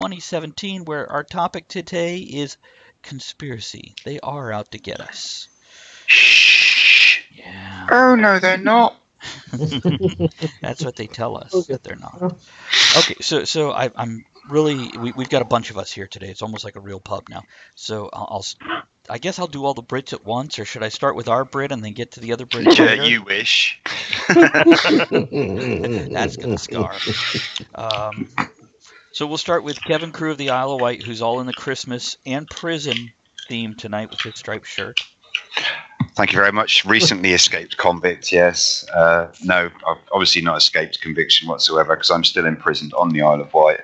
2017, where our topic today is conspiracy. They are out to get us. Shh. Yeah. Oh, no, they're not. That's what they tell us, that they're not. Okay, so I'm really, we've got a bunch of us here today. It's almost like a real pub now. So I guess I'll do all the Brits at once, or should I start with our Brit and then get to the other Brits Yeah, later? you wish. That's gonna scar. So we'll start with Kevin Crew of the Isle of Wight, who's all in the Christmas and prison theme tonight with his striped shirt. Thank you very much. Recently escaped convict, yes. No, I've obviously not escaped conviction whatsoever because I'm still imprisoned on the Isle of Wight.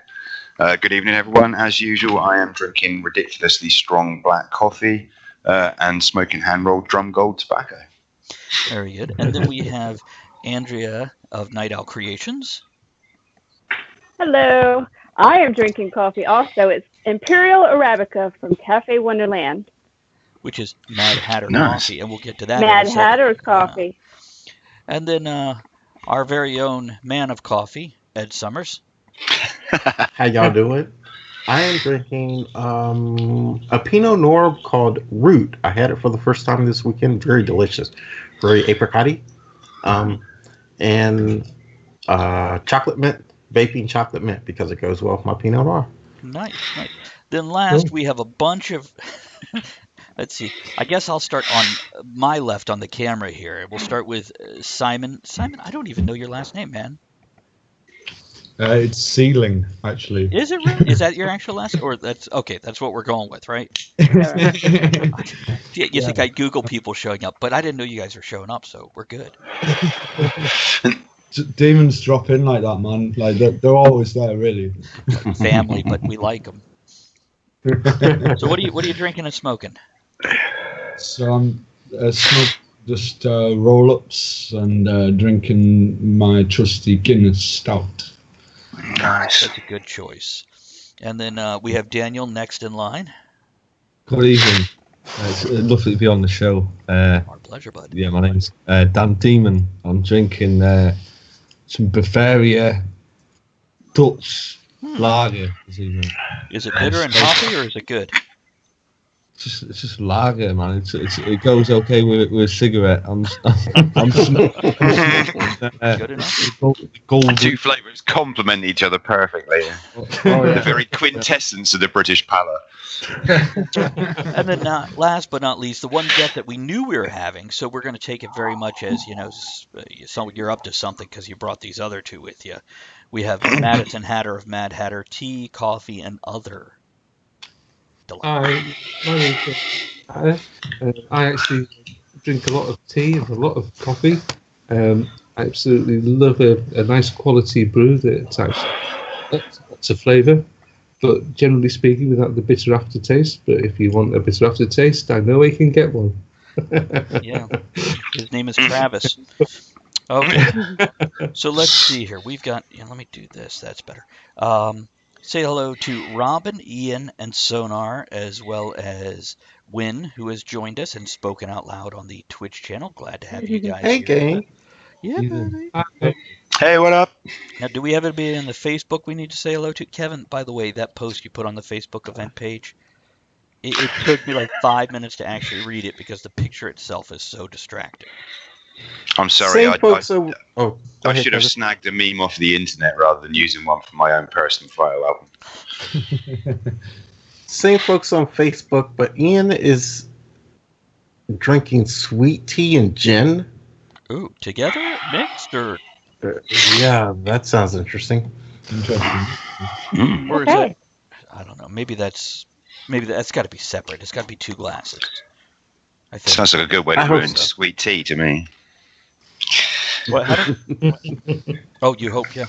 Good evening, everyone. As usual, I am drinking ridiculously strong black coffee and smoking hand-rolled drum gold tobacco. Very good. And then we have Andrea of Night Owl Creations. Hello. I am drinking coffee also. It's Imperial Arabica from Cafe Wonderland. Which is Mad Hatter Nice. Coffee, and we'll get to that Mad in a second. Hatter's coffee. And then our very own man of coffee, Ed Summers. How y'all doing? I am drinking a Pinot Noir called Root. I had it for the first time this weekend. Very delicious. Very apricot-y. And chocolate mint, vaping chocolate mint, because it goes well with my Pinot Noir. Nice. Then last, we have a bunch of... Let's see. I guess I'll start on my left on the camera here. We'll start with Simon. Simon, I don't even know your last name, man. It's Ceiling, actually. Is it really? Is that your actual last? Or that's okay? That's what we're going with, right? You think I Google people showing up, but I didn't know you guys were showing up, so we're good. Demons drop in like that, man. Like they're always there, really. Family, but we like them. So what are you drinking and smoking? So I'm smoking just roll-ups and drinking my trusty Guinness Stout. Nice. That's a good choice. And then we have Daniel next in line. Good evening. It's lovely to be on the show. Our pleasure, bud. Yeah, my name's Dan Demon. I'm drinking some Bavaria Dutch lager this evening. Is it bitter and hoppy, or is it good? It's just lager, man. It goes okay with a cigarette. I'm Good enough. golden. Two flavours complement each other perfectly. The very quintessence of the British palate. And then last but not least, the one guest that we knew we were having, so we're going to take it very much as, so you're up to something because you brought these other two with you. We have Madison Hatter of Mad Hatter Tea, Coffee, and Other. Hi, my name's Hatter. I actually drink a lot of tea and a lot of coffee. I absolutely love a nice quality brew that's actually lots of flavour, but generally speaking without the bitter aftertaste. But if you want a bitter aftertaste, I know where you can get one. Yeah, his name is Travis. Okay, so let's see here. We've got, let me do this. That's better. Say hello to Robin, Ian, and Sonar, as well as Wynn, who has joined us and spoken out loud on the Twitch channel. Glad to have you guys Hey, here. gang. Yeah, buddy. Hey, what up? Now, do we have anybody on the Facebook we need to say hello to? Kevin, by the way, that post you put on the Facebook event page, it took me like 5 minutes to actually read it because the picture itself is so distracting. I'm sorry. Same folks I should have snagged a meme off the internet rather than using one from my own personal photo album. Same folks on Facebook, but Ian is drinking sweet tea and gin. Ooh, together, mixed, or Yeah, that sounds interesting. Interesting. or is it? I don't know. Maybe that's got to be separate. It's got to be two glasses. I think. Sounds like a good way to I hope ruin so. sweet tea to me. What? Oh, you hope, yeah.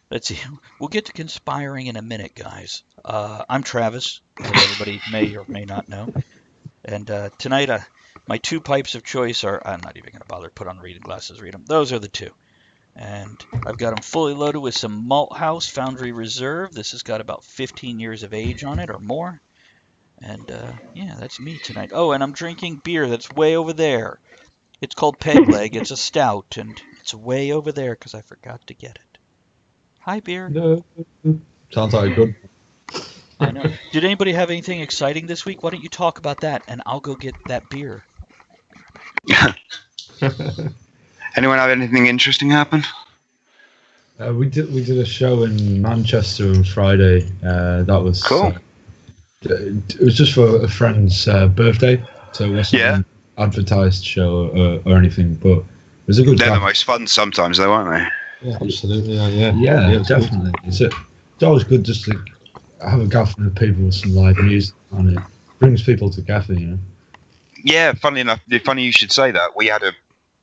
Let's see. We'll get to conspiring in a minute, guys. I'm Travis, as everybody may or may not know. And tonight, my two pipes of choice are... I'm not even going to bother to put on reading glasses, read them. Those are the two. And I've got them fully loaded with some Malt House Foundry Reserve. This has got about 15 years of age on it or more. And, yeah, that's me tonight. Oh, and I'm drinking beer that's way over there. It's called Peg Leg. It's a stout, and it's way over there because I forgot to get it. Hi, beer. No. Sounds like a good. I know. Did anybody have anything exciting this week? Why don't you talk about that, and I'll go get that beer. Anyone have anything interesting happen? We did a show in Manchester on Friday. That was Cool. It was just for a friend's birthday, so it wasn't an advertised show or anything. But it was a good. They're the most fun sometimes, though, aren't they? Yeah, absolutely. Yeah. Yeah, definitely. It's always good just to have a gathering of people with some live music on it. Brings people together, you know. Yeah, funny enough, funny you should say that. We had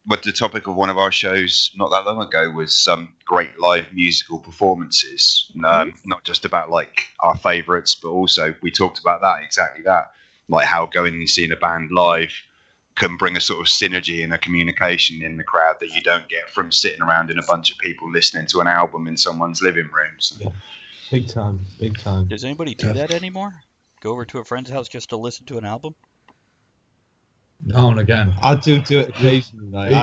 the topic of one of our shows not that long ago was some great live musical performances. Not just about like our favourites, but also we talked about exactly that, like how going and seeing a band live can bring a sort of synergy and a communication in the crowd that you don't get from sitting around in a bunch of people listening to an album in someone's living rooms. Yeah. Big time. Does anybody do that anymore? Go over to a friend's house just to listen to an album? Now and again, I do it occasionally.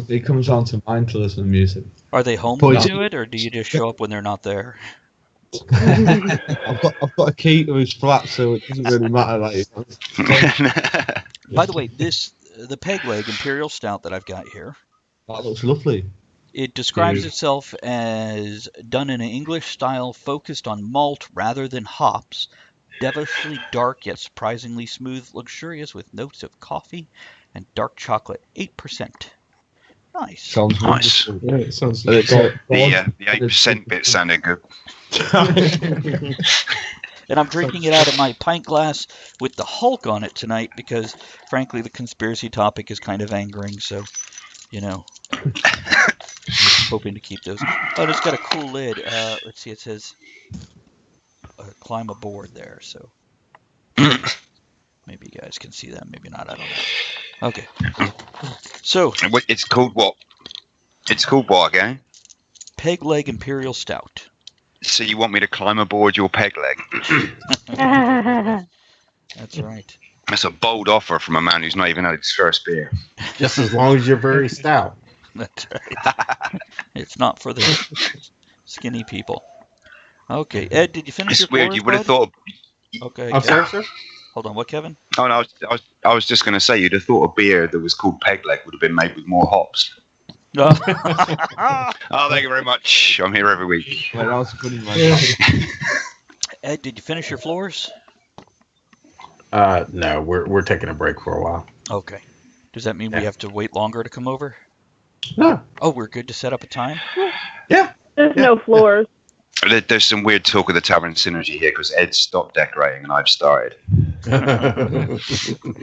He comes on to mine to listen to music. Are they home to do it, or do you just show up when they're not there? I've got a key to his flat, so it doesn't really matter. By the way, the Peg Leg Imperial Stout that I've got here. That looks lovely. It describes itself as done in an English style focused on malt rather than hops. Devilishly dark yet surprisingly smooth, luxurious with notes of coffee and dark chocolate. 8%. Nice. Sounds nice. Yeah, it sounds the 8% bit sounded good. And I'm drinking it out of my pint glass with the Hulk on it tonight because, frankly, the conspiracy topic is kind of angering. So, I'm hoping to keep those. Oh, it's got a cool lid. Let's see. It says climb aboard there. So maybe you guys can see that. Maybe not. I don't know. Okay. So it's called what? It's called what again? Peg Leg Imperial Stout. So you want me to climb aboard your peg leg? That's right. That's a bold offer from a man who's not even had his first beer. Just as long as you're very stout. That's right. It's not for the skinny people. Okay, Ed, did you finish your It's weird. floors, You would have bud? thought. Okay. I'm sorry, sir? Hold on. What, Kevin? Oh no, I was just going to say you'd have thought a beer that was called peg leg would have been made with more hops. No. Oh, thank you very much. I'm here every week. Well, that was a good one. Ed, did you finish your floors? No, we're taking a break for a while. Okay. Does that mean we have to wait longer to come over? No. Oh, we're good to set up a time? Yeah. There's no floors. There's some weird talk of the tavern synergy here because Ed stopped decorating and I've started.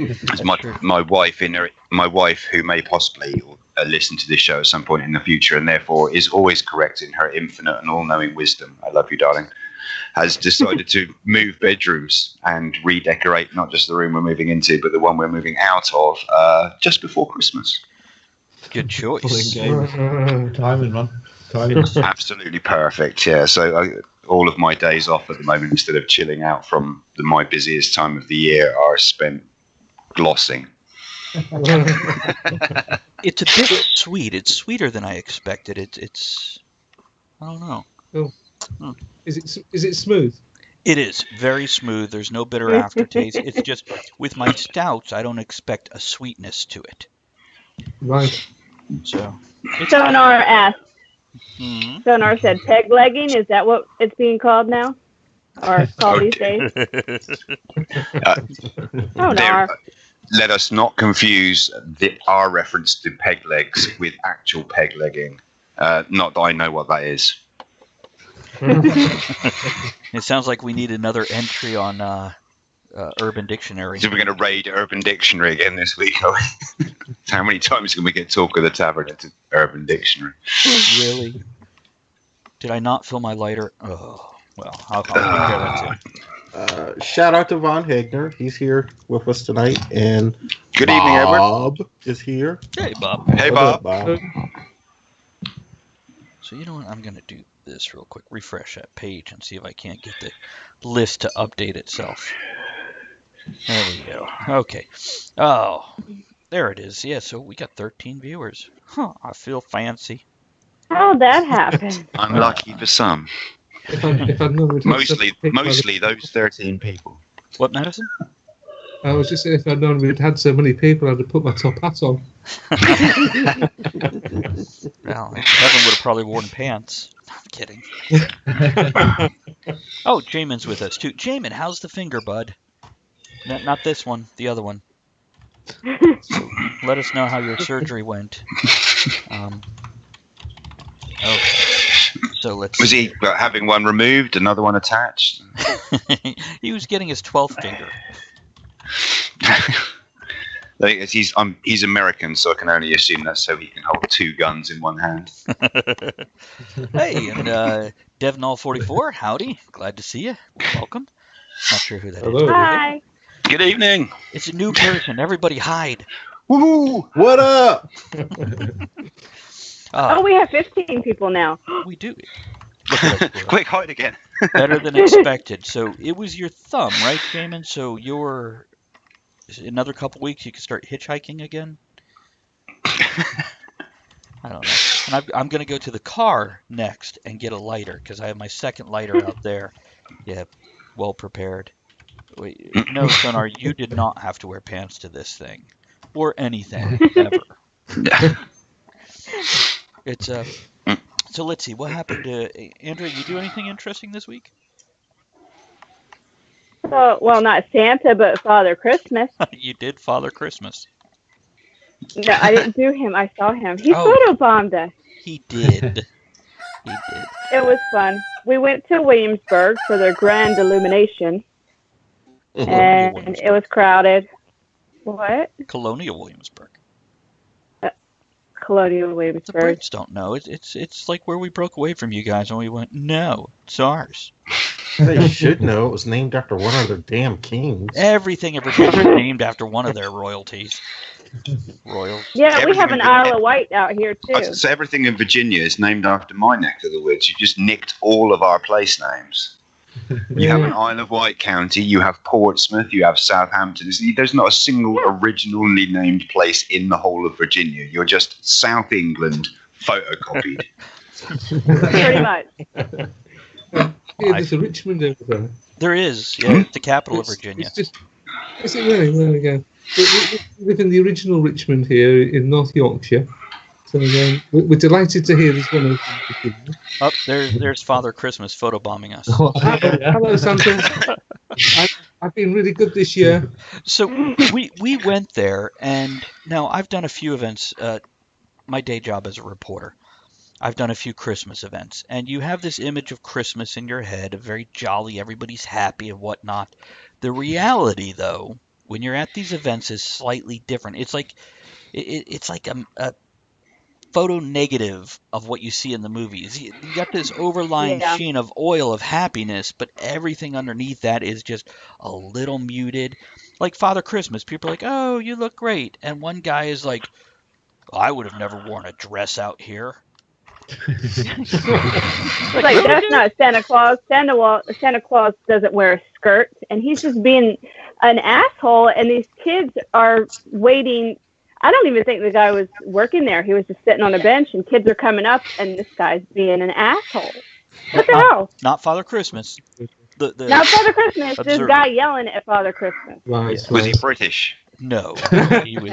It's my wife who may possibly listen to this show at some point in the future and therefore is always correct in her infinite and all-knowing wisdom. I love you, darling. Has decided to move bedrooms and redecorate not just the room we're moving into, but the one we're moving out of just before Christmas. Good choice. Timing, man. Absolutely perfect. Yeah. So all of my days off at the moment, instead of chilling out from my busiest time of the year, are spent glossing. It's a bit sweet. It's sweeter than I expected. It's I don't know. Oh. Is it smooth? It is very smooth. There's no bitter aftertaste. It's just with my stouts, I don't expect a sweetness to it. Right. So Sonar asked. Mm-hmm. Sonar said peg legging. Is that what it's being called now? Or it's called these days? Sonar. Let us not confuse our reference to peg legs with actual peg legging. Not that I know what that is. It sounds like we need another entry on Urban Dictionary. So we're going to raid Urban Dictionary again this week, are we? How many times can we get Talk of the Tavern into Urban Dictionary? Really? Did I not fill my lighter? Oh, well, I'll take care of that too. Shout out to Von Hegner. He's here with us tonight. And Good evening, Edward. Bob is here. Hey, Bob. Hey, Bob. Bob. So you know what? I'm going to do this real quick. Refresh that page and see if I can't get the list to update itself. There we go. Okay. Oh, there it is. Yeah, so we got 13 viewers. Huh, I feel fancy. How'd that happen? Unlucky for some. If I'd known we'd had so many people, Mostly those 13 people. What, Madison? I was just saying, if I'd known we'd had so many people, I'd have put my top hat on. Well, Kevin would have probably worn pants. I'm kidding. Oh, Jamin's with us too. Jamin, how's the finger, bud? Not this one, the other one. So let us know how your surgery went. So let's. Was he having one removed, another one attached? He was getting his 12th finger. He's American, so I can only assume that's so he can hold 2 guns in one hand. Hey, and Devnall44, howdy. Glad to see you. Welcome. Not sure who that Hello. is. Hi. Good evening. It's a new person. Everybody hide. Woo! What up? Oh, we have 15 people now. We do. Look at us, bro. Quick, hide again. Better than expected. So it was your thumb, right, Jamin? So another couple weeks you can start hitchhiking again? I don't know. And I'm going to go to the car next and get a lighter because I have my second lighter out there. Yeah, well prepared. Wait, no, Sonar, you did not have to wear pants to this thing. Or anything, ever. It's So let's see, what happened to... Andrea, you do anything interesting this week? Well, not Santa, but Father Christmas. You did Father Christmas. No, I didn't do him. I saw him. He Oh. photobombed us. He did. He did. It was fun. We went to Williamsburg for their grand illumination, and it was crowded. What? Colonial Williamsburg. Colonial The Williamsburg. Brits don't know. It's like where we broke away from you guys and we went, no, it's ours. They should know. It was named after one of their damn kings. Everything in Virginia is named after one of their royalties. Royals. Yeah, we Everything have an in- Isle of Wight out here too. So everything in Virginia is named after my neck of the woods. You just nicked all of our place names. You have an Isle of Wight county, you have Portsmouth, you have Southampton. There's not a single originally named place in the whole of Virginia. You're just South England photocopied. Pretty much. Yeah, there's a Richmond over there. There is, yeah, it's the capital of Virginia. It's just, is it really? There we go. We live in the original Richmond here in North Yorkshire. So we're delighted to hear this one. Oh, there's Father Christmas photobombing us. Hello, Santa. I've been really good this year. So we went there, and now I've done a few events. My day job as a reporter, I've done a few Christmas events, and you have this image of Christmas in your head, of very jolly, everybody's happy and whatnot. The reality, though, when you're at these events, is slightly different. It's like a photo negative of what you see in the movies. You got this overlying sheen of oil of happiness, but everything underneath that is just a little muted. Like Father Christmas, people are like, "Oh, you look great," and one guy is like, "I would have never worn a dress out here." Like that's not Santa Claus. Santa Claus doesn't wear a skirt, and he's just being an asshole. And these kids are waiting. I don't even think the guy was working there. He was just sitting on a bench, and kids are coming up, and this guy's being an asshole. What the hell? Not Father Christmas. Not Father Christmas. This Observer. guy yelling at Father Christmas. Right. Was he British? No, he was.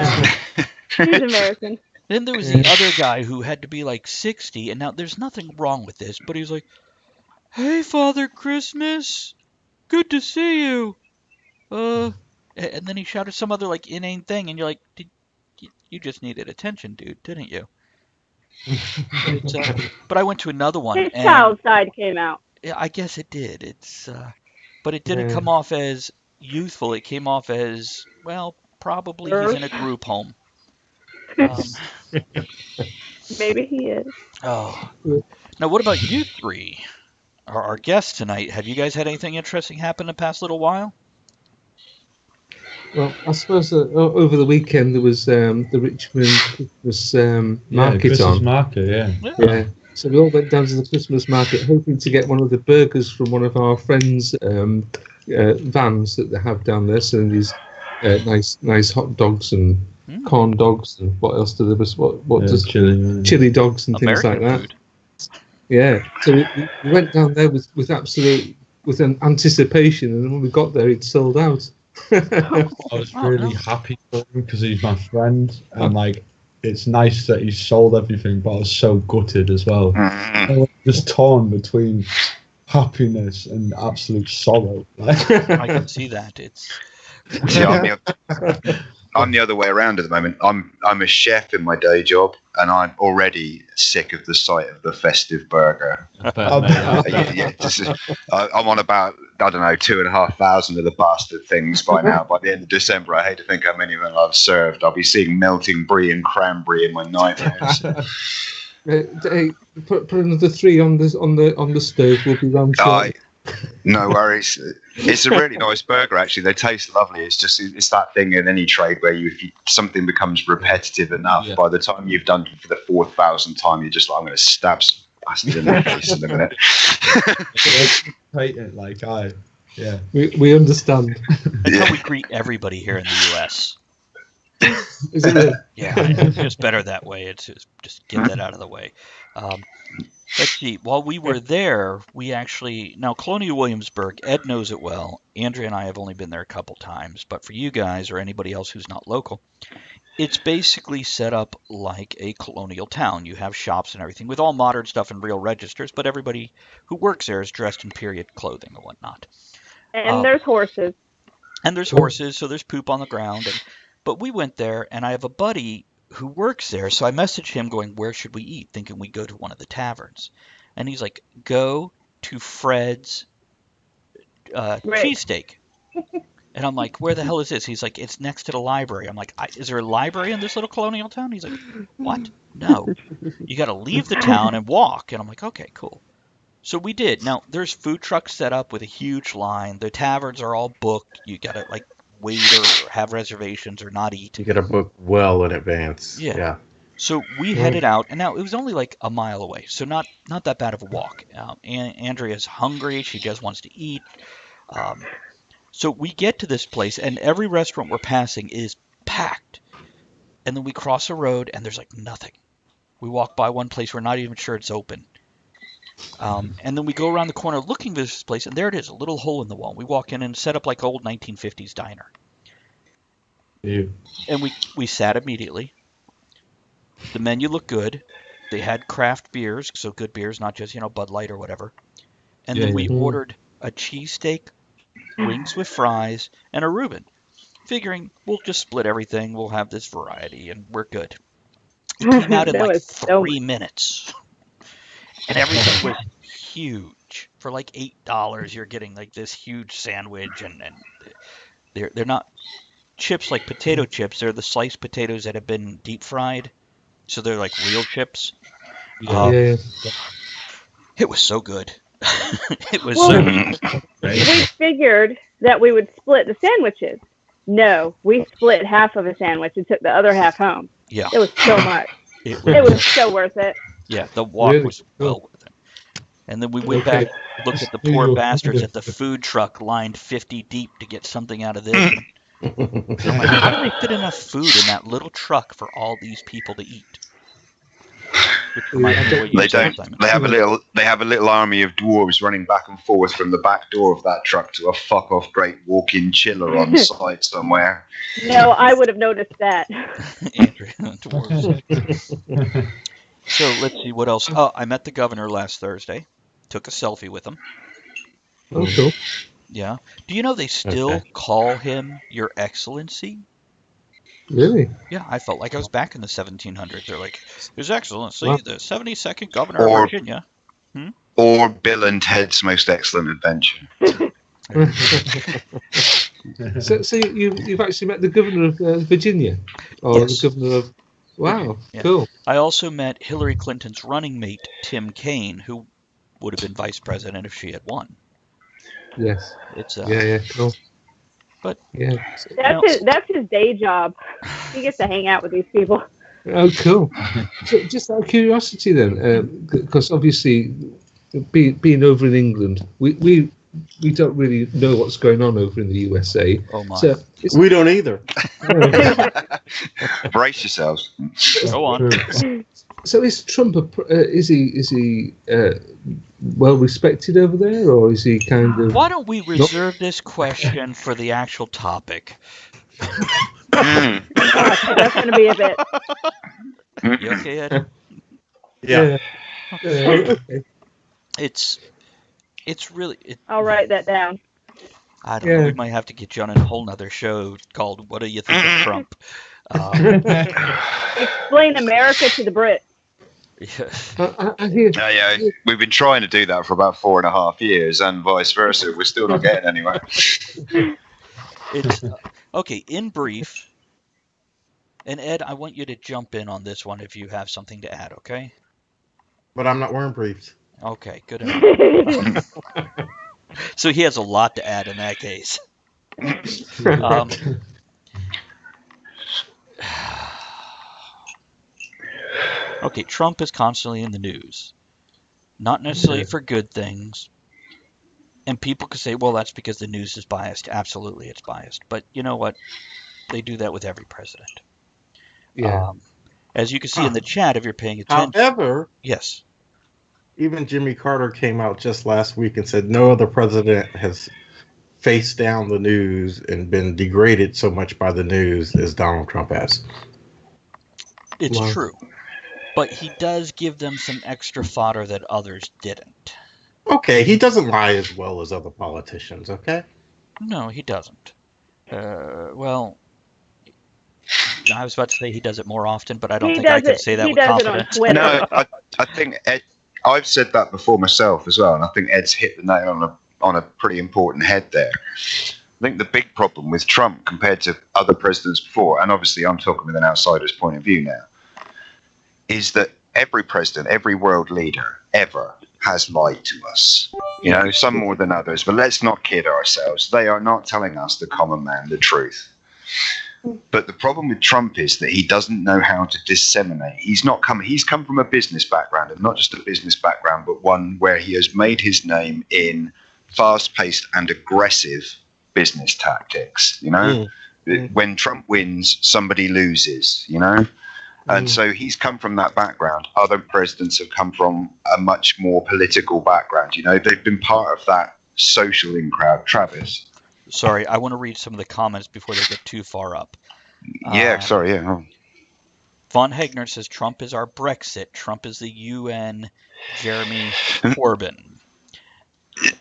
He's American. Then there was the other guy who had to be like 60, and now there's nothing wrong with this, but he's like, "Hey, Father Christmas, good to see you." And then he shouted some other like inane thing, and you're like, you just needed attention, dude, didn't you? But I went to another one. His and child side came out. Yeah, I guess it did. But it didn't come off as youthful. It came off as, well, probably he's in a group home. Maybe he is. Oh. Now, what about you three? Our guests tonight. Have you guys had anything interesting happen in the past little while? Well, I suppose over the weekend there was the Richmond Christmas market Christmas on. market, Yeah. So we all went down to the Christmas market hoping to get one of the burgers from one of our friends' vans that they have down there. So these nice hot dogs and corn dogs and what else do there was? What does chili chili dogs and American things like that? food. Yeah. So we went down there with an anticipation, and when we got there, it sold out. I was really happy for him because he's my friend, and like it's nice that he's sold everything, but I was so gutted as well. I was just torn between happiness and absolute sorrow. I can see that. It's See, I'm the other way around at the moment. I'm a chef in my day job, and I'm already sick of the sight of the festive burger. I'm on about, I don't know, 2,500 of the bastard things by now. By the end of December, I hate to think how many of them I've served. I'll be seeing melting brie and cranberry in my nightmares. Hey, put another 3 on the stove. We'll be round short. No worries. It's a really nice burger, actually. They taste lovely. It's that thing in any trade where if something becomes repetitive enough, by the time you've done it for the 4,000th time, you're just like, I'm going to stab some bastard in the face in a minute. We understand. That's how we greet everybody here in the U.S. Isn't it? Yeah, it's better that way. It's just get that out of the way. Let's see. While we were there, now Colonial Williamsburg, Ed knows it well. Andrea and I have only been there a couple times, but for you guys or anybody else who's not local, it's basically set up like a colonial town. You have shops and everything with all modern stuff and real registers, but everybody who works there is dressed in period clothing and whatnot. And there's horses. And there's horses, so there's poop on the ground. But we went there, and I have a buddy who works there, so I messaged him going, where should we eat, thinking we'd go to one of the taverns. And he's like, go to Fred's cheesesteak. And I'm like, where the hell is this? He's like, it's next to the library. I'm like, is there a library in this little colonial town? He's like, what? No. You got to leave the town and walk. And I'm like, okay, cool. So we did. Now, there's food trucks set up with a huge line. The taverns are all booked. You got to, wait or have reservations or not eat. You got to book well in advance. Yeah. So we headed out, and now it was only like a mile away, so not that bad of a walk. Andrea's hungry; she just wants to eat. So we get to this place, and every restaurant we're passing is packed. And then we cross a road, and there's nothing. We walk by one place, we're not even sure it's open. And then we go around the corner looking for this place, and there it is, a little hole in the wall. We walk in and set up like old 1950s diner. Yeah. And we sat immediately. The menu looked good. They had craft beers, so good beers, not just, Bud Light or whatever. And then we ordered a cheesesteak, wings with fries, and a Reuben, figuring we'll just split everything, we'll have this variety, and we're good. It came out in 3 minutes. And everything was huge. For $8, you're getting this huge sandwich, and they're not chips like potato chips. They're the sliced potatoes that have been deep fried, so they're like real chips. Yeah. It was so good. It was Well, so good. We figured that we would split the sandwiches. No, we split half of a sandwich and took the other half home. Yeah. It was so much. It was so worth it. Yeah, the walk Really? was well worth it. And then we went back, looked at the poor bastards at the food truck lined 50 deep to get something out of this. I'm like, how do they fit enough food in that little truck for all these people to eat? Which reminds me of what you They said, don't. Simon. They have a little army of dwarves running back and forth from the back door of that truck to a fuck off great walk-in chiller on site somewhere. No, I would have noticed that. Andrea, dwarves. So let's see what else. Oh, I met the governor last Thursday. Took a selfie with him. Oh, cool. Yeah. Do you know they still call him Your Excellency? Really? Yeah, I felt like I was back in the 1700s. They're like, His Excellency, Wow. the 72nd Governor of Virginia. Or Bill and Ted's Most Excellent Adventure. So you've actually met the governor of Virginia, or Yes. the governor of? Wow, Yeah. cool. I also met Hillary Clinton's running mate, Tim Kaine, who would have been vice president if she had won. Yes. It's Yeah, cool. But- yeah. That's his day job. He gets to hang out with these people. Oh, cool. So just out of curiosity, then, because obviously, being over in England, we don't really know what's going on over in the USA. Oh my. So We don't either. Brace yourselves. Go on. So is Trump is he well respected over there, or is he kind of? Why don't we reserve this question for the actual topic? Mm. That's going to be a bit. You okay, Ed? Yeah. Okay. It's really. I'll write that down. I don't know. We might have to get you on a whole nother show called "What Do You Think of Trump?" Explain America to the Brits. I hear. Yeah, we've been trying to do that for about 4.5 years, and vice versa. We're still not getting anywhere. It's okay. In brief, and Ed, I want you to jump in on this one if you have something to add. Okay. But I'm not wearing briefs. Okay. Good enough. So he has a lot to add in that case. Okay, Trump is constantly in the news. Not necessarily for good things. And people could say, well, that's because the news is biased. Absolutely, it's biased. But you know what? They do that with every president. Yeah. As you can see in the chat, if you're paying attention. However, yes. Even Jimmy Carter came out just last week and said no other president has faced down the news and been degraded so much by the news as Donald Trump has. It's true. But he does give them some extra fodder that others didn't. Okay, he doesn't lie as well as other politicians, okay? No, he doesn't. Well, I was about to say he does it more often, but I don't think I can say that with confidence. No, I think I've said that before myself as well, and I think Ed's hit the nail on a pretty important head there. I think the big problem with Trump compared to other presidents before, and obviously I'm talking with an outsider's point of view now, is that every president, every world leader ever has lied to us. You know, some more than others, but let's not kid ourselves. They are not telling us, the common man, the truth. But the problem with Trump is that he doesn't know how to disseminate. He's come from a business background, and not just a business background, but one where he has made his name in fast-paced and aggressive business tactics. You know, when Trump wins, somebody loses. You know. And so he's come from that background. Other presidents have come from a much more political background. You know, they've been part of that social in crowd. Travis. Sorry, I want to read some of the comments before they get too far up. Yeah, sorry, yeah. Oh. Von Hegner says Trump is our Brexit. Trump is the UN Jeremy Corbyn.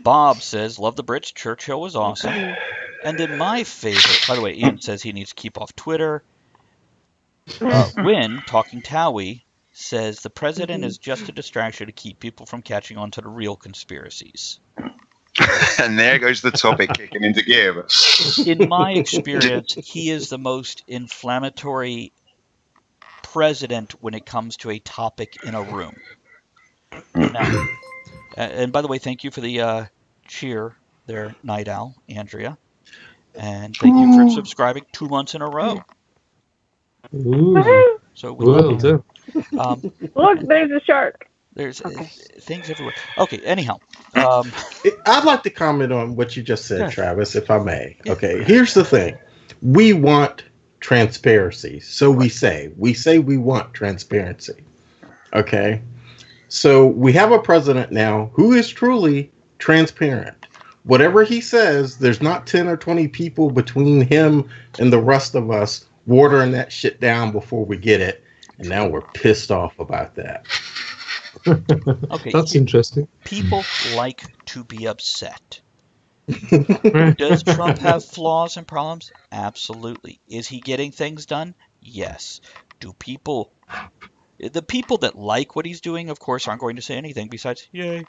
Bob says, love the Brits. Churchill was awesome. And then my favorite, by the way, Ian says he needs to keep off Twitter. Win, talking Towie, says the president is just a distraction to keep people from catching on to the real conspiracies. And there goes the topic kicking into gear. In my experience, he is the most inflammatory president when it comes to a topic in a room. Now, and by the way, thank you for the cheer there, Night Owl, Andrea. And thank you for subscribing 2 months in a row. Ooh. So well done. Look, there's a shark. There's things everywhere. Okay, anyhow. I'd like to comment on what you just said, Travis, if I may. Okay, here's the thing. We want transparency. So we say we want transparency. Okay? So we have a president now who is truly transparent. Whatever he says, there's not 10 or 20 people between him and the rest of us watering that shit down before we get it. And now we're pissed off about that. Okay, that's interesting. People like to be upset. Does Trump have flaws and problems? Absolutely. Is he getting things done? Yes. The people that like what he's doing, of course, aren't going to say anything besides, yay.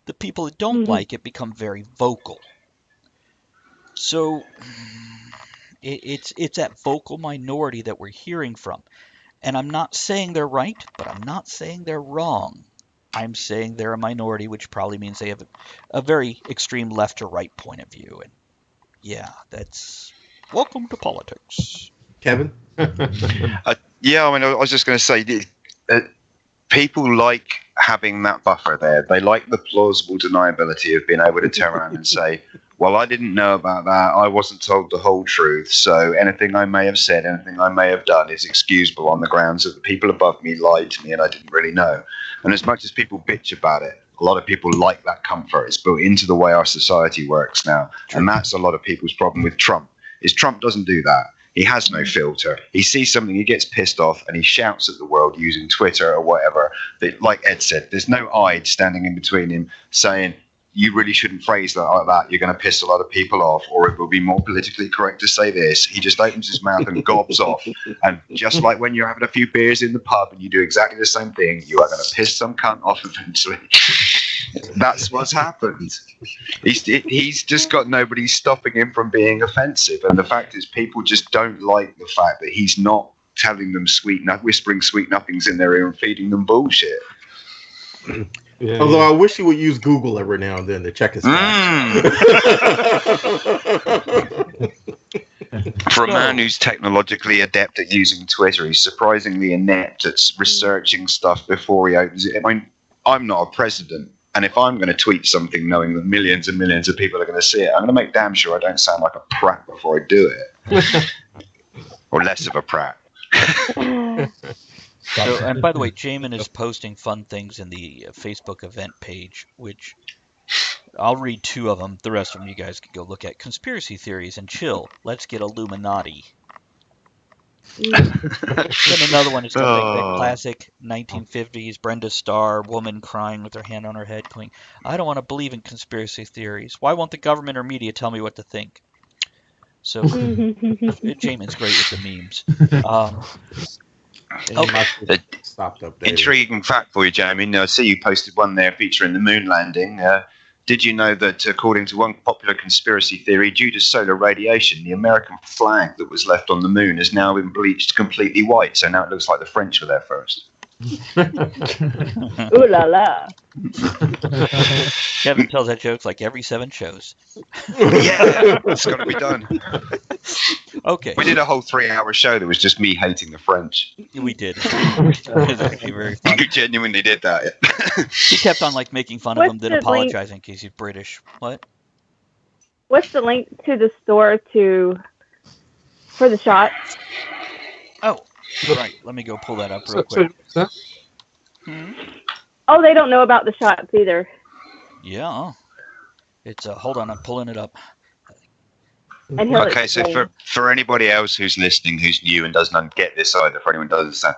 The people that don't like it become very vocal. So it's that vocal minority that we're hearing from. And I'm not saying they're right, but I'm not saying they're wrong. I'm saying they're a minority, which probably means they have a very extreme left or right point of view. And yeah, that's welcome to politics. Kevin? Yeah, I mean, I was just going to say, people like having that buffer there. They like the plausible deniability of being able to turn around and say, well, I didn't know about that. I wasn't told the whole truth. So anything I may have said, anything I may have done is excusable on the grounds that the people above me lied to me and I didn't really know. And as much as people bitch about it, a lot of people like that comfort. It's built into the way our society works now. And that's a lot of people's problem with Trump, is Trump doesn't do that. He has no filter. He sees something, he gets pissed off, and he shouts at the world using Twitter or whatever. That, like Ed said, there's no Ide standing in between him saying, you really shouldn't phrase that like that. You're going to piss a lot of people off, or it will be more politically correct to say this. He just opens his mouth and gobs off. And just like when you're having a few beers in the pub and you do exactly the same thing, you are going to piss some cunt off eventually. That's what's happened. He's just got nobody stopping him from being offensive. And the fact is, people just don't like the fact that he's not telling them whispering sweet nothings in their ear and feeding them bullshit. Yeah, although I wish you would use Google every now and then to check his facts. For a man who's technologically adept at using Twitter, he's surprisingly inept at researching stuff before he opens it. I mean, I'm not a president, and if I'm going to tweet something knowing that millions and millions of people are going to see it, I'm going to make damn sure I don't sound like a prat before I do it. Or less of a prat. So, and by the way, Jamin is posting fun things in the Facebook event page, which I'll read 2 of them. The rest of them you guys can go look at. Conspiracy theories and chill. Let's get Illuminati. Then another one is that classic 1950s Brenda Starr woman crying with her hand on her head, going, "I don't want to believe in conspiracy theories. Why won't the government or media tell me what to think?" So Jamin's great with the memes. Stopped up there. Intriguing fact for you, Jamie. I see you posted one there featuring the moon landing. Did you know that, according to one popular conspiracy theory, due to solar radiation, the American flag that was left on the moon has now been bleached completely white, so now it looks like the French were there first. Ooh la la. Kevin tells that joke like every 7 shows. Yeah, it's got to be done. Okay. We did a whole 3-hour show that was just me hating the French. We did. It was actually very fun. You genuinely did that. He kept on making fun of him, then apologizing because he's British. What? What's the link to the store for the shot? Oh, right. Let me go pull that up real quick. Oh, they don't know about the shots either. Yeah. It's hold on, I'm pulling it up. And okay, so for anybody else who's listening, who's new and doesn't get this either, for anyone who doesn't understand,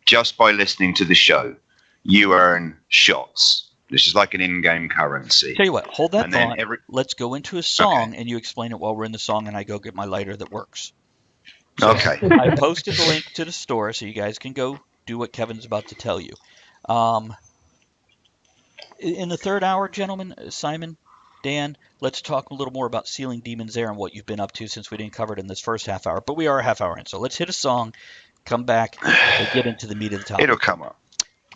just by listening to the show, you earn shots. This is like an in-game currency. Tell you what, hold that thought. Let's go into a song, and you explain it while we're in the song, and I go get my lighter that works. So okay. I posted the link to the store, so you guys can go do what Kevin's about to tell you. In the 3rd hour, gentlemen, Simon, Dan, let's talk a little more about Sealing Demons Air and what you've been up to since we didn't cover it in this first half hour. But we are a half hour in, so let's hit a song, come back, and get into the meat of the topic. It'll come up.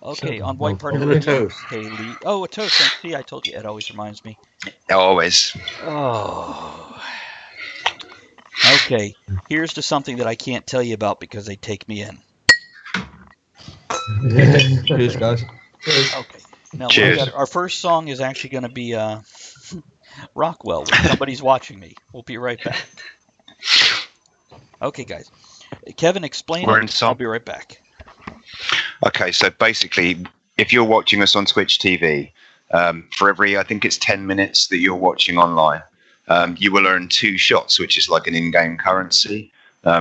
Okay, on White Party Radio. And a toast. Haley. Oh, a toast. See, I told you, Ed always reminds me. Always. Oh. Okay, here's to something that I can't tell you about because they take me in. Cheers, guys. Okay. Now, our first song is actually going to be Rockwell, when Somebody's Watching Me. We'll be right back. Okay, guys. Kevin, explain it. I'll be right back. Okay, so basically, if you're watching us on Twitch TV, for every, I think it's 10 minutes that you're watching online, you will earn 2 shots, which is like an in-game currency.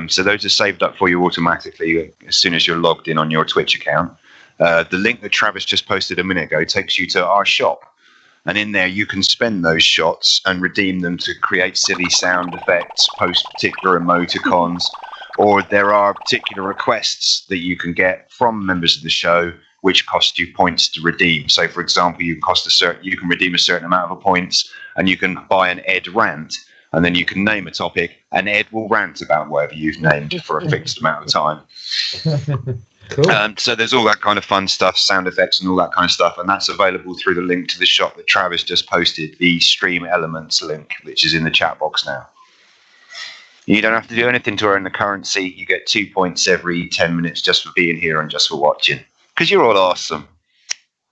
So those are saved up for you automatically as soon as you're logged in on your Twitch account. The link that Travis just posted a minute ago takes you to our shop. And in there, you can spend those shots and redeem them to create silly sound effects, post particular emoticons, or there are particular requests that you can get from members of the show, which cost you points to redeem. So, for example, you can redeem a certain amount of points, and you can buy an Ed rant, and then you can name a topic, and Ed will rant about whatever you've named for a fixed amount of time. Cool. So there's all that kind of fun stuff, sound effects and all that kind of stuff, and that's available through the link to the shop that Travis just posted, the Stream Elements link, which is in the chat box now. You don't have to do anything to earn the currency. You get 2 points every 10 minutes just for being here and just for watching, because you're all awesome.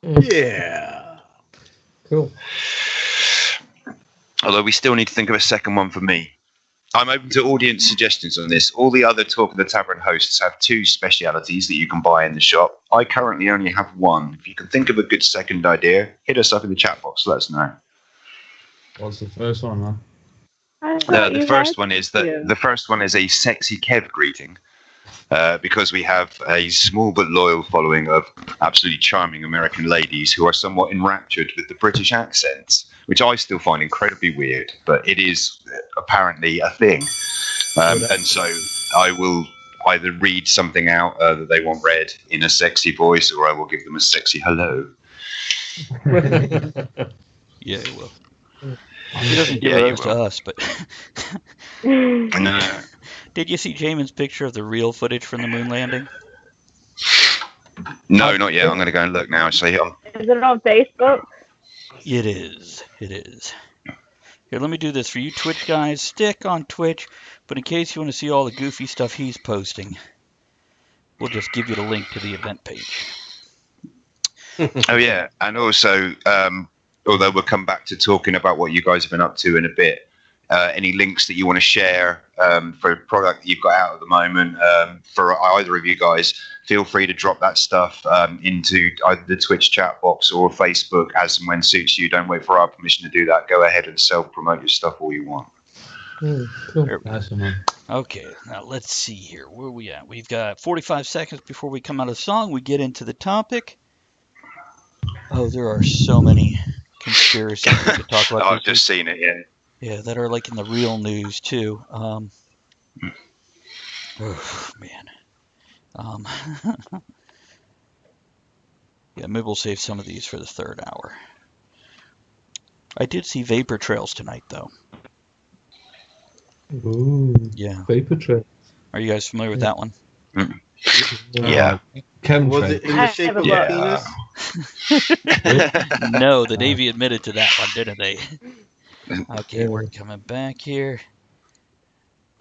Yeah. Cool. Although we still need to think of a second one for me. I'm open to audience suggestions on this. All the other Talk of the Tavern hosts have 2 specialities that you can buy in the shop. I currently only have 1. If you can think of a good second idea, hit us up in the chat box. Let us know. What's the first one, man? The first one is a sexy Kev greeting. Because we have a small but loyal following of absolutely charming American ladies who are somewhat enraptured with the British accents, which I still find incredibly weird, but it is apparently a thing. And so I will either read something out that they want read in a sexy voice, or I will give them a sexy hello. Yeah, he will. He doesn't give those to us, but... No. Did you see Jamin's picture of the real footage from the moon landing? No, not yet. I'm going to go and look now. So, Is it on Facebook? It is. It is. Here, let me do this for you Twitch guys. Stick on Twitch, but in case you want to see all the goofy stuff he's posting, we'll just give you the link to the event page. Oh, yeah. And also, although we'll come back to talking about what you guys have been up to in a bit, any links that you want to share for a product that you've got out at the moment for either of you guys, feel free to drop that stuff into either the Twitch chat box or Facebook as and when suits you. Don't wait for our permission to do that. Go ahead and self-promote your stuff all you want. Cool. Awesome, man. Okay, now let's see here. Where are we at? We've got 45 seconds before we come out of the song. We get into the topic. Oh, there are so many conspiracies we could talk about. I've just seen it, yeah. Yeah, that are like in the real news too. Oh man. Yeah, maybe we'll save some of these for the third hour. I did see vapor trails tonight, though. Ooh, Yeah. vapor trail. Are you guys familiar with that one? Yeah. Was it in the shape of a penis? No, the Navy admitted to that one, didn't they? Okay, we're coming back here.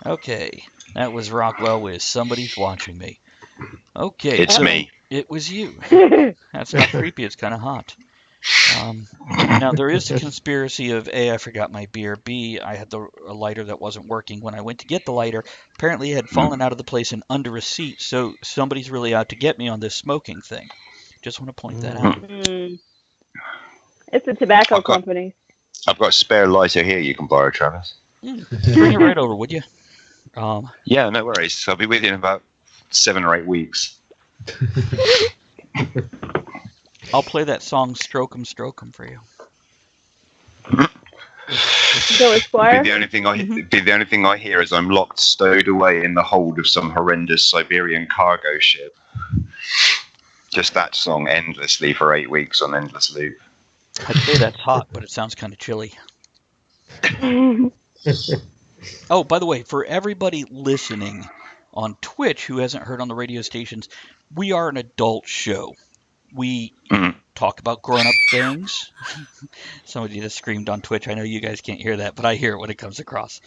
Okay, that was Rockwell with Somebody's Watching Me. Okay. It's me. It was you. That's not creepy, it's kind of hot. Now, there is a conspiracy of A, I forgot my beer, B, I had a lighter that wasn't working when I went to get the lighter. Apparently, it had fallen out of the place and under a seat, so somebody's really out to get me on this smoking thing. Just want to point that out. It's a tobacco company. I've got a spare lighter here you can borrow, Travis. Bring it right over, would you? Yeah, no worries. I'll be with you in about 7 or 8 weeks. I'll play that song Stroke 'em for you. Joe Esquire? Be the only thing I hear is I'm locked, stowed away in the hold of some horrendous Siberian cargo ship. Just that song endlessly for 8 weeks on endless loop. I'd say that's hot, but it sounds kind of chilly. Oh, by the way, for everybody listening on Twitch who hasn't heard on the radio stations, we are an adult show. We talk about grown-up things. Somebody just screamed on Twitch. I know you guys can't hear that, but I hear it when it comes across.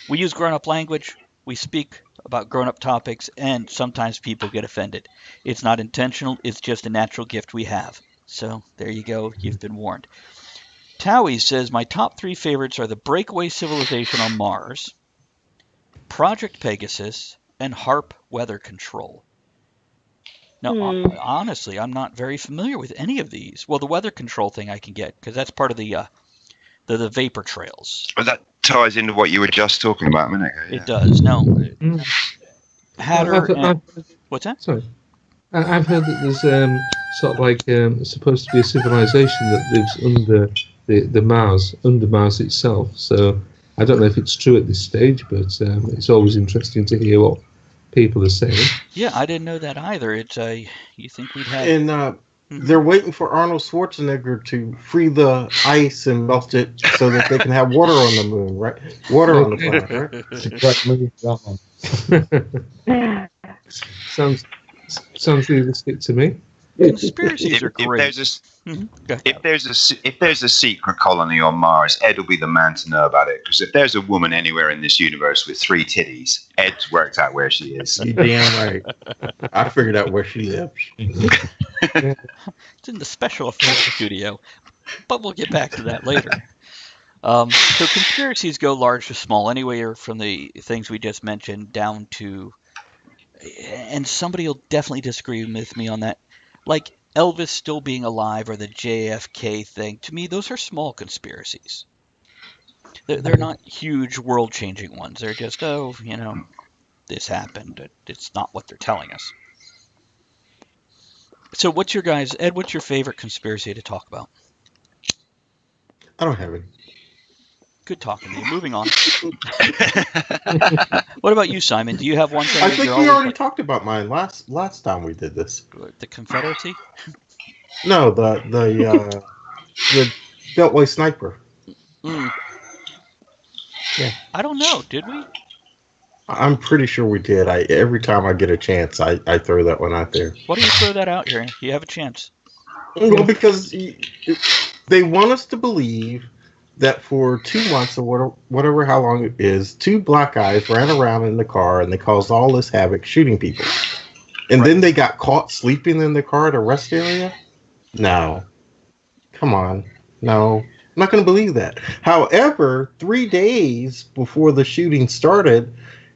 We use grown-up language. We speak about grown-up topics, and sometimes people get offended. It's not intentional. It's just a natural gift we have. So there you go. You've been warned. Towie says, my top 3 favorites are the Breakaway Civilization on Mars, Project Pegasus, and HARP Weather Control. Now, honestly, I'm not very familiar with any of these. Well, the weather control thing I can get, because that's part of the vapor trails. But that ties into what you were just talking about a minute ago. Yeah. It does. No. Hatter. What's that? Sorry. I've heard that there's sort of like supposed to be a civilization that lives under the Mars, under Mars itself. So I don't know if it's true at this stage, but it's always interesting to hear what people are saying. Yeah, I didn't know that either. It's you think we'd have... And they're waiting for Arnold Schwarzenegger to free the ice and melt it so that they can have water on the moon, right? Water on the planet, right? It's a great movie, that one. Sounds realistic to me. Conspiracies are great. If there's a secret colony on Mars, Ed will be the man to know about it. Because if there's a woman anywhere in this universe with 3 titties, Ed's worked out where she is. You damn right. I figured out where she lives. It's in the special effects studio, but we'll get back to that later. So conspiracies go large to small, anywhere from the things we just mentioned down to, and somebody will definitely disagree with me on that, like Elvis still being alive or the JFK thing. To me, those are small conspiracies. They're not huge world-changing ones. They're just, oh, this happened. It's not what they're telling us. So what's your favorite conspiracy to talk about? I don't have it. Good talking to you. Moving on. What about you, Simon? Do you have one thing? I think we already talked about mine last time we did this. The Confederacy? No, the Beltway sniper. Mm. Yeah. I don't know. Did we? I'm pretty sure we did. Every time I get a chance, I throw that one out there. Why do you throw that out here? You have a chance. Well, because they want us to believe that for 2 months or whatever, how long it is, 2 black guys ran around in the car and they caused all this havoc, shooting people. And then they got caught sleeping in the car at a rest area? No. Come on. No. I'm not going to believe that. However, 3 days before the shooting started,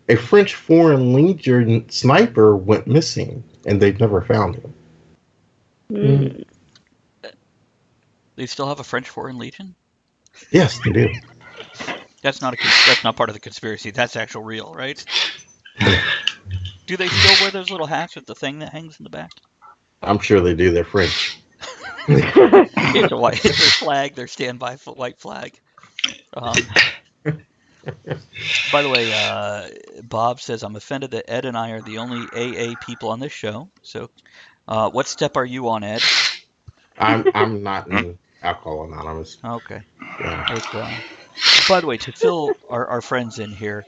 a French Foreign Legion sniper went missing, and they've never found him. Mm. They still have a French Foreign Legion? Yes, they do. That's not part of the conspiracy. That's actual real, right? Do they still wear those little hats with the thing that hangs in the back? I'm sure they do. They're French. It's a white flag, their standby white flag. By the way, Bob says, I'm offended that Ed and I are the only AA people on this show. So, what step are you on, Ed? I'm not in Alcohol Anonymous. Okay. Yeah. By the way, to fill our friends in here,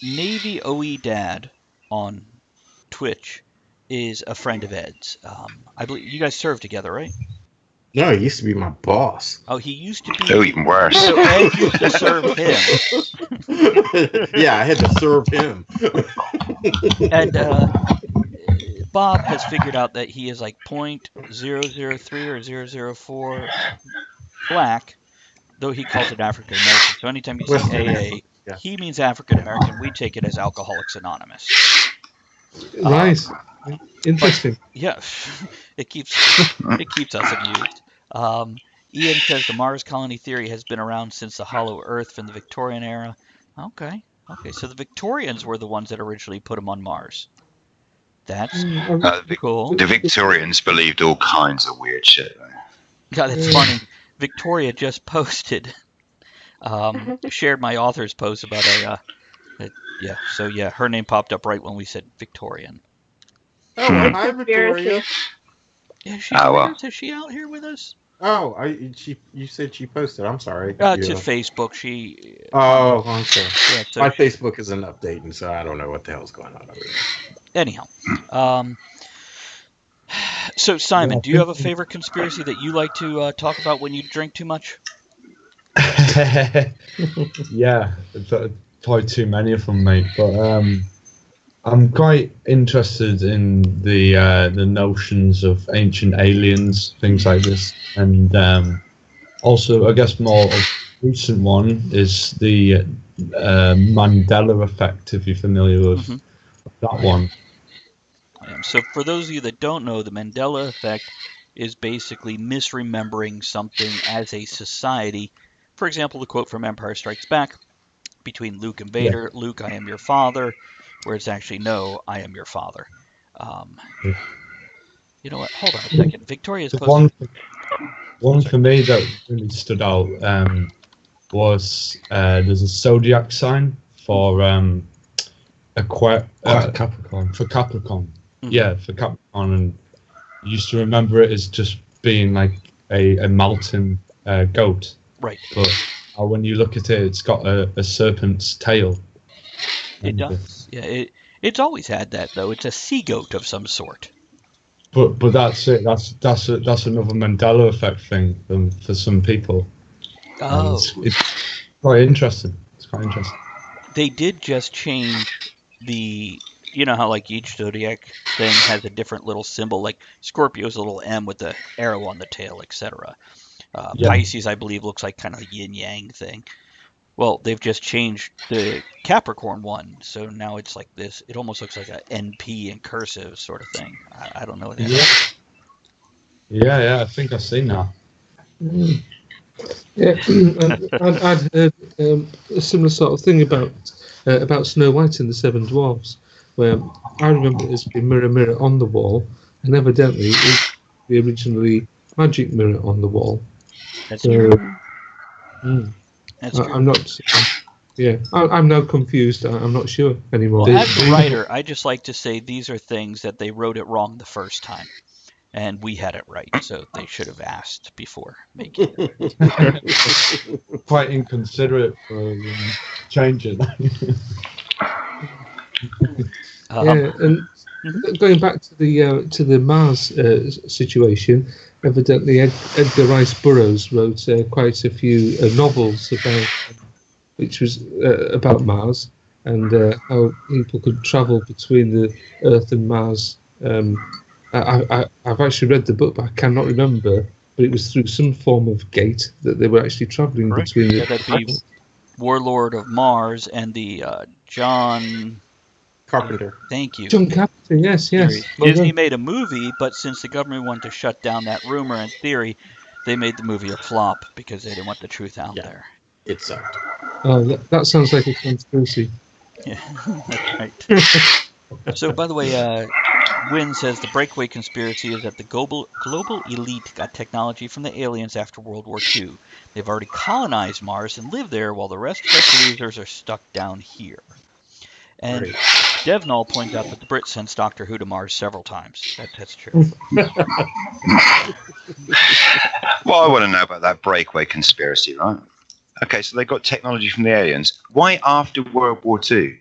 Navy OE Dad on Twitch is a friend of Ed's. I believe you guys served together, right? No, he used to be my boss. Oh, he used to be. Oh, even worse. So Ed used to serve him. Yeah, I had to serve him. And Bob has figured out that he is like 0.003 or 004 black, though he calls it African American. So anytime you say AA, he means African American. We take it as Alcoholics Anonymous. Nice. Interesting. Yeah, it keeps us amused. Ian says the Mars colony theory has been around since the Hollow Earth from the Victorian era. Okay, so the Victorians were the ones that originally put them on Mars. That's cool. The Victorians believed all kinds of weird shit. Yeah, that's funny. Victoria just posted, shared my author's post about her name popped up right when we said Victorian. Oh, hi, Victoria. Yeah, is she out here with us? Oh, you said she posted. I'm sorry. To Facebook. She. Oh, okay. Yeah, so my Facebook isn't updating, so I don't know what the hell's going on over there. Anyhow, so Simon, do you have a favorite conspiracy that you like to talk about when you drink too much? Yeah, probably too many of them, mate. But I'm quite interested in the notions of ancient aliens, things like this, and also I guess more of a recent one is the Mandela effect. If you're familiar with that one. So for those of you that don't know, the Mandela effect is basically misremembering something as a society. For example, the quote from Empire Strikes Back between Luke and Vader, yeah. Luke, I am your father, where it's actually, no, I am your father. You know what? Hold on a second. Victoria's posted... One for me that really stood out was there's a zodiac sign for Capricorn. For Capricorn. Yeah, for Capricorn, and I used to remember it as just being like a mountain goat. Right. But when you look at it, it's got a serpent's tail. It does. Yeah, it's always had that though. It's a sea goat of some sort. But that's it. That's another Mandela effect thing for some people. Oh, it's quite interesting. It's quite interesting. They did just change the. You know how like each zodiac thing has a different little symbol, like Scorpio's a little M with the arrow on the tail, etc. Yeah. Pisces, I believe, looks like kind of a yin-yang thing. Well, they've just changed the Capricorn one, so now it's like this. It almost looks like a NP in cursive sort of thing. I don't know what that is. Yeah, I think I've seen that. Yeah, I'd heard a similar sort of thing about Snow White and the Seven Dwarfs, where I remember it as being mirror, mirror on the wall, and evidently it's the originally magic mirror on the wall. That's So, true. That's true. I'm not. Yeah, I'm now confused. I'm not sure anymore. Well, as a writer, I just like to say these are things that they wrote it wrong the first time. And we had it right, so they should have asked before making it. Quite inconsiderate for changing. And going back to the Mars situation, evidently Edgar Rice Burroughs wrote quite a few novels about Mars and how people could travel between the Earth and Mars. I've actually read the book, but I cannot remember. But it was through some form of gate that they were actually traveling between. That'd be Warlord of Mars and the John Carpenter. Thank you. John Carpenter, yes. Disney made a movie, but since the government wanted to shut down that rumor and theory, they made the movie a flop because they didn't want the truth out there. It sucked. Oh, that sounds like a conspiracy. Yeah, that's right. So, by the way, Wynn says the breakaway conspiracy is that the global elite got technology from the aliens after World War II. They've already colonized Mars and live there, while the rest of us losers are stuck down here. And Devnall points out that the Brits sent Doctor Who to Mars several times. That's true. Well, I want to know about that breakaway conspiracy, right? Okay, so they got technology from the aliens. Why after World War II?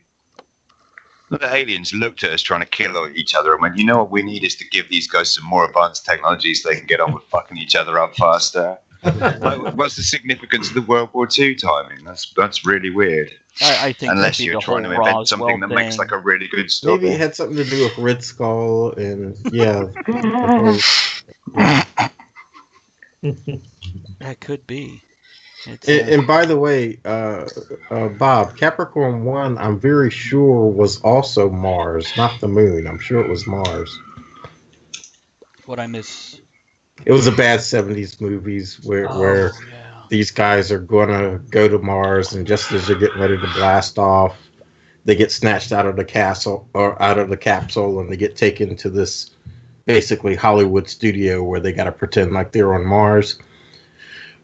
The aliens looked at us trying to kill each other and went, you know what we need is to give these guys some more advanced technology so they can get on with fucking each other up faster. What's the significance of the World War II timing? That's really weird. I think unless you're trying to invent something that makes like a really good story. Maybe it had something to do with Red Skull and That could be. And by the way, Bob, Capricorn 1, I'm very sure was also Mars, not the moon. I'm sure it was Mars. What I miss? It was a bad 70s movies where these guys are going to go to Mars, and just as they're getting ready to blast off, they get snatched out of the castle or out of the capsule, and they get taken to this basically Hollywood studio where they got to pretend like they're on Mars.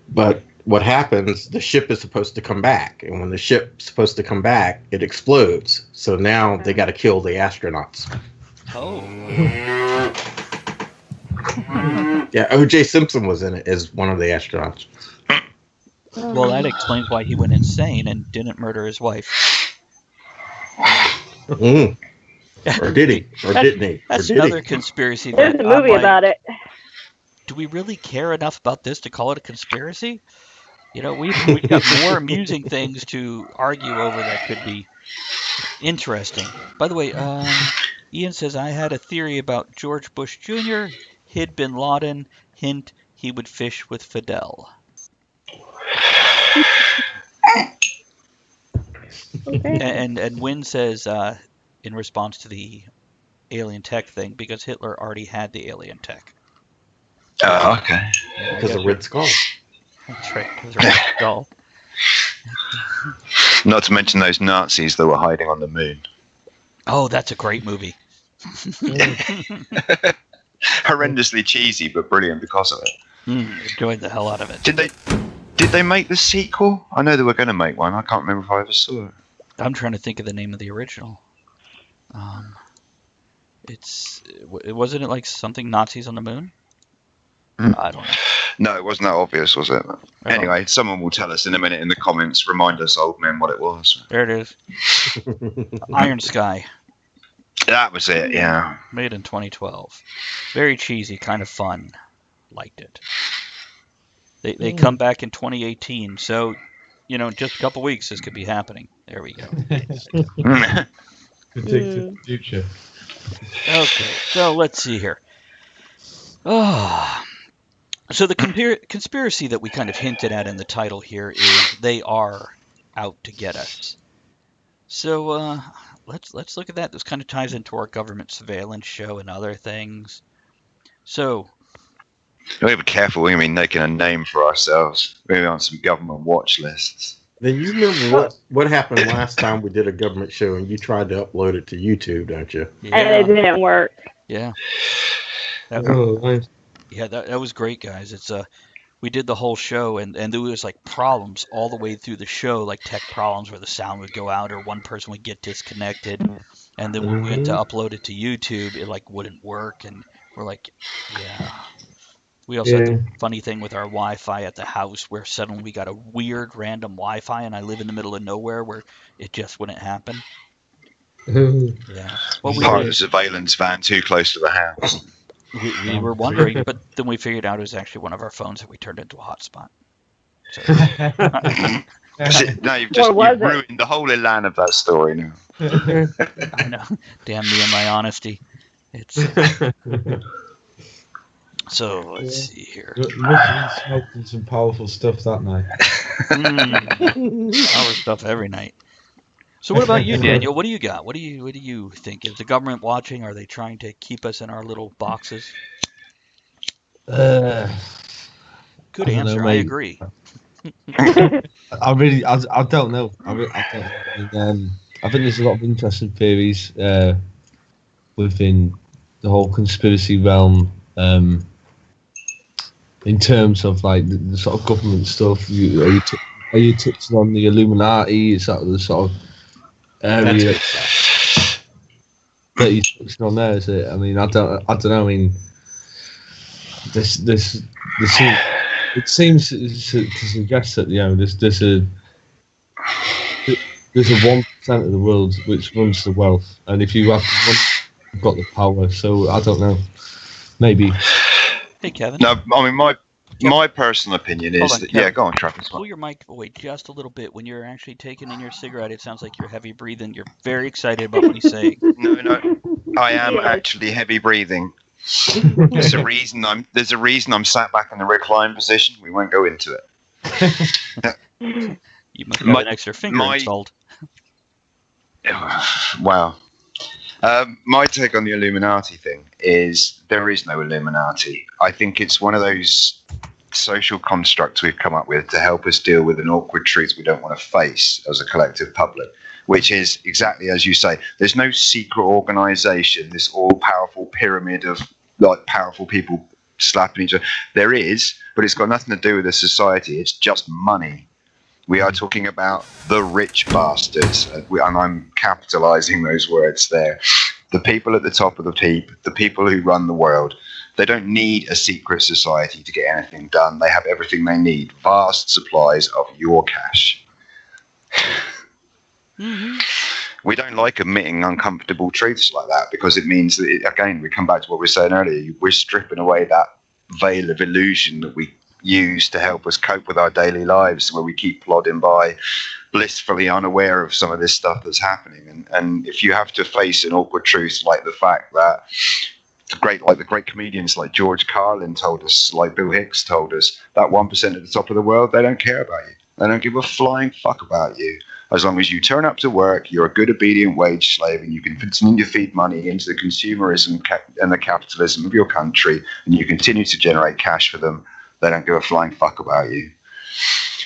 But what happens, the ship is supposed to come back, and when the ship's supposed to come back, it explodes. So now they got to kill the astronauts. Oh. Yeah, O.J. Simpson was in it as one of the astronauts. Well, that explains why he went insane and didn't murder his wife. Or did he? Or didn't he? That's another conspiracy. There's a movie about it. Do we really care enough about this to call it a conspiracy? You know, we've got more amusing things to argue over that could be interesting. By the way, Ian says, I had a theory about George Bush Jr. hid bin Laden. Hint, he would fish with Fidel. Okay. And Wynn says, in response to the alien tech thing, because Hitler already had the alien tech. Oh, okay. Because of Red Skull. That's right, because of Red Skull. Not to mention those Nazis that were hiding on the moon. Oh, that's a great movie. Horrendously cheesy, but brilliant because of it. Enjoyed the hell out of it. Did they make the sequel? I know they were going to make one. I can't remember if I ever saw it. I'm trying to think of the name of the original. Wasn't it like something Nazis on the moon? I don't know. No, it wasn't that obvious, was it? Anyway, someone will tell us in a minute in the comments. Remind us, old men, what it was. There it is. Iron Sky. That was it, yeah. Made in 2012. Very cheesy, kind of fun. Liked it. They come back in 2018, so, you know, just a couple weeks this could be happening. There we go. Predicted future. Okay, so let's see here. Oh, So the conspiracy that we kind of hinted at in the title here is they are out to get us. So let's look at that. This kind of ties into our government surveillance show and other things. So We gotta be careful. We're gonna be making a name for ourselves. We're gonna be on some government watch lists. Then you remember what happened last time we did a government show and you tried to upload it to YouTube, don't you? And it didn't work. Yeah. That was great, guys. It's we did the whole show and there was like problems all the way through the show, like tech problems where the sound would go out or one person would get disconnected, and then when we went to upload it to YouTube, it like wouldn't work, and we're like, yeah. We also had the funny thing with our Wi-Fi at the house where suddenly we got a weird random Wi-Fi, and I live in the middle of nowhere where it just wouldn't happen. Yeah. Well, Part of the surveillance van too close to the house. We were wondering, but then we figured out it was actually one of our phones that we turned into a hotspot. So. Now you've ruined the whole elan of that story now. I know. Damn me and my honesty. It's. So let's see here. Must have been smoking some powerful stuff that night. Power stuff every night. So what about you, Daniel? What do you got? What do you think? Is the government watching? Are they trying to keep us in our little boxes? Good answer. I agree. I don't know. I don't know. I think there's a lot of interesting theories within the whole conspiracy realm. In terms of like the sort of government stuff, are you touching on the Illuminati? Is that the sort of area that you're touching on there? Is it? I mean, I don't know. I mean, it seems to suggest that there's a 1% of the world which runs the wealth, and if you have the money, you've got the power. So I don't know. Maybe. Hey, Kevin. No, I mean my personal opinion is that Kevin, go on, Travis. Pull your mic away just a little bit. When you're actually taking in your cigarette, it sounds like you're heavy breathing. You're very excited about what he's saying. No, I am actually heavy breathing. There's a reason I'm sat back in the recline position. We won't go into it. You must have an extra finger installed. Wow. My take on the Illuminati thing is there is no Illuminati. I think it's one of those social constructs we've come up with to help us deal with an awkward truth we don't want to face as a collective public, which is exactly as you say. There's no secret organization, this all-powerful pyramid of like powerful people slapping each other. There is, but it's got nothing to do with a society. It's just money. We are talking about the rich bastards, and I'm capitalizing those words there. The people at the top of the heap, the people who run the world. They don't need a secret society to get anything done. They have everything they need. Vast supplies of your cash. Mm-hmm. We don't like admitting uncomfortable truths like that because it means that, again, we come back to what we were saying earlier. We're stripping away that veil of illusion that we use to help us cope with our daily lives, where we keep plodding by, blissfully unaware of some of this stuff that's happening. And if you have to face an awkward truth like the fact that the great comedians like George Carlin told us, like Bill Hicks told us, that 1% at the top of the world, they don't care about you. They don't give a flying fuck about you. As long as you turn up to work, you're a good, obedient wage slave, and you can continue to feed money into the consumerism and the capitalism of your country, and you continue to generate cash for them, they don't give a flying fuck about you.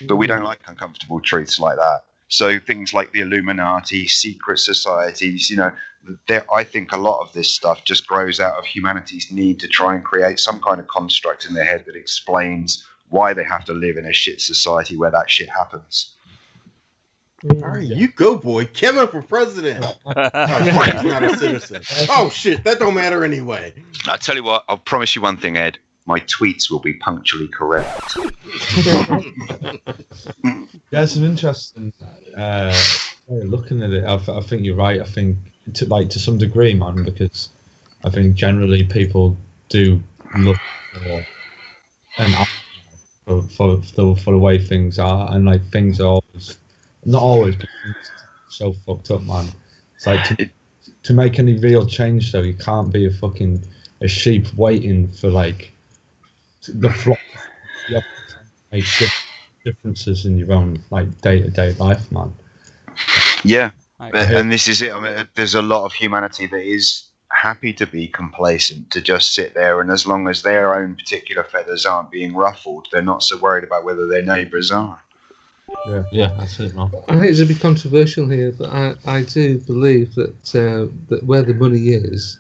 But we don't like uncomfortable truths like that. So things like the Illuminati, secret societies, I think a lot of this stuff just grows out of humanity's need to try and create some kind of construct in their head that explains why they have to live in a shit society where that shit happens. All right, you go, boy. Kevin for president. He's not a citizen. Oh, shit. That don't matter anyway. I'll tell you what. I'll promise you one thing, Ed. My tweets will be punctually correct. Yeah, some interesting looking at it. I think you're right. I think to some degree, man, because I think generally people do look for the way things are, and like things are always, not always, but so fucked up, man. It's like to make any real change, though, you can't be a sheep waiting for like the flop. You have to make differences in your own like day-to-day life, man. Yeah, I and this is it. I mean, there's a lot of humanity that is happy to be complacent, to just sit there, and as long as their own particular feathers aren't being ruffled, they're not so worried about whether their neighbours are. Yeah, that's it, man. I hate to be controversial here, but I do believe that that where the money is,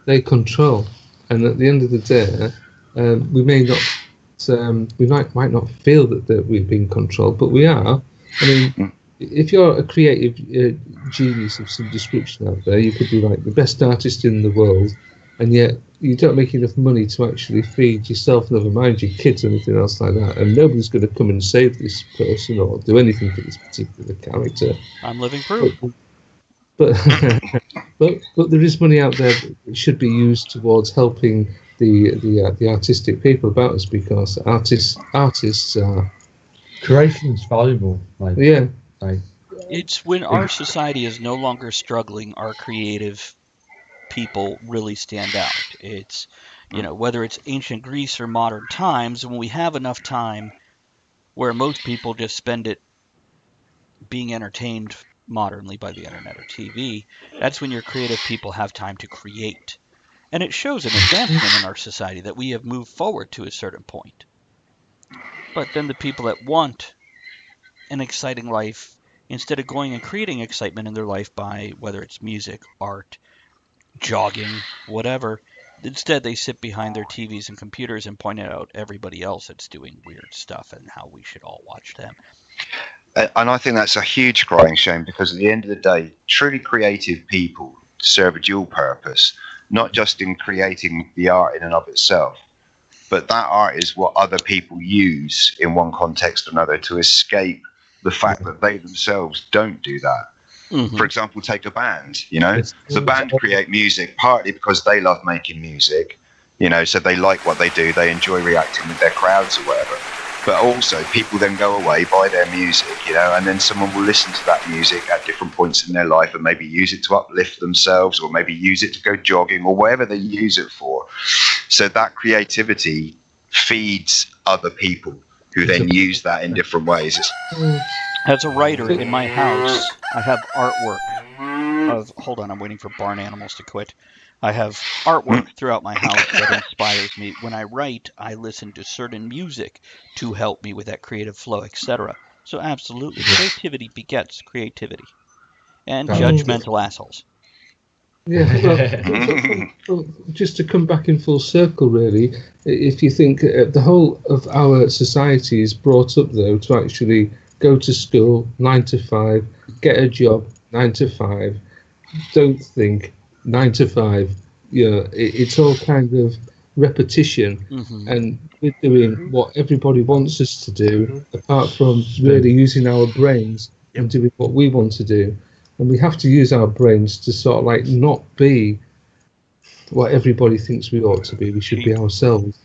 they control. And at the end of the day, we may not, we might not feel that we're being controlled, but we are. I mean, if you're a creative genius of some description out there, you could be like the best artist in the world, and yet you don't make enough money to actually feed yourself, never mind your kids or anything else like that, and nobody's going to come and save this person or do anything for this particular character. I'm living proof. But there is money out there that should be used towards helping the artistic people about us, because artists are Creation is valuable. Like, yeah. like It's when our society is no longer struggling, our creative people really stand out. It's, whether it's ancient Greece or modern times, when we have enough time where most people just spend it being entertained modernly by the internet or TV, that's when your creative people have time to create. And it shows an advancement in our society that we have moved forward to a certain point. But then the people that want an exciting life, instead of going and creating excitement in their life by whether it's music, art, jogging, whatever, instead they sit behind their TVs and computers and point out everybody else that's doing weird stuff and how we should all watch them. And I think that's a huge crying shame, because at the end of the day, truly creative people serve a dual purpose, not just in creating the art in and of itself, but that art is what other people use in one context or another to escape the fact that they themselves don't do that. For example, take a band, the band create music partly because they love making music, so they like what they do, they enjoy reacting with their crowds or whatever. But also people then go away, buy their music, and then someone will listen to that music at different points in their life and maybe use it to uplift themselves, or maybe use it to go jogging, or whatever they use it for. So that creativity feeds other people who then use that in different ways. As a writer in my house, I have artwork of, hold on, I'm waiting for barn animals to quit. I have artwork throughout my house that inspires me. When I write, I listen to certain music to help me with that creative flow, etc. So absolutely, creativity begets creativity. And judgmental assholes. Yeah, well, just to come back in full circle, really, if you think the whole of our society is brought up, though, to actually go to school 9 to 5, get a job 9 to 5, don't think 9 to 5. It's all kind of repetition, and we're doing what everybody wants us to do, apart from really using our brains and doing what we want to do. And we have to use our brains to sort of like not be what everybody thinks we ought to be. We should be ourselves.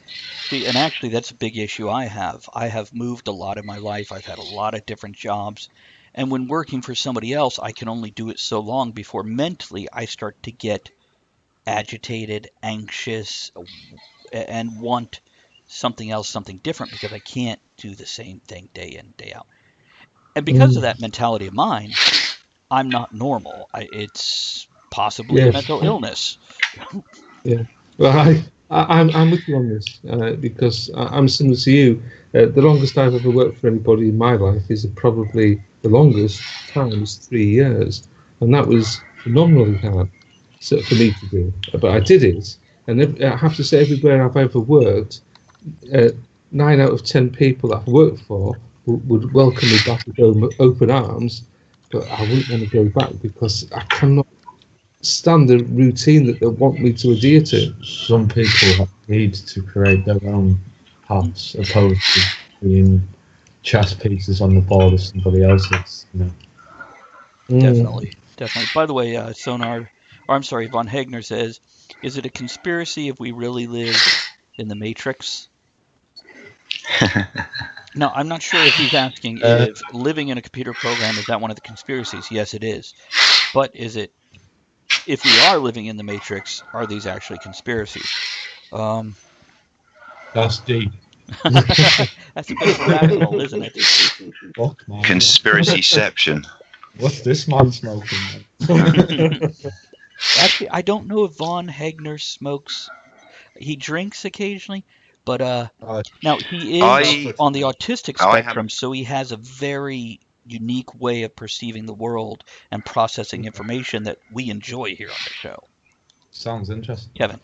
See, and actually that's a big issue I have. I have moved a lot in my life. I've had a lot of different jobs. And when working for somebody else, I can only do it so long before mentally I start to get agitated, anxious, and want something else, something different, because I can't do the same thing day in, day out. And because of that mentality of mine, I'm not normal. It's possibly a mental illness. Yeah. Well, I'm with you on this because I'm similar to you. The longest I've ever worked for anybody in my life is probably the longest time is 3 years, and that was phenomenally hard for me to do. But I did it, and I have to say, everywhere I've ever worked, 9 out of 10 people that I've worked for would welcome me back with open arms. But I wouldn't want to go back because I cannot stand the routine that they want me to adhere to. Some people need to create their own paths opposed to being chess pieces on the board of somebody else's. Definitely. By the way, Von Hegner says, is it a conspiracy if we really live in the Matrix? No, I'm not sure if he's asking if living in a computer program, is that one of the conspiracies? Yes, it is. But is it, if we are living in the Matrix, are these actually conspiracies? That's deep. That's a bit of a rabbit hole, isn't it? Fuck, man. Conspiracyception. What's this man smoking, man? Actually, I don't know if Von Hegner smokes. He drinks occasionally, but now he is on the autistic spectrum, so he has a very unique way of perceiving the world and processing information that we enjoy here on the show. Sounds interesting. Kevin.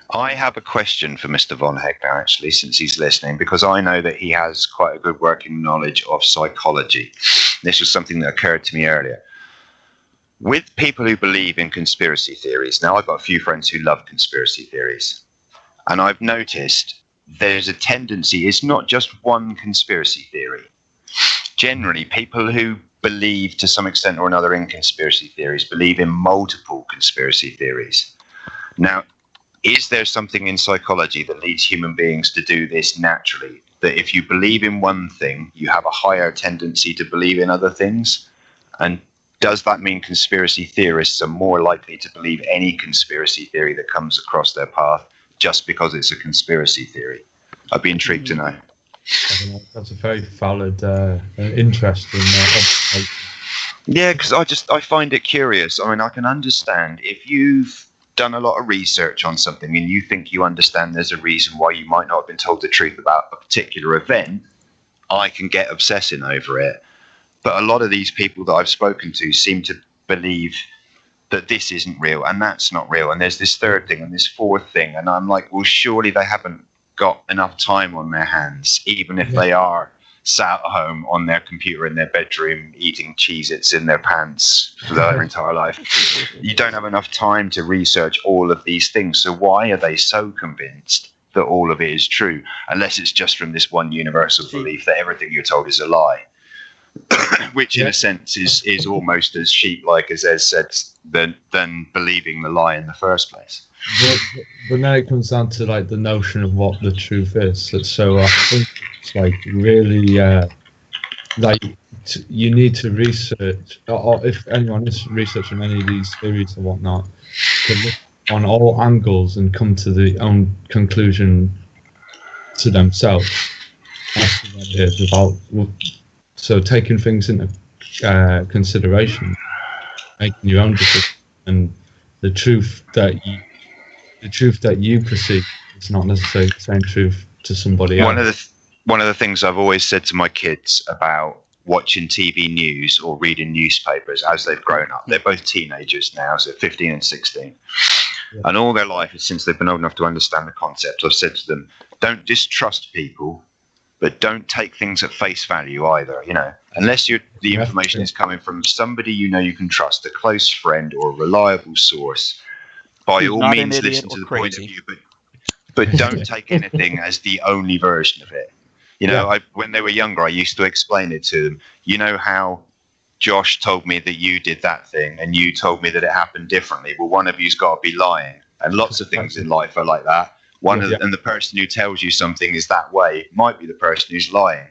I have a question for Mr. Von Hegner, actually, since he's listening, because I know that he has quite a good working knowledge of psychology. This was something that occurred to me earlier. With people who believe in conspiracy theories, now I've got a few friends who love conspiracy theories, and I've noticed there's a tendency, it's not just one conspiracy theory. Generally, people who believe to some extent or another in conspiracy theories believe in multiple conspiracy theories. Now, is there something in psychology that leads human beings to do this naturally? That if you believe in one thing, you have a higher tendency to believe in other things? And does that mean conspiracy theorists are more likely to believe any conspiracy theory that comes across their path just because it's a conspiracy theory? I'd be intrigued to know. I don't know, that's a very valid, interesting observation. Yeah, because I find it curious. I mean, I can understand if you've done a lot of research on something and you think you understand there's a reason why you might not have been told the truth about a particular event, I can get obsessing over it. But a lot of these people that I've spoken to seem to believe that this isn't real and that's not real. And there's this third thing and this fourth thing. And I'm like, well, surely they haven't got enough time on their hands, even if they are sat at home on their computer in their bedroom eating Cheez-Its in their pants for their entire life. You don't have enough time to research all of these things. So why are they so convinced that all of it is true, unless it's just from this one universal belief that everything you're told is a lie? Which in a sense is almost as sheep-like, as Ez said, than believing the lie in the first place. But then it comes down to like the notion of what the truth is. So I think it's like really you need to research, or if anyone is researching any of these theories or whatnot, to look on all angles and come to the own conclusion to themselves. That's what it is about. So taking things into consideration, making your own decision, and the truth that you perceive is not necessarily the same truth to somebody else. One of the things I've always said to my kids about watching TV news or reading newspapers as they've grown up, they're both teenagers now, so 15 and 16. Yeah. And all their life, since they've been old enough to understand the concept, I've said to them, don't distrust people, but don't take things at face value either, unless the information is coming from somebody you can trust, a close friend or a reliable source. By all means, listen to the point of view, but don't take anything as the only version of it. When they were younger, I used to explain it to them. You know how Josh told me that you did that thing and you told me that it happened differently. Well, one of you's got to be lying. And lots of things in life are like that. And the person who tells you something is that way might be the person who's lying.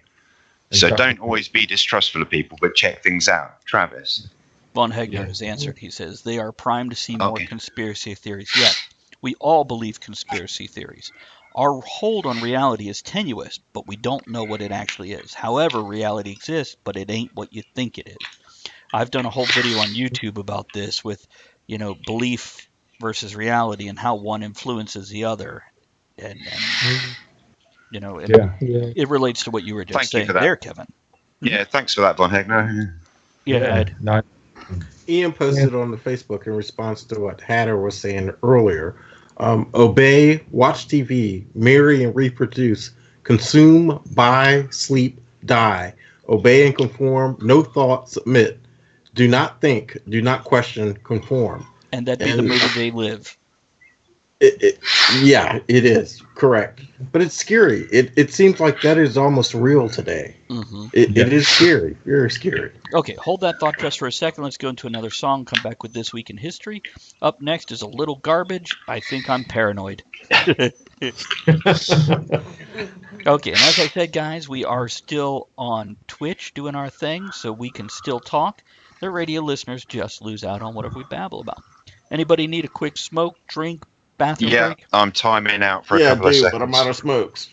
Exactly. So don't always be distrustful of people, but check things out. Travis. Von Hegner has answered. He says, they are primed to see more conspiracy theories. Yet, we all believe conspiracy theories. Our hold on reality is tenuous, but we don't know what it actually is. However, reality exists, but it ain't what you think it is. I've done a whole video on YouTube about this with, belief versus reality and how one influences the other. And it relates to what you were just saying there, Kevin. Yeah, thanks for that, Von Hegner. Yeah, Ed. No. Ian posted on the Facebook in response to what Hatter was saying earlier. Obey, watch TV, marry and reproduce, consume, buy, sleep, die, obey and conform, no thought, submit, do not think, do not question, conform. And that be the movie they live. Yeah, it is correct, but it's scary. It seems like that is almost real today. Mm-hmm. It is scary, very scary. Okay, hold that thought just for a second. Let's go into another song. Come back with This Week in History. Up next is a little garbage. I think I'm paranoid. Okay, and as I said, guys, we are still on Twitch doing our thing, so we can still talk. The radio listeners just lose out on whatever we babble about. Anybody need a quick smoke, drink, bathroom Yeah, break? I'm timing out for a Yeah, couple of dude, seconds. but I'm out of smokes.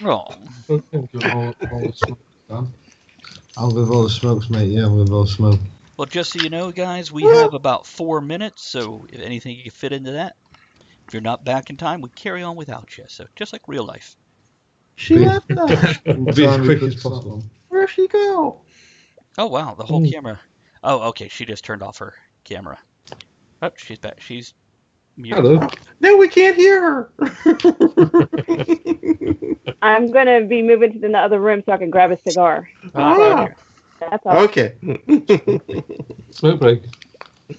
Oh, All the smoke, Dan. I'll with all the smokes, mate. Yeah, with all the smoke. well, just so you know, guys, we have about 4 minutes, so if anything you can fit into that. If you're not back in time, we carry on without you. So just like real life. She left us. We'll be as quick as possible. Where'd she go? Oh wow, the whole camera. Oh, okay, she just turned off her camera. Oh, she's back. She's muted. Hello. No, we can't hear her. I'm going to be moving to the other room so I can grab a cigar. Ah, That's all. okay. Smoke break.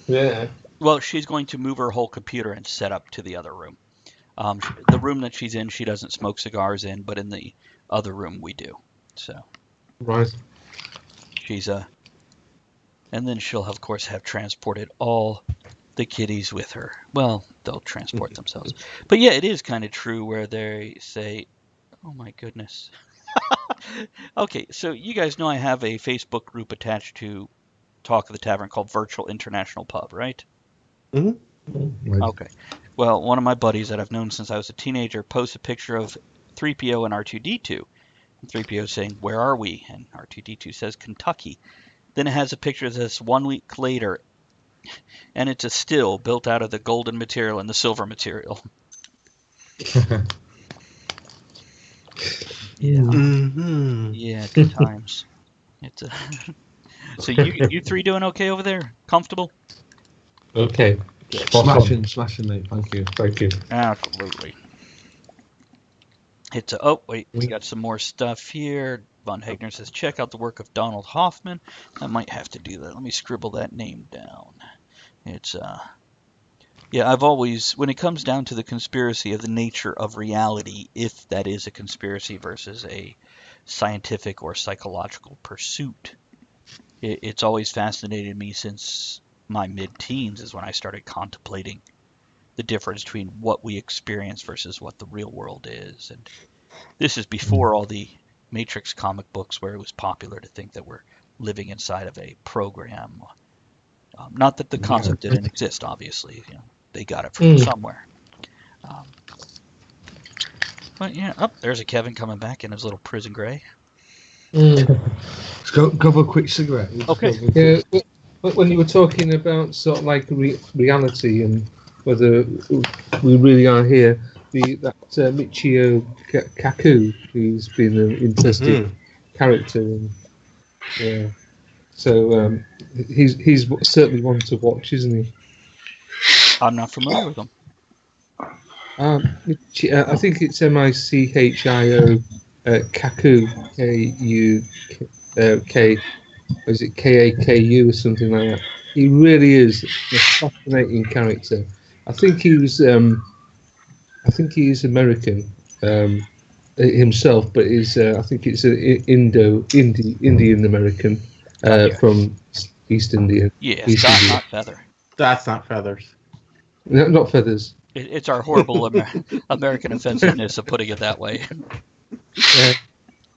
Yeah. Well, she's going to move her whole computer and set up to the other room. The room that she's in, she doesn't smoke cigars in, but in the other room we do. So Right. she's and then she'll of course have transported all the kitties with her. Well, they'll transport themselves. But yeah, it is kind of true where they say, "Oh my goodness." Okay, so you guys know I have a Facebook group attached to Talk of the Tavern called Virtual International Pub, right? Right. Okay. Well, one of my buddies that I've known since I was a teenager posts a picture of 3PO and R2D2. And 3PO saying, "Where are we?" And R2D2 says, "Kentucky." Then it has a picture of this 1 week later, and it's a still built out of the golden material and the silver material. Yeah. Mm-hmm. Yeah, good times. It's a So you three doing okay over there? Comfortable? Okay. Smashing, mate. Thank you. Thank you. Absolutely. It's a, oh wait, we got some more stuff here. Von Hegner says, check out the work of Donald Hoffman. I might have to do that. Let me scribble that name down. It's yeah, I've always, when it comes down to the conspiracy of the nature of reality, if that is a conspiracy versus a scientific or psychological pursuit, it's always fascinated me since my mid-teens is when I started contemplating the difference between what we experience versus what the real world is. And this is before all the Matrix comic books where it was popular to think that we're living inside of a program. Not that the concept didn't exist, obviously. You know, they got it from somewhere. But yeah, there's a Kevin coming back in his little prison gray. Let's go for a quick cigarette. Okay. Yeah, but when you were talking about sort of like reality and whether we really are here, that Michio Kaku, who's been an interesting character, and yeah, so he's certainly one to watch, isn't he? I'm not familiar with him. I think it's Michio Kaku, K-U-K, is it K-A-K-U or something like that? He really is a fascinating character. I think he was American himself, but I think it's an Indian American from East India. Yeah, East India. not feather. That's not feathers. No, not feathers. It's our horrible American offensiveness of putting it that way.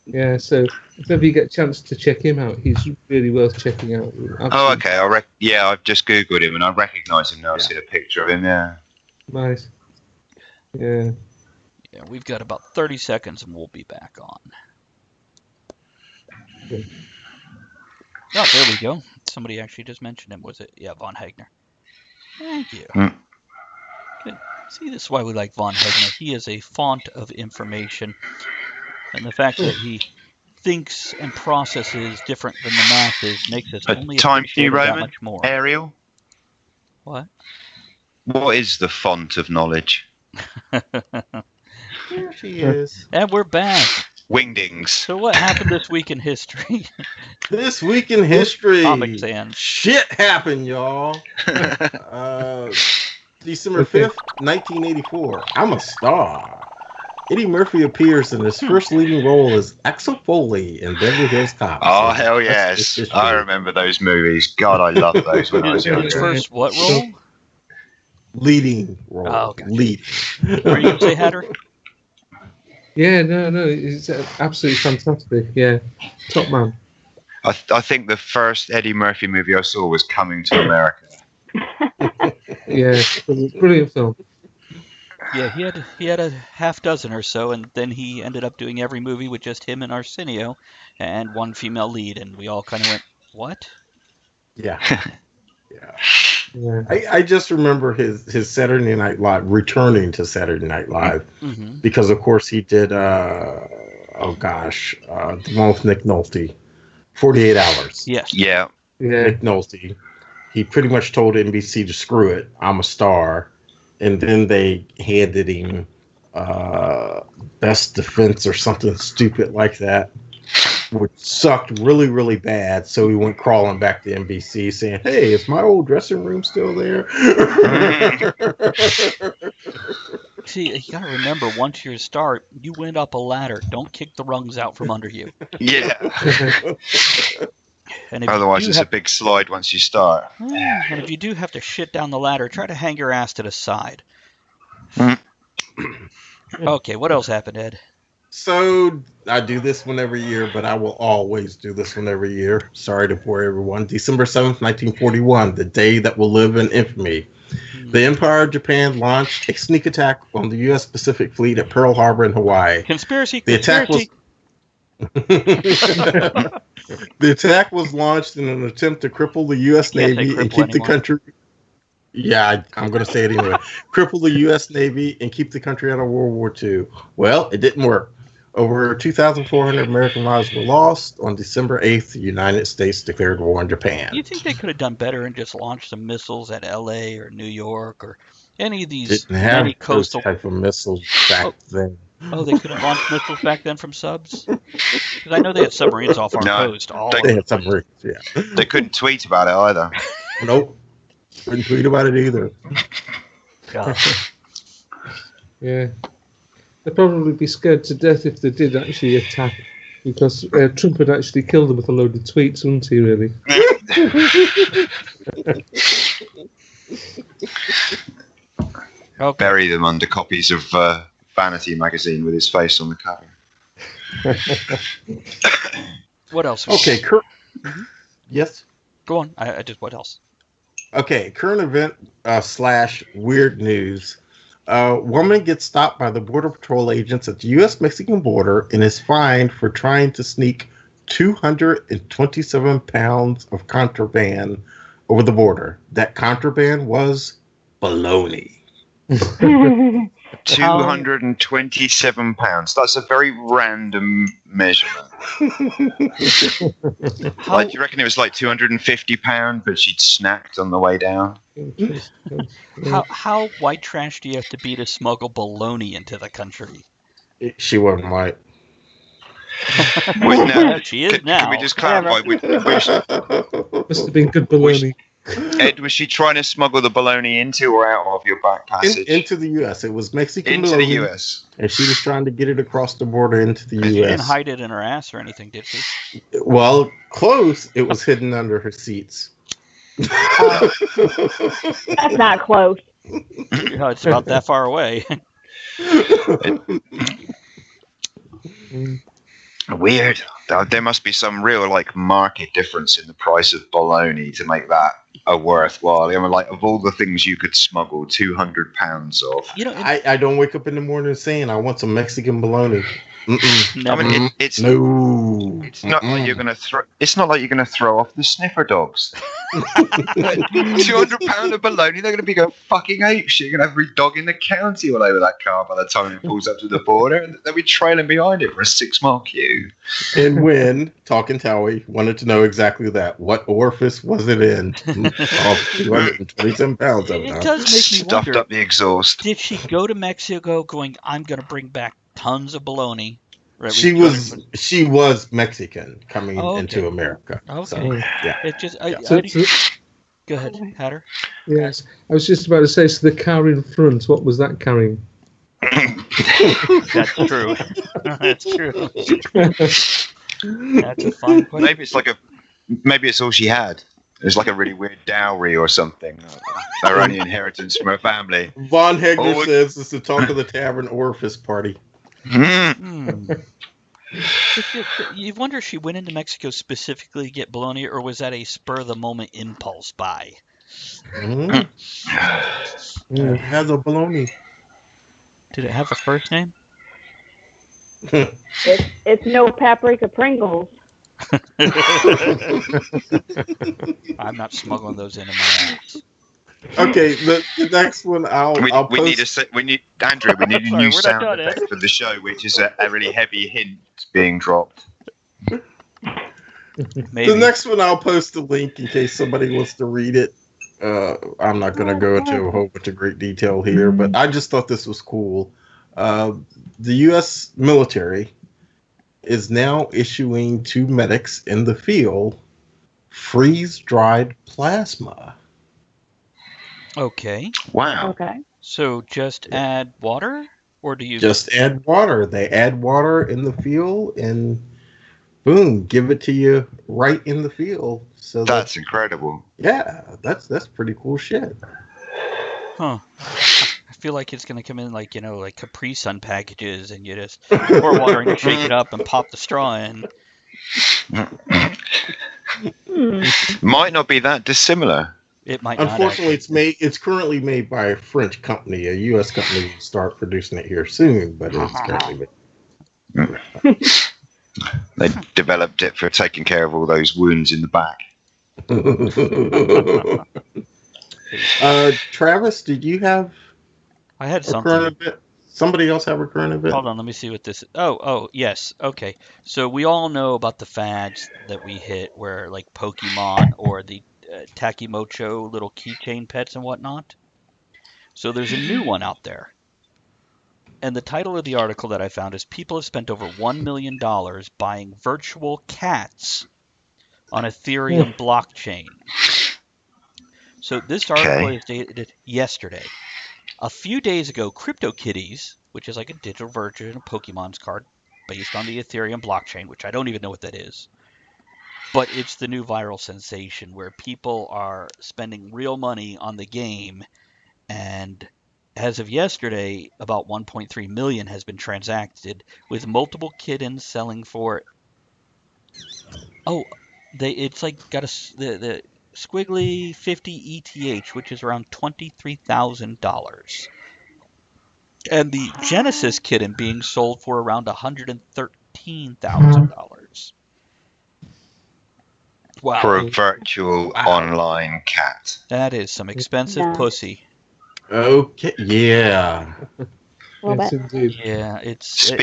Yeah, so if ever you get a chance to check him out, he's really worth checking out. Absolutely. Oh, okay. I've just Googled him and I recognise him now. I've seen a picture of him, yeah. Nice. Yeah. Yeah, we've got about 30 seconds and we'll be back on. Good. Oh, there we go. Somebody actually just mentioned him. Was it? Yeah, Von Hegner. Thank you. Good. See, this is why we like Von Hegner. He is a font of information. And the fact that he thinks and processes different than the masses makes us only appreciate it that much more. Ariel? What? What is the font of knowledge? Here she is. And we're back. Wingdings. So what happened this week in history? This week in history. Comic fans. Shit happened, y'all. December 5th, 1984. I'm a star. Eddie Murphy appears in his first leading role as Axel Foley in Beverly Hills Cop. Oh, hell yes. I remember those movies. God, I loved those when I was His younger. first what role? Leading role. Oh, gotcha. Lead. Were you going to say Hatter? Yeah, no, it's absolutely fantastic. Yeah, top man. I think the first Eddie Murphy movie I saw was Coming to America. Yeah, brilliant film. Yeah, he had a half dozen or so, and then he ended up doing every movie with just him and Arsenio, and one female lead, and we all kind of went, "What?" Yeah. Yeah. Yeah. I just remember his Saturday Night Live, returning to Saturday Night Live, Mm-hmm. because of course he did the one with Nick Nolte, 48 Hours. Yes. Yeah. Yeah. Nick Nolte. He pretty much told NBC to screw it. I'm a star, and then they handed him Best Defense or something stupid like that, which sucked really, really bad. So he went crawling back to NBC saying, "Hey, is my old dressing room still there?" See, you gotta remember, once you're a star, you went up a ladder. Don't kick the rungs out from under you. Yeah. And if Otherwise, you it's have, a big slide once you start. and if you do have to shit down the ladder, try to hang your ass to the side. Mm. Okay, what else happened, Ed? So I do this one every year, but I will always do this one every year. Sorry to bore everyone. December 7th, 1941, the day that will live in infamy. The Empire of Japan launched a sneak attack on the U.S. Pacific Fleet at Pearl Harbor in Hawaii. Conspiracy. The attack was the attack was launched in an attempt to cripple the U.S. Can't say Navy and cripple keep the anymore. country. Yeah, I'm going to say it anyway. Cripple the U.S. Navy and keep the country out of World War II. Well, it didn't work. Over 2,400 American lives were lost. On December 8th, the United States declared war on Japan. You think they could have done better and just launched some missiles at L.A. or New York or any of these Didn't have many those coastal? type of missiles back then. Oh, they couldn't launch missiles back then from subs? Because I know they had submarines off our No, coast. All they- over They the had place. submarines, yeah. They couldn't tweet about it either. Nope. Couldn't tweet about it either. God. Yeah. They'd probably be scared to death if they did actually attack, because Trump would actually kill them with a load of tweets, wouldn't he, really? Okay. Bury them under copies of Vanity magazine with his face on the cover. What else? Okay, yes? Go on. I just, what else? Okay, current event / weird news. Woman gets stopped by the Border Patrol agents at the U.S.-Mexican border and is fined for trying to sneak 227 pounds of contraband over the border. That contraband was bologna. 227 pounds. That's a very random measurement. How, Like, do you reckon it was like 250 pounds, but she'd snacked on the way down? how white trash do you have to be to smuggle bologna into the country? She wasn't white. Wait, now, She is can now. we just clarify? Must have been good baloney. Ed, was she trying to smuggle the bologna into or out of your back passage? Into the U.S. It was Mexican Into the bologna, US. and she was trying to get it across the border into the She didn't U.S. hide it in her ass or anything, did she? Well, close. It was hidden under her seats. That's not close. Yeah, it's about that far away. Weird. There must be some real like market difference in the price of bologna to make that a worthwhile. I mean, like of all the things you could smuggle, 200 pounds of. You know, I don't wake up in the morning saying I want some Mexican bologna. Mm-mm. never. I mean, it's No. It's not like you're gonna throw. It's not like you're gonna throw off the sniffer dogs. 200 pound of bologna. They're gonna be going fucking ape shit. You're gonna have every dog in the county all over that car by the time it pulls up to the border, and they'll be trailing behind it for a 6-mile queue. And when Talking Towie wanted to know exactly that, what orifice was it in? 227 pounds of it. It Huh? does make me Stuffed wonder, up the exhaust. did she go to Mexico going, I'm going to bring back tons of bologna? Right, She was Mexican coming Oh, okay. into America. Okay. So, yeah. It just, go ahead, Hatter. Yes, I was just about to say, so the car in front, what was that carrying? That's true. That's true. That's a fun question. Maybe it's all she had. It was like a really weird dowry or something. Her only inheritance from her family. Von Hegner Oh, says it's the Talk of the Tavern orifice party. You wonder if she went into Mexico specifically to get bologna, or was that a spur-of-the-moment impulse buy? Has a bologna. Did it have a first name? It's no paprika Pringles. I'm not smuggling those into my ass. Okay, the next one I'll We need Andrew. We need a Sorry, new we're not sound done, effect Ed. for the show, which is a really heavy hint being dropped. Maybe. The next one I'll post a link in case somebody wants to read it. I'm not going to go into a whole bunch of great detail here, but I just thought this was cool. The U.S. military is now issuing to medics in the field freeze-dried plasma. Okay. Wow. Okay. So just add water, or do you Just add water. They add water in the field and boom, give it to you right in the field. So That's incredible. yeah, that's pretty cool shit. Huh. I feel like it's gonna come in like, like Capri Sun packages, and you just pour water and shake it up and pop the straw in. Might not be that dissimilar. It might not. Unfortunately, it's currently made by a French company. A U.S. company will start producing it here soon, but it's currently made. They developed it for taking care of all those wounds in the back. Travis, did you have I had a current something. event? Somebody else have a current event? Hold on, let me see what this is. Oh, yes. Okay. So we all know about the fads that we hit where like Pokemon or the Takimocho little keychain pets and whatnot. So there's a new one out there. And the title of the article that I found is People have spent over $1 million buying virtual cats on Ethereum blockchain. So this article is dated yesterday. A few days ago, CryptoKitties, which is like a digital version of Pokemon's card based on the Ethereum blockchain, which I don't even know what that is, but it's the new viral sensation where people are spending real money on the game, and as of yesterday, about 1.3 million has been transacted, with multiple kittens selling for. It's like got the squiggly 50 ETH, which is around $23,000. And the Genesis kitten being sold for around $113,000. Wow. For a virtual online cat. That is some expensive pussy. Okay, yeah. Yes, indeed. Yeah, it's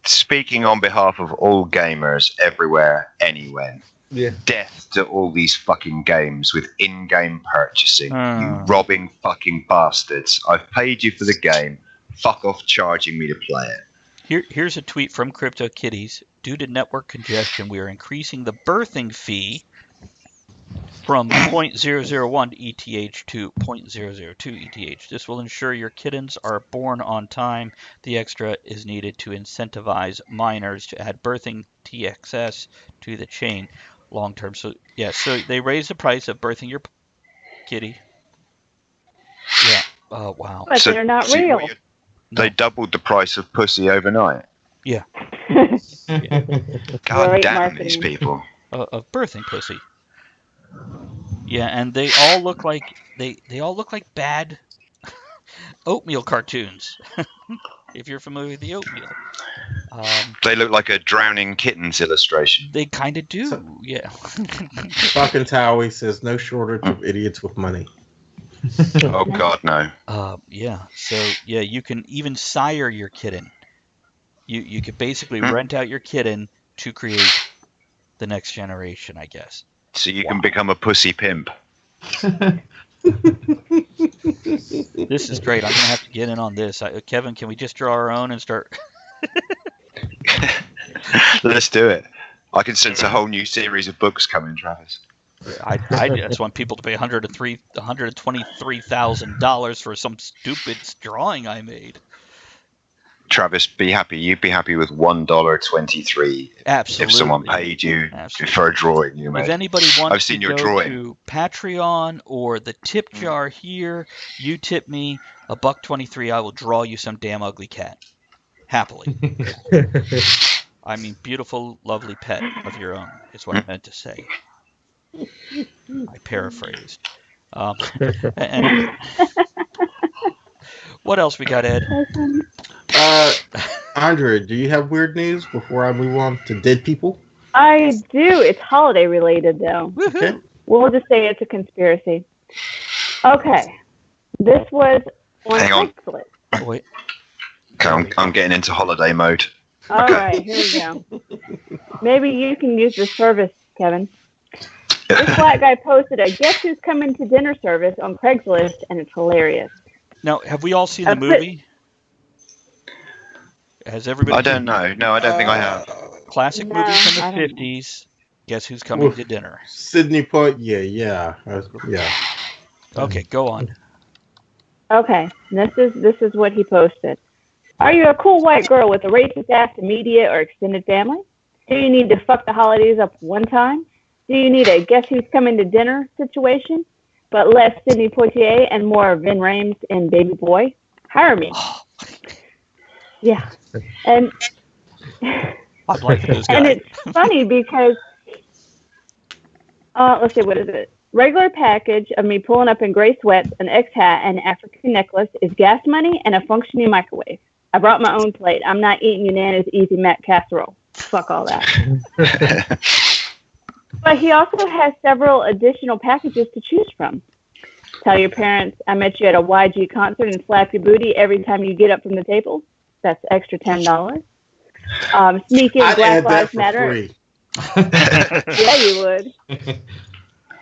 Speaking on behalf of all gamers everywhere, anywhere. Yeah. Death to all these fucking games with in-game purchasing. You robbing fucking bastards. I've paid you for the game. Fuck off charging me to play it. Here's a tweet from CryptoKitties. Due to network congestion, we are increasing the birthing fee from 0.001 ETH to 0.002 ETH. This will ensure your kittens are born on time. The extra is needed to incentivize miners to add birthing TXS to the chain long term. So they raised the price of birthing your kitty. Yeah. Oh, wow. But they're not real. They doubled the price of pussy overnight. Yeah. God Great damn marketing. these people. Of birthing pussy. Yeah, and they all look like bad oatmeal cartoons. If you're familiar with the oatmeal. They look like a drowning kittens illustration. They kind of do, yeah. Fucking Towie says no shortage of idiots with money. Oh God, no. Yeah. So yeah, you can even sire your kitten. You could basically rent out your kitten to create the next generation, I guess. So you can become a pussy pimp. This is great. I'm gonna have to get in on this. Kevin, can we just draw our own and start? Let's do it. I can sense a whole new series of books coming, Travis. I just want people to pay $123,000 for some stupid drawing I made. Travis, be happy. You'd be happy with $1.23. Absolutely. If someone paid you for a drawing you made. If anybody wants I've seen to your go drawing. to Patreon or the tip jar here, you tip me $1.23. I will draw you some damn ugly cat. Happily. I mean, beautiful, lovely pet of your own is what I meant to say. I paraphrased. And what else we got, Ed? Andrea, do you have weird news before I move on to dead people? I do. It's holiday related, though. Okay. We'll just say it's a conspiracy. Okay. This was on Hang on. Craigslist. Oh, wait. Okay, I'm getting into holiday mode. All right, here we go. Maybe you can use the service, Kevin. This black guy posted a "Guess Who's Coming to Dinner" service on Craigslist, and it's hilarious. Now, have we all seen the movie? Has everybody? I don't know. No, I don't think I have. Classic No, movie from I the don't know. 50s. Guess Who's Coming to Dinner? Sydney Point. Yeah. Okay, go on. Okay, this is what he posted. Are you a cool white girl with a racist ass immediate or extended family? Do you need to fuck the holidays up one time? Do you need a "Guess Who's Coming to Dinner" situation, but less Sidney Poitier and more Vin Rhames in Baby Boy? Hire me. Yeah, and I'm liking this and guy. it's funny because let's see, what is it? Regular package of me pulling up in gray sweats, an X hat, and an African necklace is gas money and a functioning microwave. I brought my own plate. I'm not eating your Nana's Easy Mac casserole. Fuck all that. But he also has several additional packages to choose from. Tell your parents I met you at a YG concert and slap your booty every time you get up from the table. That's extra $10. Sneak in I'd Black add that Lives for Matter. free. Yeah, you would.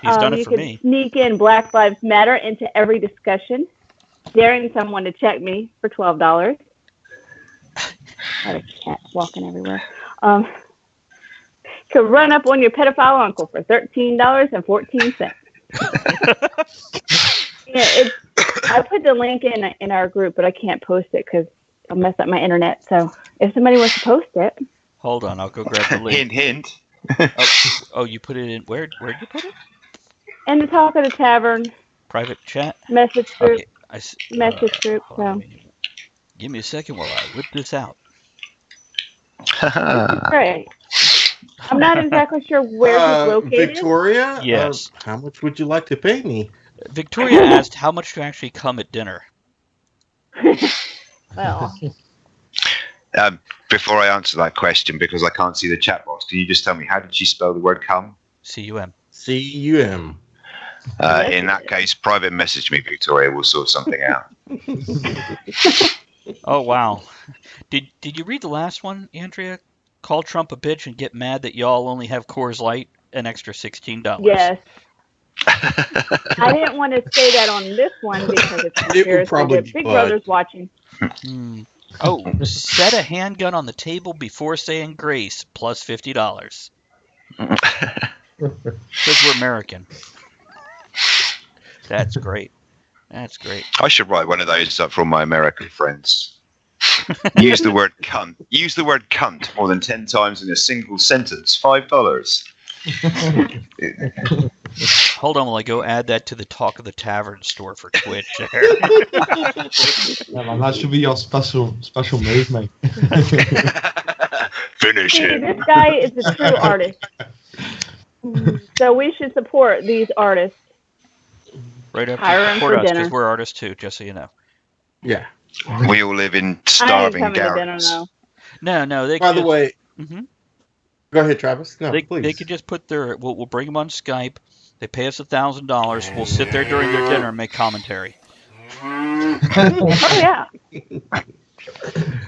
He's done it you for could me. sneak in Black Lives Matter into every discussion, daring someone to check me for $12. Got a cat walking everywhere. Could run up on your pedophile uncle for $13.14. Yeah, I put the link in our group, but I can't post it because I'll mess up my internet. So if somebody wants to post it, Hold on, I'll go grab the link. Hint. Oh, you put it in. Where'd you put it? in the Talk of the Tavern Private chat? message group, Okay. message group. Hold on, So give me a second while I whip this out. great. I'm not exactly sure where he's located. Victoria? Yes. How much would you like to pay me? Victoria asked how much to actually come at dinner. Well, Before I answer that question, because I can't see the chat box, can you just tell me how did she spell the word "cum"? C-U-M. CUM. In that case, private message me, Victoria. We'll sort something out. Oh, wow. Did you read the last one, Andrea? Call Trump a bitch and get mad that y'all only have Coors Light, an extra $16. yes. I didn't want to say that on this one because it's It would conspiracy. probably The be Big Bud. Brother's watching. Oh, set a handgun on the table before saying grace, plus $50. Because we're American. That's great. That's great. I should write one of those up for all my American friends. Use the word "cunt." Use the word "cunt" more than 10 times in a single sentence. $5. Hold on while I go add that to the Talk of the Tavern store for Twitch. Yeah, man, that should be your special move, mate. Finish See, it. this guy is a true artist. So we should support these artists. Right up Hire to 'em support for us because dinner. we're artists too, just so you know. Yeah. We all live in I ain't starving coming to dinner, garrets. no. No, they By could the way, Mhm. go ahead, Travis. No, They please. could just put we'll bring them on Skype. They pay us $1,000. We'll sit there during their dinner and make commentary. Oh, yeah.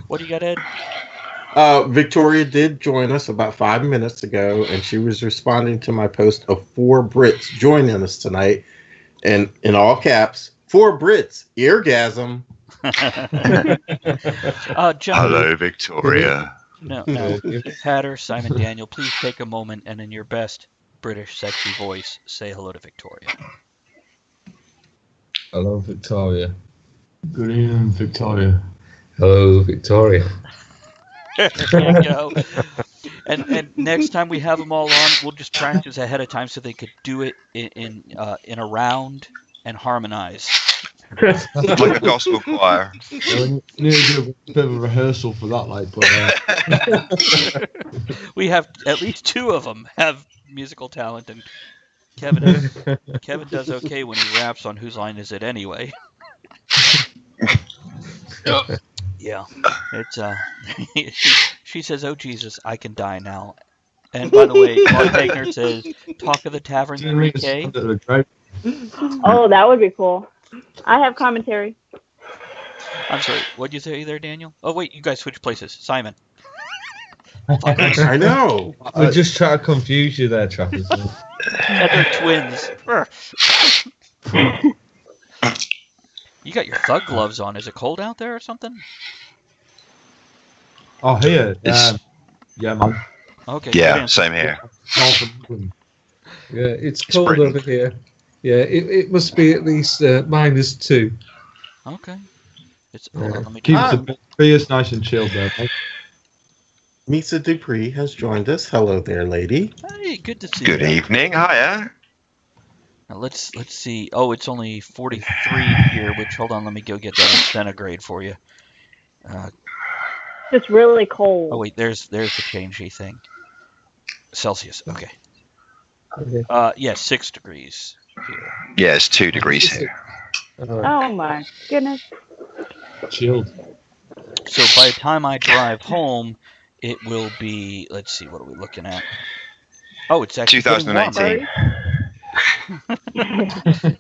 What do you got, Ed? Victoria did join us about 5 minutes ago, and she was responding to my post of 4 Brits joining us tonight, and in all caps, 4 Brits, eargasm. John. Hello, Victoria. No. Hatter, Simon Daniel, please take a moment and in your best British sexy voice, say hello to Victoria. Hello, Victoria. Good evening, Victoria. Hello, Victoria. There you go. And next time we have them all on, we'll just practice ahead of time so they could do it in a round and harmonize. Like a gospel choir. Yeah, we need to do a bit of a rehearsal for that, like, but We have at least 2 of them have musical talent, and Kevin does okay when he raps on Whose Line Is It Anyway. Yeah, it's she says, "Oh Jesus, I can die now." And by the way, Mark Hagner says, "Talk of the Tavern 3K." Oh, that would be cool. I have commentary. I'm sorry, what'd you say there, Daniel? Oh wait, you guys switched places. Simon. I know. I just try to confuse you there, Trappers. And they're twins. You got your thug gloves on. Is it cold out there or something? Oh, here. It's- Yeah, man. Okay. Yeah, same here. North of England. Yeah, it's cold Britain. over here. Yeah, it must be at least -2. Okay. It's hold on, let me Keeps do the beers nice and chilled there, mate. Misa Dupree has joined us. Hello there, lady. Hey, good to see Good you. evening. Hiya. Now let's see. Oh, it's only 43 here. Which hold on, let me go get that in centigrade for you. Just really cold. Oh wait, there's the changey thing. Celsius. Okay. Okay. Yeah, 6 degrees here. Yeah, it's 2 degrees here. Oh my goodness. Chilled. So by the time I drive home, it will be. Let's see, what are we looking at? Oh, it's actually getting warmer. 2018.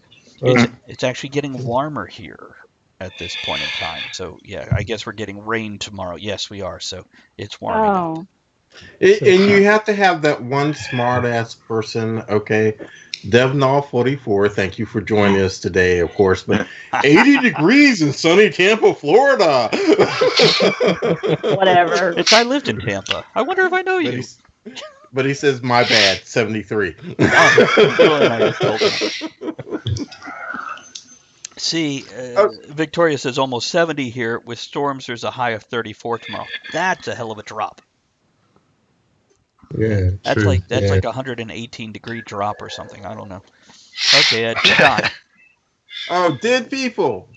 It's actually getting warmer here at this point in time. So yeah, I guess we're getting rain tomorrow. Yes, we are. So it's warming up. Oh. And you have to have that one smart ass person, okay? Devnall44, thank you for joining us today, of course. But 80 degrees in sunny Tampa, Florida. Whatever. I lived in Tampa. I wonder if I know you. But he says, my bad, 73. See, Victoria says almost 70 here. With storms, there's a high of 34 tomorrow. That's a hell of a drop. Yeah, That's true. like yeah. 118 degree drop or something. I don't know. Okay, Ed, John. Oh, dead people.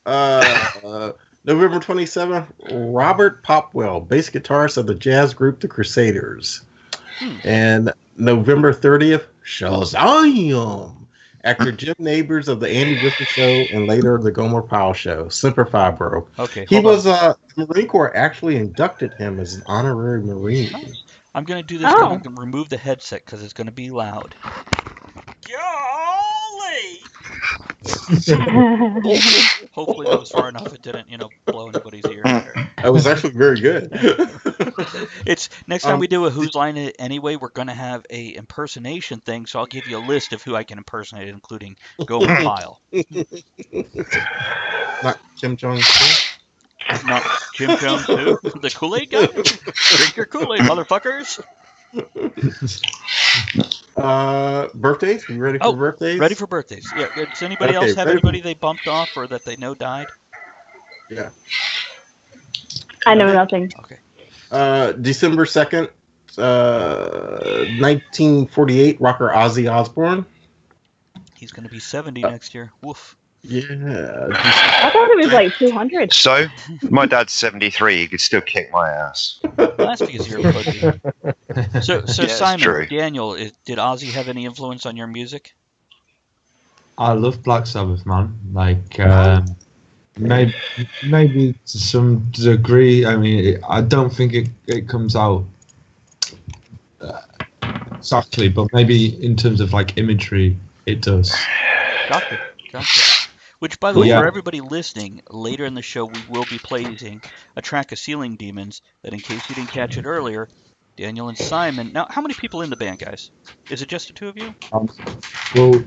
November 27th, Robert Popwell, bass guitarist of the jazz group The Crusaders. And November 30th, Shazam! Actor Jim Neighbors of the Andy Griffith Show and later the Gomer Pyle Show. Semper Fi, bro. Okay, He hold was, on. the Marine Corps actually inducted him as an honorary Marine. I'm going to do this. I'm going to remove the headset because it's going to be loud. Golly! Hopefully that was far enough. It didn't, blow anybody's ear. That was actually very good. It's next time we do a Whose Line It Anyway, we're going to have a impersonation thing. So I'll give you a list of who I can impersonate, including Gomer Pyle. Not Kim Jong. Not Jim Jones too. The Kool-Aid guy. Drink your Kool-Aid, motherfuckers. Birthdays? You ready for birthdays? Ready for birthdays. Yeah. Does anybody else have anybody they bumped off or that they know died? Yeah. I know nothing. Okay. December 2nd, 1948, rocker Ozzy Osbourne. He's going to be 70 next year. Woof. Yeah. I thought it was like 200. So, my dad's 73. He could still kick my ass. Well, that's because you're a pussy. So Yeah, Simon, true. Daniel, did Ozzy have any influence on your music? I love Black Sabbath, man. Like, maybe to some degree. I mean, I don't think it comes out exactly, but maybe in terms of like imagery, it does. Gotcha. Which, by the way, for everybody listening, later in the show we will be playing a track of Ceiling Demons that, in case you didn't catch it earlier, Daniel and Simon. Now, how many people in the band, guys? Is it just the two of you? Well,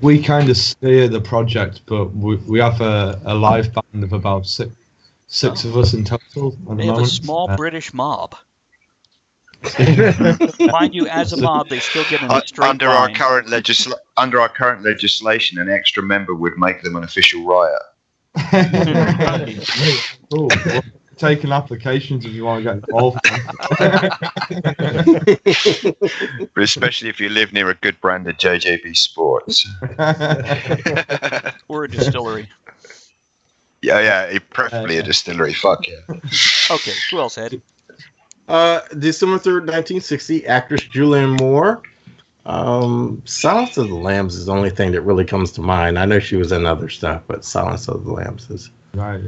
we kind of steer the project, but we have a live band of about six of us in total at the They have moment. a small British mob. Mind you, as a mob, they still get in a straight Under line. our current legislation, an extra member would make them an official riot. Cool. Well, taking applications if you want to get involved. But especially if you live near a good brand of JJB Sports. Or a distillery. Yeah, preferably a distillery. Fuck yeah. Okay, who else, Ed? December 3rd, 1960, actress Julianne Moore. Silence of the Lambs is the only thing that really comes to mind. I know she was in other stuff, but Silence of the Lambs is Right.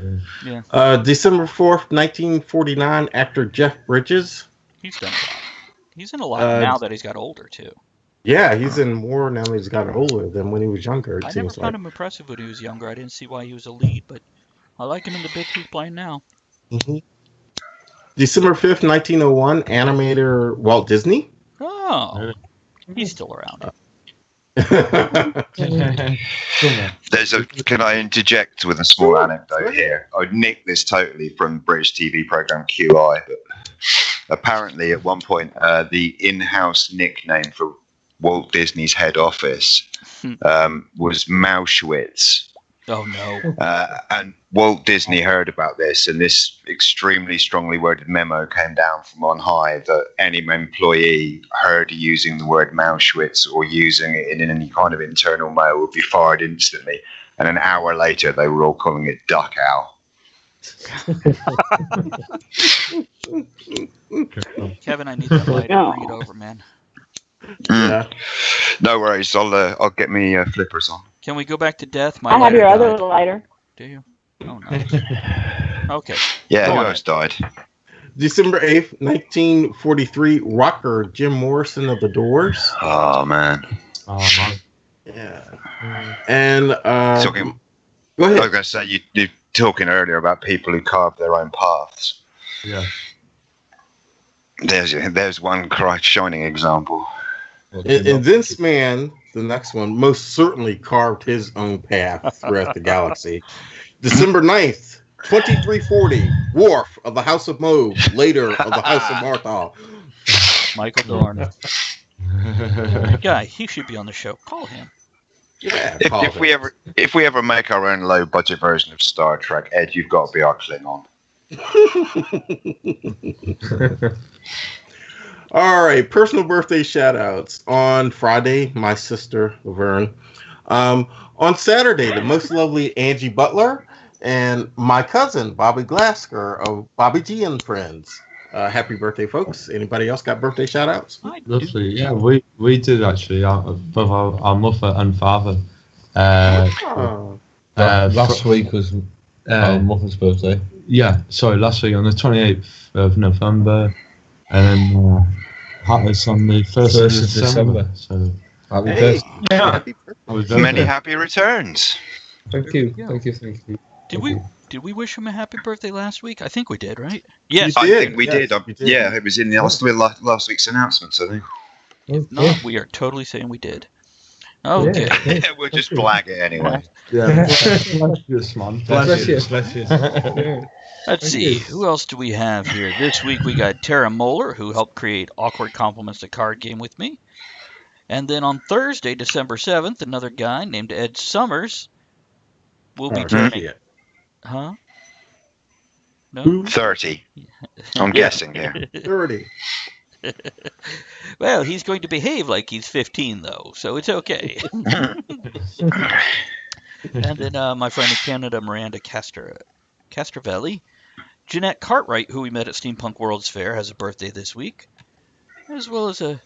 Yeah, December 4th, 1949, actor Jeff Bridges. he's done a lot. He's in a lot Uh, now that he's got older too. Yeah, he's in more now that he's gotten older than when he was younger, I it never seems like. found him impressive when he was younger. I didn't see why he was a lead, but I like him in the bits he's playing now. Mhm. December 5th, 1901, animator Walt Disney. Oh, he's still around. Can I interject with a small anecdote here? I nicked this totally from the British TV program QI, but apparently at one point the in-house nickname for Walt Disney's head office was Mauschwitz. Oh no. And Walt Disney heard about this, and this extremely strongly worded memo came down from on high that any employee heard using the word Mauschwitz or using it in any kind of internal mail would be fired instantly. And an hour later, they were all calling it Dachau. Kevin, I need that lighter. No. Bring it over, man. Yeah. No worries, I'll get me flippers on. Can we go back to death? My I have lighter your other died. lighter. Do you? Oh, nice. Okay. Yeah, Go who on. else died? December 8th, 1943, rocker Jim Morrison of The Doors. Oh man, Oh man. Yeah. And talking. go I ahead. was going to say you're talking earlier about people who carve their own paths. Yeah. There's one shining example. And this man, the next one, most certainly carved his own path throughout the galaxy. December 9th, 2340, Worf of the House of Moog, later of the House of Marthal. Michael Dorn. Guy, he should be on the show. Call him. Yeah, If we ever make our own low budget version of Star Trek, Ed, you've got to be our Klingon. All right, personal birthday shout outs. On Friday, my sister, Laverne. On Saturday, the most lovely Angie Butler. And my cousin, Bobby Glasker of Bobby G and Friends. Happy birthday, folks. Anybody else got birthday shout outs? I do. Lovely. Yeah, we did actually. Both our mother and father. Last week was our mother's birthday. Yeah, sorry, last week on the 28th of November, and then Hatter's on the 1st of December. So Happy Hey, birthday. happy birthday. Many happy returns. Thank you. Yeah. Thank you. Did we wish him a happy birthday last week? I think we did, right? Yes. You I did, think we yes, did. you did. Yeah, it was in the last week's announcements, I think. If not, we are totally saying we did. Okay. Yeah. We'll just flag it anyway. yeah, bless you, man. Bless you. Bless you. Yeah. Let's Thank see. you. Who else do we have here? This week we got Tara Moeller, who helped create Awkward Compliments to Card Game with me. And then on Thursday, December 7th, another guy named Ed Summers will be Oh, turning. shit. Huh? No? 30. I'm guessing here. 30. Well, he's going to behave like he's 15, though, so it's okay. And then my friend in Canada, Miranda Castrovelli. Jeanette Cartwright, who we met at Steampunk World's Fair, has a birthday this week. As well as a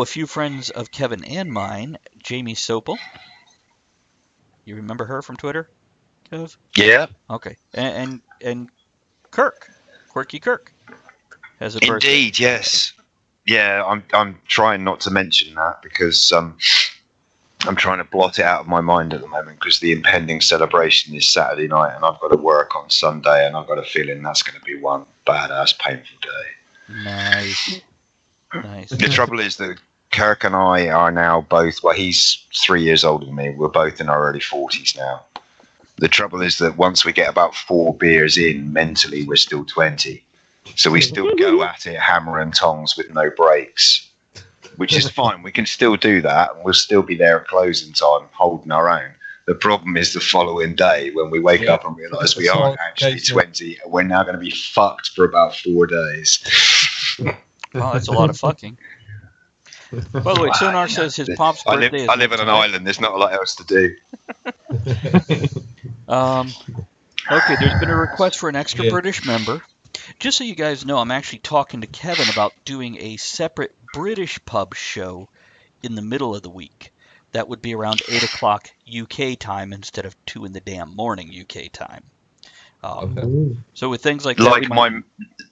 few friends of Kevin and mine. Jamie Sopel. You remember her from Twitter, Kev? Yeah, Okay. And Kirk. Quirky Kirk has a birthday. indeed, yes. Yeah, I'm trying not to mention that because I'm trying to blot it out of my mind at the moment because the impending celebration is Saturday night and I've got to work on Sunday and I've got a feeling that's going to be one badass painful day. Nice. Nice. The trouble is that Kirk and I are now both, well, he's 3 years older than me. We're both in our early 40s now. The trouble is that once we get about 4 beers in, mentally we're still 20. So we still go at it hammer and tongs with no breaks, which is fine. We can still do that and we'll still be there at closing time holding our own. The problem is the following day when we wake up and realise we aren't actually 20 and we're now going to be fucked for about 4 days. Well, that's a lot of fucking. By the way, Sonar says his pop's I birthday is live on next an month. island. There's not a lot else to do. Okay, there's been a request for an extra Yeah. British member. Just so you guys know, I'm actually talking to Kevin about doing a separate British pub show in the middle of the week. That would be around 8 o'clock UK time instead of 2 in the damn morning UK time. So with things like that,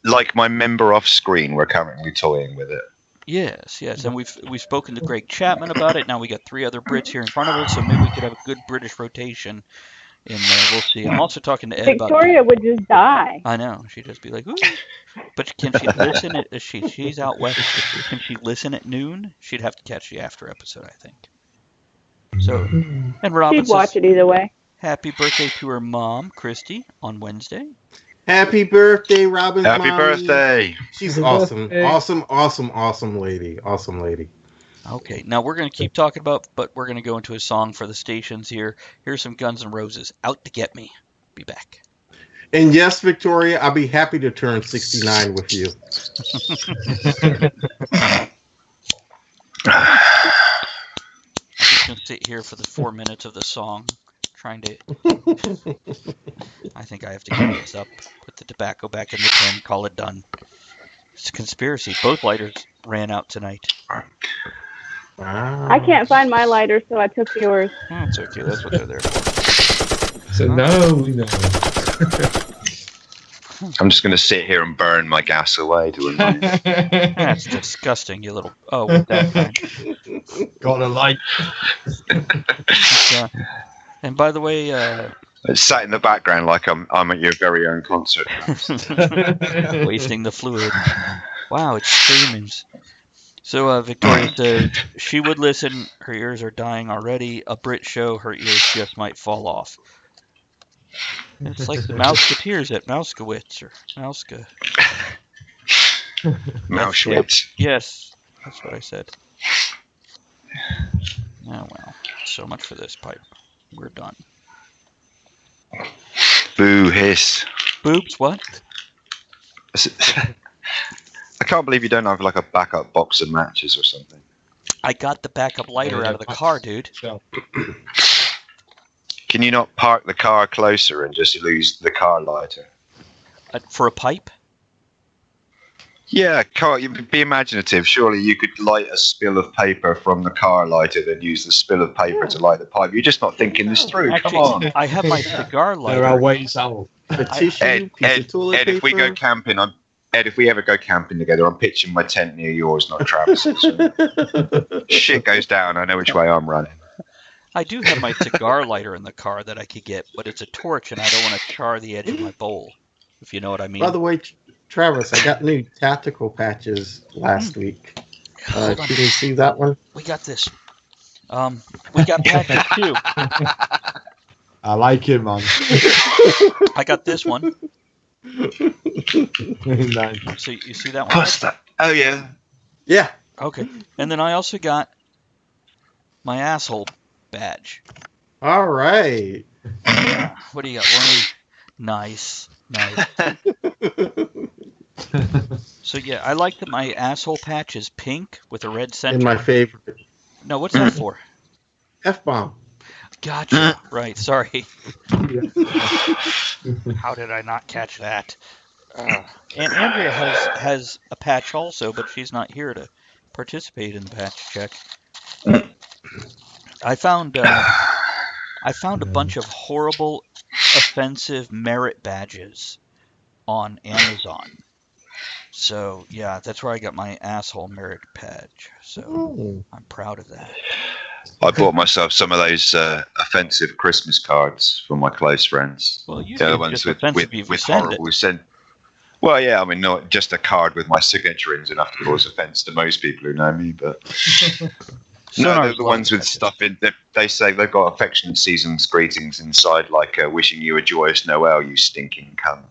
like my member off screen, we're currently toying with it. Yes, and we've spoken to Greg Chapman about it. Now we got 3 other Brits here in front of us, so maybe we could have a good British rotation. And we'll see. I'm also talking to Ed Victoria would just die. I know, she'd just be like, ooh. But can she listen at she's out west? Can she listen at noon? She'd have to catch the after episode, I think. So, and Robin She'd watch it either way. Happy birthday to her mom, Christy, on Wednesday. Happy birthday, Robin's Happy mommy. birthday. She's awesome. Awesome lady. Awesome lady. Okay, now we're going to keep talking about, but we're going to go into a song for the stations here. Here's some Guns N' Roses, Out to Get Me. Be back. And yes, Victoria, I'll be happy to turn 69 with you. I'm just going to sit here for the 4 minutes of the song, trying to... I think I have to get this up, put the tobacco back in the tin, call it done. It's a conspiracy. Both lighters ran out tonight. I can't find my lighter, so I took yours. That's okay. That's what they're there for. So now we know. I'm just going to sit here and burn my gas away to remind you. That's disgusting, you little... Oh, with that kind. Got a light. And by the way... It's sat in the background like I'm at your very own concert. Wasting the fluid. Wow, it's streamings. So Victoria said she would listen. Her ears are dying already. A Brit show, her ears just might fall off. It's like the Mouseketeers at Mouskowitz or Mouska. Mauschwitz. Yes, that's what I said. Oh well, so much for this pipe. We're done. Boo hiss. Boobs, what? I can't believe you don't have like a backup box of matches or something. I got the backup lighter out of the car, dude. Can you not park the car closer and just use the car lighter? For a pipe? Yeah, be imaginative. Surely you could light a spill of paper from the car lighter, then use the spill of paper to light the pipe. You're just not thinking this through. Actually, Come on. I have my cigar lighter. There are ways out. A tissue, piece of toilet Ed, if we paper. go camping, if we ever go camping together, I'm pitching my tent near yours, not Travis's. Shit goes down. I know which way I'm running. I do have my cigar lighter in the car that I could get, but it's a torch, and I don't want to char the edge of my bowl, if you know what I mean. By the way, Travis, I got new tactical patches last week. Can you see that one? We got this. We got patches too. I like it, man. I got this one. Nice. So you see that one? What's that? Oh, yeah. Yeah. Okay. And then I also got my asshole badge. All right. What do you got? Nice. So yeah, I like that my asshole patch is pink with a red center. And my favorite. No, what's that for? F-bomb. Gotcha. Right. Sorry. How did I not catch that? And Andrea has a patch also, but she's not here to participate in the patch check. I found a bunch of horrible, offensive merit badges on Amazon. So yeah, that's where I got my asshole merit badge. So I'm proud of that. I bought myself some of those offensive Christmas cards for my close friends. Well, you They're the think ones just with offensive if you send it. horrible Well, yeah, I mean, not just a card with my signature in is enough to cause offence to most people who know me, but no, they're the ones with stuff in. They say they've got affectionate season's greetings inside, like wishing you a joyous Noel, you stinking cunt.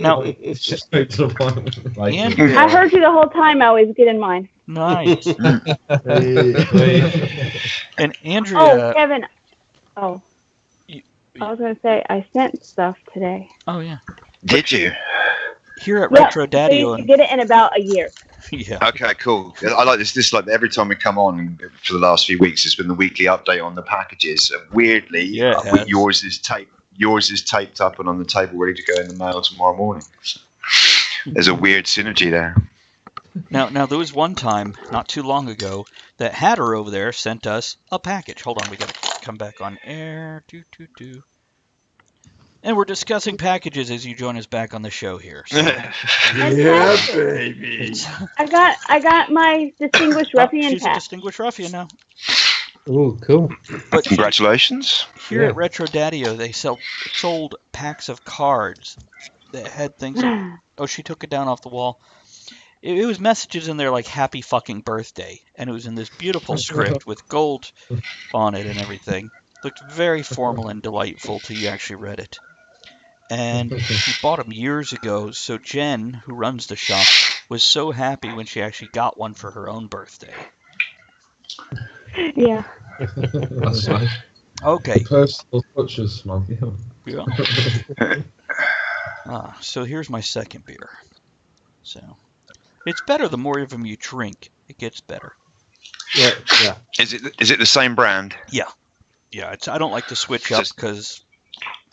Now, It's just straight to the point. Like, Andrea, I heard you the whole time. I always get in mine. nice. And Andrea, Oh, Kevin. Oh. You- I was going to say, I sent stuff today. oh yeah, Did you? here at Yeah, Retro Daddy, so you can get it in about a year. yeah. Okay, cool. I like this. This is like every time we come on for the last few weeks, it's been the weekly update on the packages. Weirdly, Yeah, it has. yours is taped up and on the table, ready to go in the mail tomorrow morning. There's a weird synergy there. Now there was one time, not too long ago, that Hatter over there sent us a package. Hold on, we gotta come back on air. And we're discussing packages as you join us back on the show here. So. Yeah, baby. I got my distinguished ruffian She's a pack. distinguished ruffian now. Oh, cool. But Congratulations. here Yeah. at Retro Daddio, they sold packs of cards that had things. Oh, she took it down off the wall. It was messages in there like "Happy fucking birthday," and it was in this beautiful script with gold on it and everything. Looked very formal and delightful till you actually read it. And she bought them years ago, so Jen, who runs the shop, was so happy when she actually got one for her own birthday. Yeah. That's nice. Okay. Personal touches, man. Yeah. So here's my second beer. So it's better the more of them you drink. It gets better. Yeah, yeah. Is it the same brand? Yeah. I don't like to switch up Just- because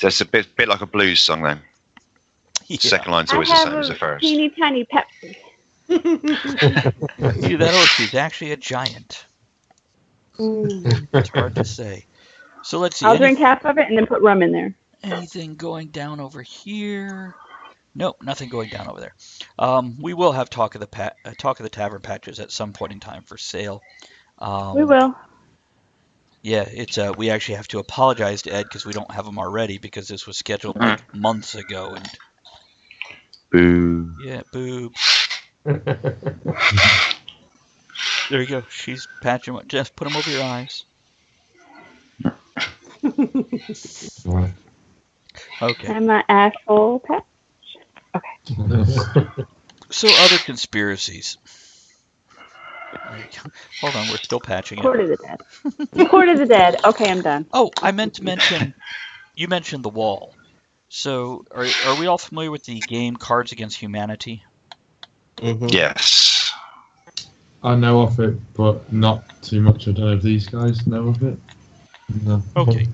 That's a bit like a blues song then. Second line's I always the have same as the a first. teeny tiny Pepsi. Either that or she's actually a giant. It's hard to say. So let's see. I'll drink half of it and then put rum in there. Anything going down over here? Nope, nothing going down over there. We will have Talk of the Tavern patches at some point in time for sale. We will. Yeah, it's we actually have to apologize to Ed because we don't have them already because this was scheduled like months ago and Boo. yeah, boobs. There you go. She's patching them. Just put them over your eyes. Right. Okay. And my asshole patch. So other conspiracies. Hold on, we're still patching Court it. of the Dead. Court of the Dead. Okay, I'm done. Oh, I meant to mention. You mentioned the wall. So are we all familiar with the game Cards Against Humanity? Mhm. Yes. I know of it, but not too much. I don't know if these guys know of it. No. Okay.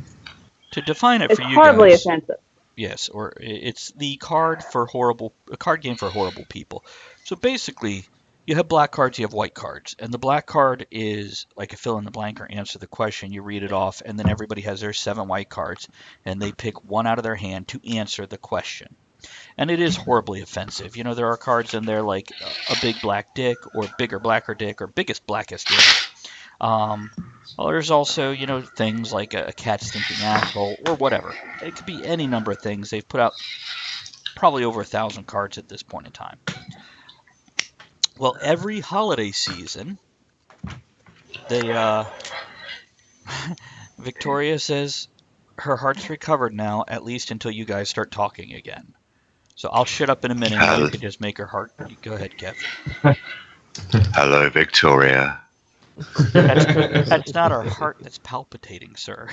To define it It's for you horribly guys. offensive. Yes, or it's the card game for horrible people. So basically, you have black cards, you have white cards, and the black card is like a fill in the blank or answer the question. You read it off, and then everybody has their 7 white cards, and they pick one out of their hand to answer the question. And it is horribly offensive. You know, there are cards in there like a big black dick, or bigger blacker dick, or biggest blackest dick. Well, there's also, you know, things like a cat stinking asshole or whatever. It could be any number of things. They've put out probably over 1,000 cards at this point in time. Well, every holiday season, they Victoria says her heart's recovered now, at least until you guys start talking again. So I'll shut up in a minute and you can just make her heart. Go ahead, Kev. Hello, Victoria. That's not our heart that's palpitating, sir.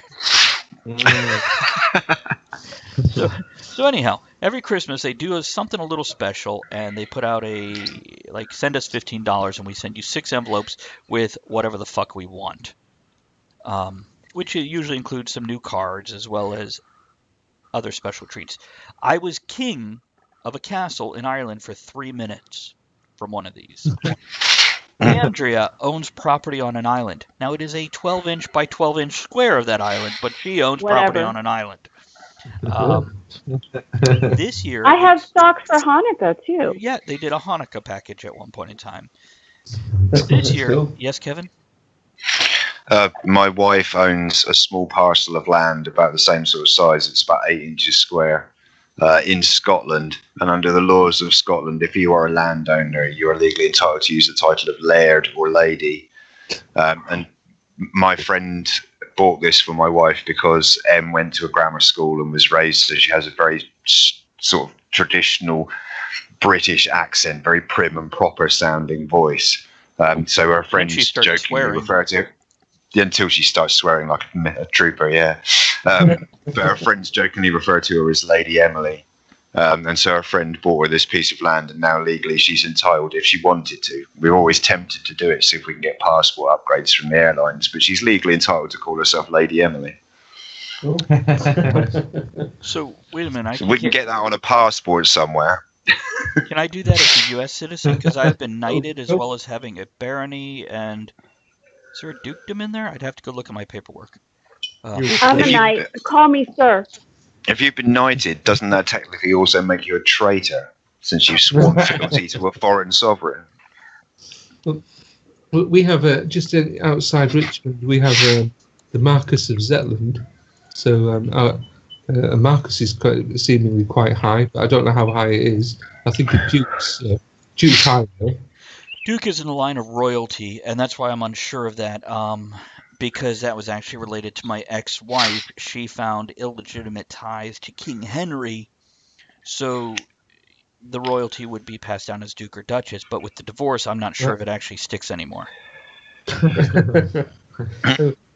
So anyhow, every Christmas they do something a little special, and they put out send us $15 and we send you 6 envelopes with whatever the fuck we want, which usually includes some new cards as well as other special treats. I was king of a castle in Ireland for 3 minutes from one of these. Andrea owns property on an island. Now, it is a 12-inch by 12-inch square of that island, but she owns property on an island. This year... I have stocks for Hanukkah, too. Yeah, they did a Hanukkah package at one point in time. This year... Yes, Kevin? My wife owns a small parcel of land about the same sort of size. It's about 8 inches square in Scotland. And under the laws of Scotland, if you are a landowner, you are legally entitled to use the title of laird or lady. And my friend bought this for my wife because Em went to a grammar school and was raised, so she has a very sort of traditional British accent, very prim and proper sounding voice. So her friends jokingly refer to her. Until she starts swearing like a trooper, yeah. But her friends jokingly refer to her as Lady Emily. And so her friend bought her this piece of land, and now legally she's entitled, if she wanted to. We're always tempted to do it, see if we can get passport upgrades from the airlines, but she's legally entitled to call herself Lady Emily. So, wait a minute. We can get that on a passport somewhere. Can I do that as a U.S. citizen? Because I've been knighted as well as having a barony and... Is there a dukedom in there? I'd have to go look at my paperwork. I'm a knight. Call me sir. If you've been knighted, doesn't that technically also make you a traitor, since you've sworn fealty to a foreign sovereign? We have just outside Richmond. We have the Marquess of Zetland. So a Marquess is seemingly quite high, but I don't know how high it is. I think the Duke's high though. Duke is in the line of royalty, and that's why I'm unsure of that. Because that was actually related to my ex-wife. She found illegitimate ties to King Henry, so the royalty would be passed down as Duke or Duchess. But with the divorce, I'm not sure if it actually sticks anymore.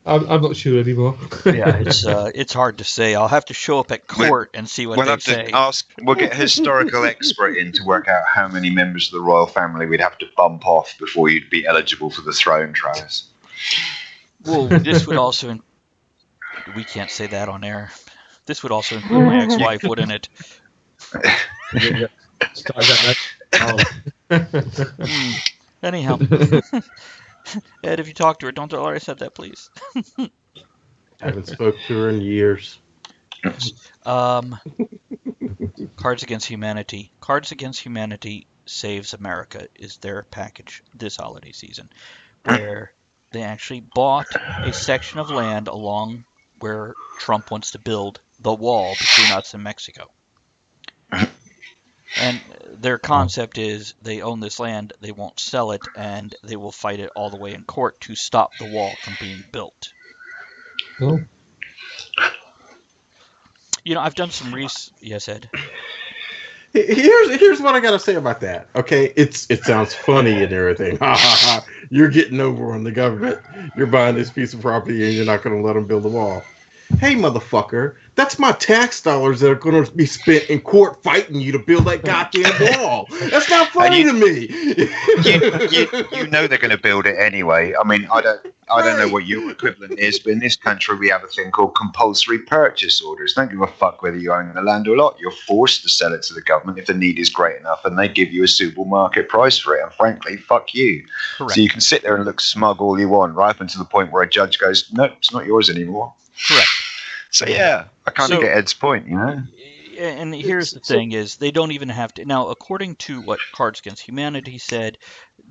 I'm not sure anymore. Yeah, it's hard to say. I'll have to show up at court and see what they say. We'll get a historical expert in to work out how many members of the royal family we'd have to bump off before you'd be eligible for the throne, Travis. Well, this would also... We can't say that on air. This would also include my ex-wife, wouldn't it? Anyhow. Ed, if you talk to her, don't tell her I said that, please. I haven't spoke to her in years. Cards Against Humanity. Cards Against Humanity Saves America is their package this holiday season, where they actually bought a section of land along where Trump wants to build the wall between us and Mexico. And their concept is they own this land, they won't sell it, and they will fight it all the way in court to stop the wall from being built. Oh. You know, I've done some research. Yes, Ed? Here's what I gotta say about that. Okay, it sounds funny and everything. You're getting over on the government. You're buying this piece of property and you're not gonna let them build a wall. Hey, motherfucker, that's my tax dollars that are going to be spent in court fighting you to build that goddamn wall. That's not funny to me. You know they're going to build it anyway. I mean, I don't know what your equivalent is, but in this country we have a thing called compulsory purchase orders. Don't give a fuck whether you own the land or not. You're forced to sell it to the government if the need is great enough, and they give you a suitable market price for it. And frankly, fuck you. Correct. So you can sit there and look smug all you want, right up until the point where a judge goes, "No, it's not yours anymore." Correct. So yeah, I kind of get Ed's point, you know. And here's the thing is they don't even have to now, according to what Cards Against Humanity said,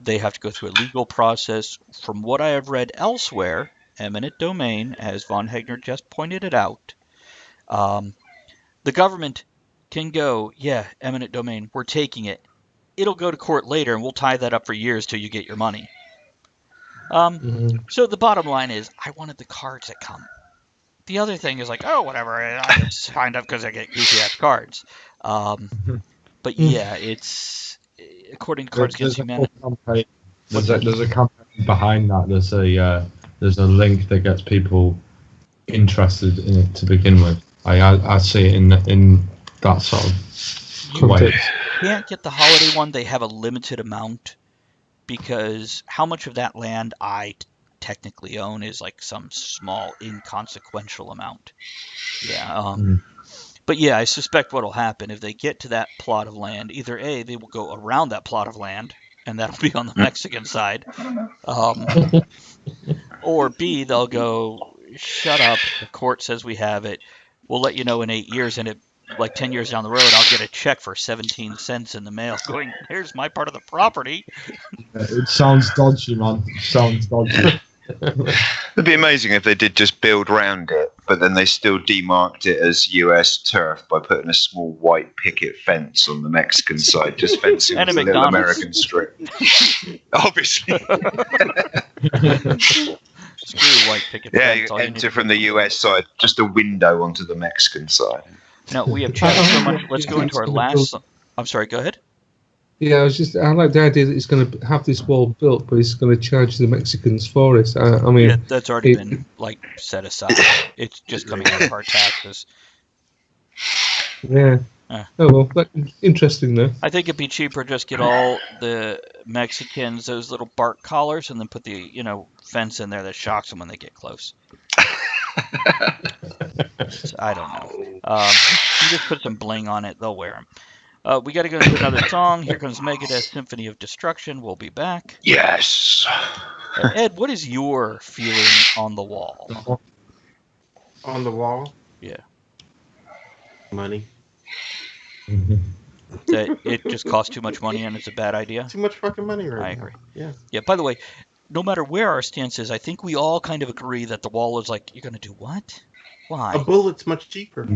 they have to go through a legal process. From what I have read elsewhere, eminent domain, as Von Hegner just pointed it out, the government can go, yeah, eminent domain, we're taking it. It'll go to court later, and we'll tie that up for years till you get your money. So the bottom line is, I wanted the cards that come. The other thing is like, oh, whatever, I just signed up because I get goofy-ass cards. But yeah, it's, according to Cards Against Humanity... There's a campaign behind that. There's a link that gets people interested in it to begin with. I see it in that sort of way. You can't get the holiday one. They have a limited amount because how much of that land I technically own is like some small inconsequential amount. Yeah. But yeah, I suspect what'll happen if they get to that plot of land, either A, they will go around that plot of land, and that'll be on the Mexican side, or B, they'll go, shut up, the court says we have it, we'll let you know in 8 years, and like 10 years down the road, I'll get a check for 17 cents in the mail going, here's my part of the property. It sounds dodgy, man. It sounds dodgy. It'd be amazing if they did just build round it, but then they still demarked it as US turf by putting a small white picket fence on the Mexican side, just fencing And with a a little McDonald's. American strip. Obviously. Screw white picket Yeah, fence, you all you enter need. from the US side, just a window onto the Mexican side. No, we have chatted so much. Let's go into our last... I'm sorry, go ahead. Yeah, I like the idea that he's going to have this wall built, but he's going to charge the Mexicans for it. I mean, Yeah, that's already been like set aside. It's just coming out of our taxes. yeah. Oh well, but interesting though. I think it'd be cheaper just get all the Mexicans those little bark collars and then put the fence in there that shocks them when they get close. So, I don't know. You just put some bling on it, they'll wear them. We got to go into another song. Here comes Megadeth, Symphony of Destruction. We'll be back. Yes. Ed, what is your feeling on the wall? On the wall? Yeah. money. That it just costs too much money and it's a bad idea. Too much fucking money right now. I agree. Yeah. Yeah, by the way, no matter where our stance is, I think we all kind of agree that the wall is like, you're going to do what? Why? A bullet's much cheaper.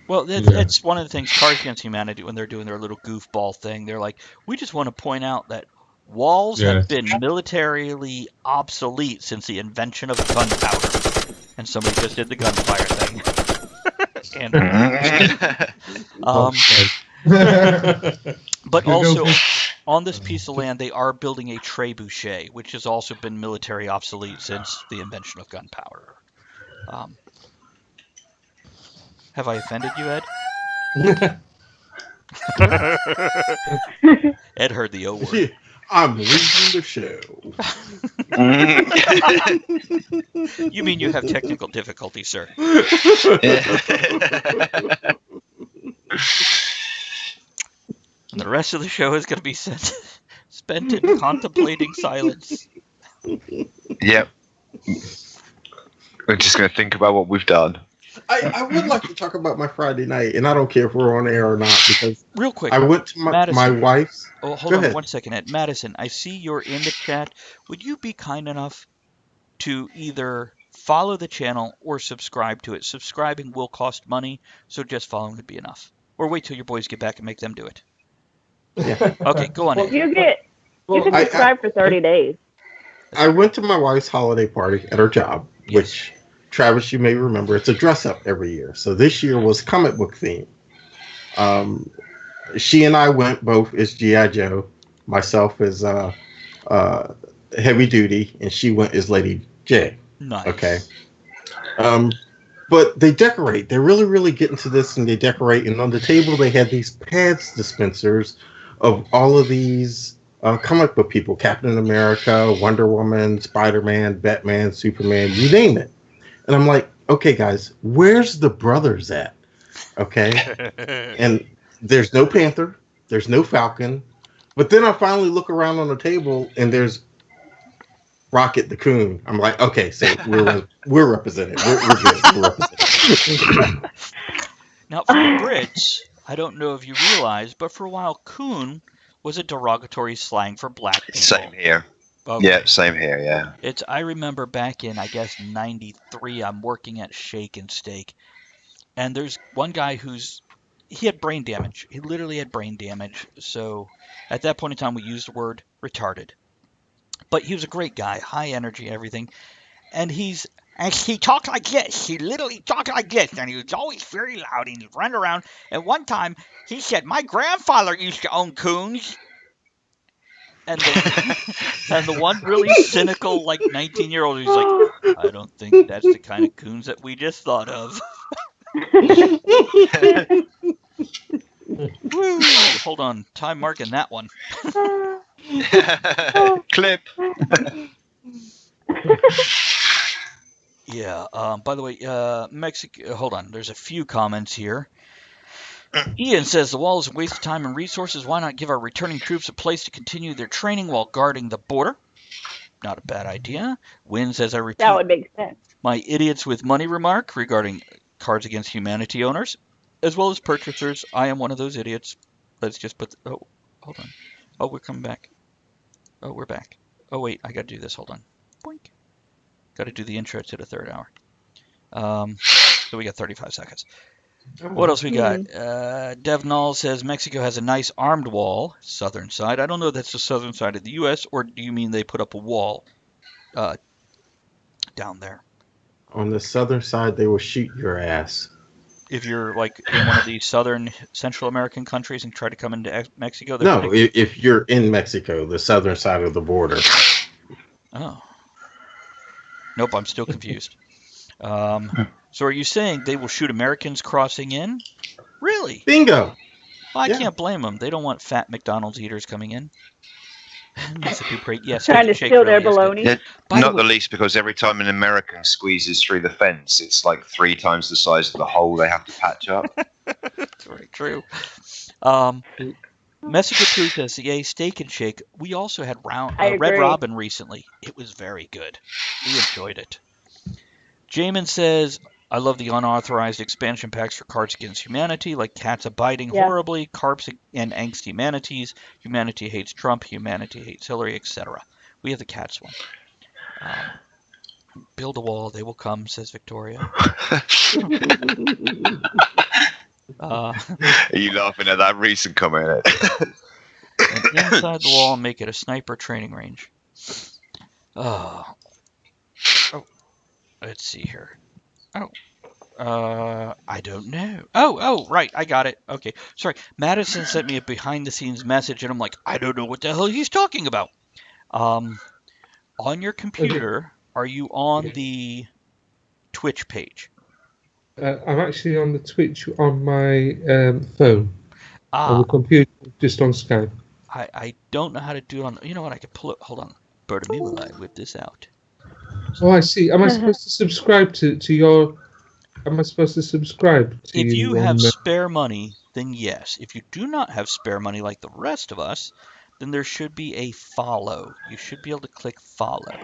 Well, that's one of the things Cards Against Humanity, when they're doing their little goofball thing, they're like, we just want to point out that walls have been militarily obsolete since the invention of gunpowder. And somebody just did the gunfire thing. And, but also, on this piece of land, they are building a trebuchet, which has also been military obsolete since the invention of gunpowder. Have I offended you, Ed? Ed heard the O word. Yeah, I'm leaving the show. You mean you have technical difficulties, sir? And the rest of the show is going to be spent in contemplating silence. Yep. We're just going to think about what we've done. I would like to talk about my Friday night, and I don't care if we're on air or not, because real quick, I went to my wife's. Oh, hold on 1 second, Ed. Madison, I see you're in the chat. Would you be kind enough to either follow the channel or subscribe to it? Subscribing will cost money, so just following would be enough. Or wait till your boys get back and make them do it. Yeah. Okay, go on. Ed. You can subscribe for 30 days. I went to my wife's holiday party at her job, which, Travis, you may remember, it's a dress-up every year. So this year was comic book theme. She and I went both as G.I. Joe, myself as Heavy Duty, and she went as Lady J. Nice. Okay. But they decorate. They're really, really getting to this, and they decorate. And on the table, they had these pads dispensers of all of these comic book people: Captain America, Wonder Woman, Spider-Man, Batman, Superman, you name it. And I'm like, okay, guys, where's the brothers at? Okay. And there's no Panther, there's no Falcon. But then I finally look around on the table, and there's Rocket the Coon. I'm like, okay, so we're represented. We're good. We're represented. Now, for the Brits, I don't know if you realize, but for a while, coon was a derogatory slang for black people. Same here. Okay. Yeah, same here, yeah. I remember back in, I guess, 93, I'm working at Shake and Steak, and there's one guy he had brain damage. He literally had brain damage, so at that point in time, we used the word retarded. But he was a great guy, high energy, everything, and he talked like this. He literally talked like this, and he was always very loud, and he'd run around. And one time, he said, my grandfather used to own coons. And the one really cynical, like, 19-year-old, he's like, I don't think that's the kind of coons that we just thought of. Woo! Hold on, time marking that one. Clip. Yeah. By the way, Mexico. Hold on. There's a few comments here. Ian says the wall is a waste of time and resources. Why not give our returning troops a place to continue their training while guarding the border? Not a bad idea. Wynn says I repeat That would make sense. my idiots with money remark regarding Cards Against Humanity owners, as well as purchasers. I am one of those idiots. Let's just put. Oh, hold on. Oh, we're coming back. Oh, we're back. Oh, wait. I got to do this. Hold on. Boink. Got to do the intro to the third hour. So we got 35 seconds. What else we got? Dev Null says Mexico has a nice armed wall, southern side. I don't know if that's the southern side of the U.S., or do you mean they put up a wall down there? On the southern side, they will shoot your ass. If you're like in one of these southern Central American countries and try to come into Mexico? No, if you're in Mexico, the southern side of the border. Oh. Nope, I'm still confused. So are you saying they will shoot Americans crossing in? Really? Bingo. Well, I can't blame them. They don't want fat McDonald's eaters coming in. Lisa Dupree, yes. Trying to steal their bologna. Yeah, not the least because every time an American squeezes through the fence, it's like 3 times the size of the hole they have to patch up. That's very true. Mexico True says, yay, Steak and Shake. We also had Red Robin recently. It was very good. We enjoyed it. Jamin says, I love the unauthorized expansion packs for Cards Against Humanity, like Cats Abiding Horribly, Carps and Angsty Manatees, Humanity Hates Trump, Humanity Hates Hillary, etc. We have the Cats one. Build a wall, they will come, says Victoria. Are you laughing at that recent comment? And inside the wall, make it a sniper training range. Oh, let's see here. I don't know. Oh, right, I got it. Okay, sorry. Madison sent me a behind-the-scenes message, and I'm like, I don't know what the hell he's talking about. On your computer, are you on the Twitch page? I'm actually on the Twitch on my phone. On the computer, just on Skype. I don't know how to do it on. You know what? I could pull it. Hold on. Bird me while I whip this out. Oh, I see. Am I supposed to subscribe to your? Am I supposed to subscribe to If you have spare money, then yes. If you do not have spare money like the rest of us, then there should be a follow. You should be able to click follow.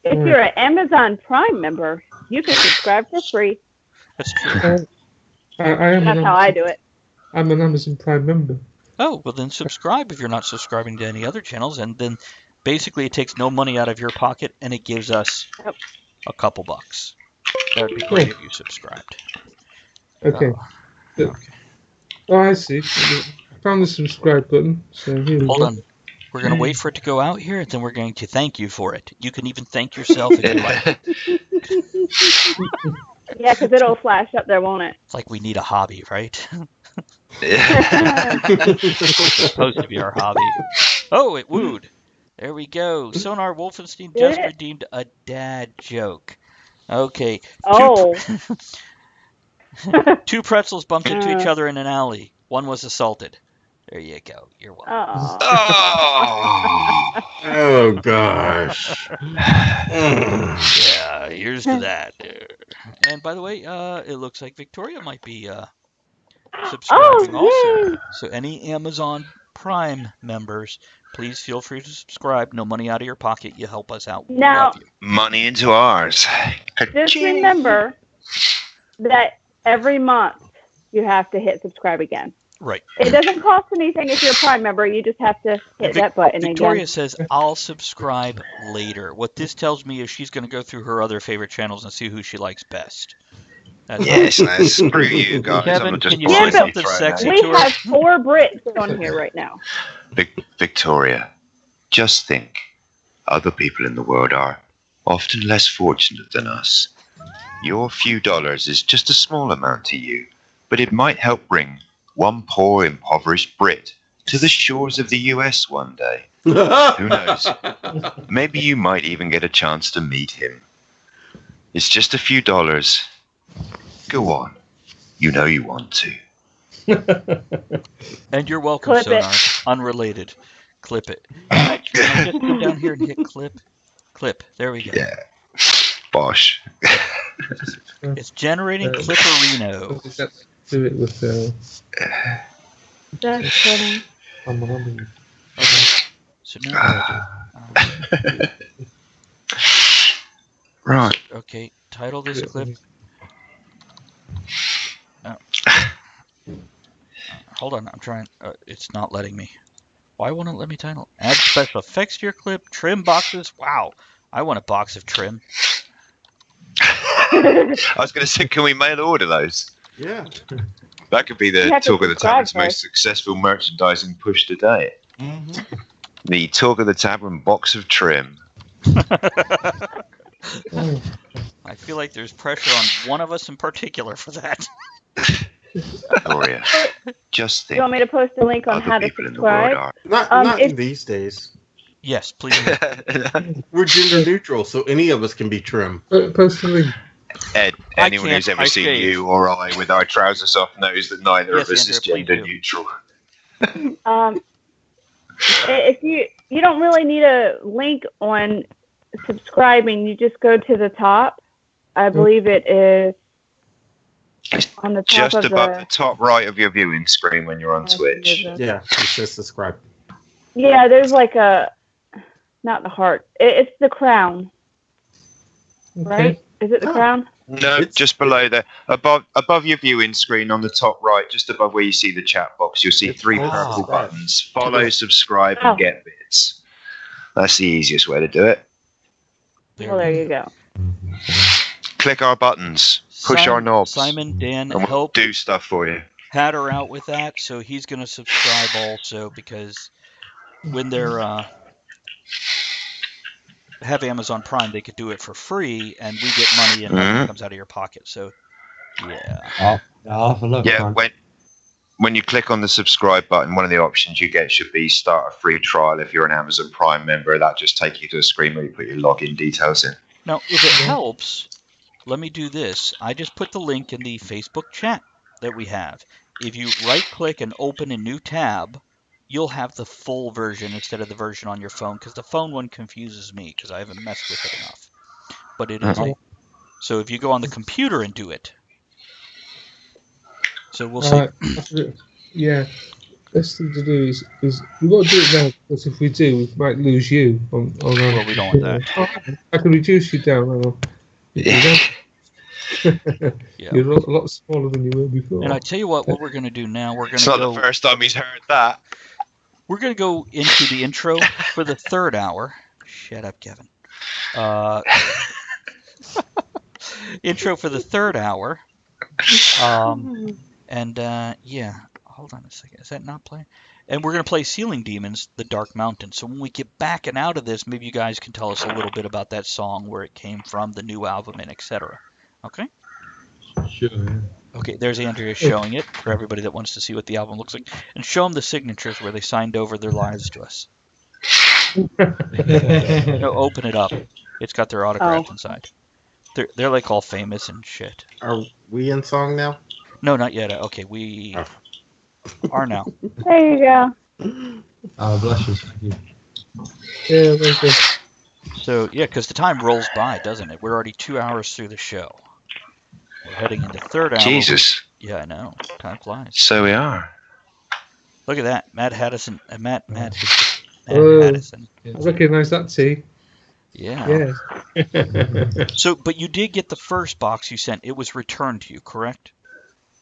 If you're an Amazon Prime member, you can subscribe for free. That's true. That's how I do it. I'm an Amazon Prime member. Oh, well then subscribe if you're not subscribing to any other channels, and then basically it takes no money out of your pocket, and it gives us a couple bucks. That would be great if you subscribed. Okay. Oh, I see. I found the subscribe button. So here we Hold go. on. We're going to wait for it to go out here, and then we're going to thank you for it. You can even thank yourself if you like. Yeah, because it'll flash up there, won't it? It's like we need a hobby, right? It's supposed to be our hobby. Oh, it wooed. There we go. Sonar Wolfenstein just redeemed a dad joke. Okay. Oh. Two pretzels bumped into each other in an alley. One was assaulted. There you go. You're welcome. Oh gosh. Yeah, here's to that. And by the way, it looks like Victoria might be subscribing also. So any Amazon Prime members, please feel free to subscribe. No money out of your pocket. You help us out. We love you. Money into ours. Just remember that every month you have to hit subscribe again. Right. It doesn't cost anything if you're a Prime member. You just have to hit that button Victoria again. says, I'll subscribe later. What this tells me is she's going to go through her other favorite channels and see who she likes best. Yes, man, screw you guys. Kevin, I'm just can you say something sexy We to her? have 4 Brits on here right now. Victoria, just think. Other people in the world are often less fortunate than us. Your few dollars is just a small amount to you, but it might help bring one poor impoverished Brit to the shores of the US one day. Who knows? Maybe you might even get a chance to meet him. It's just a few dollars. Go on. You know you want to. And you're welcome, Clip Sonar. it. Unrelated. Clip it. Can I just go down here and hit clip? Clip. There we go. Yeah. Bosh. It's generating Clipperino. Do it with That's funny. So now Right. okay, title this clip. Hold on, I'm trying. It's not letting me. Why won't it let me title? Add special effects to your clip. Trim boxes. Wow, I want a box of trim. I was going to say, can we mail order those? Yeah. That could be the Talk of the Tavern's most successful merchandising push to date. Mm-hmm. The Talk of the Tavern box of trim. I feel like there's pressure on one of us in particular for that. Gloria, just think. You want me to post a link on other how to people in the world subscribe? are. Not in these days. Yes, please. We're gender neutral, so any of us can be trim. Post a link. Ed, anyone who's ever seen shave. you or I with our trousers off knows that neither Yes, of us Andrew, is please gender do. neutral. If you don't really need a link on subscribing, you just go to the top. I believe it is on the top Just of above the top right of your viewing screen when you're on Twitch. Yeah, it says subscribe. Yeah, there's like a, not the heart. It's the crown, right? Is it the crown? No, It's- just below there, above your viewing screen on the top right, just above where you see the chat box, you'll see It's 3 called purple subscribe. buttons: follow, subscribe, Oh. and get bits. That's the easiest way to do it. Well, there you go. Click our buttons, push our knobs, Simon, Dan, and we'll help do stuff for you. Hatter out with that, so he's going to subscribe also, because when they're have Amazon Prime, they could do it for free, and we get money, and nothing comes out of your pocket. So, yeah. I'll have a look. Yeah, man. when you click on the subscribe button, one of the options you get should be start a free trial. If you're an Amazon Prime member, that just take you to a screen where you put your login details in. Now, if it helps, let me do this. I just put the link in the Facebook chat that we have. If you right-click and open a new tab, you'll have the full version instead of the version on your phone, because the phone one confuses me because I haven't messed with it enough. But it is so if you go on the computer and do it. So we'll see. Yeah. Best thing to do is we've got to do it now, because if we do, we might lose you. On Well, we don't want that. I can reduce you down. Yeah. Yeah. You're a lot smaller than you were before. And I tell you what we're going to do now. We're going It's to not go. the first time he's heard that. We're going to go into the intro for the third hour. Shut up, Kevin. Intro for the third hour. Yeah, hold on a second. Is that not playing? And we're going to play Ceiling Demons, The Dark Mountain. So when we get back and out of this, maybe you guys can tell us a little bit about that song, where it came from, the new album, and etc. Okay? Sure. Yeah. Okay, there's Andrea showing it for everybody that wants to see what the album looks like. And show them the signatures where they signed over their lives to us. No, open it up. It's got their autograph inside. They're like all famous and shit. Are we in song now? No, not yet. Okay, we are now. There you go. Oh, bless you. Thank you. Yeah, very good. So, yeah, because the time rolls by, doesn't it? We're already 2 hours through the show. We're heading into third hour. Jesus. Yeah, I know. Time flies. So we are. Look at that. Matt Haddison. Matt Oh. Haddison. I recognise that T. Yeah. Yeah. So, but you did get the first box you sent. It was returned to you, correct?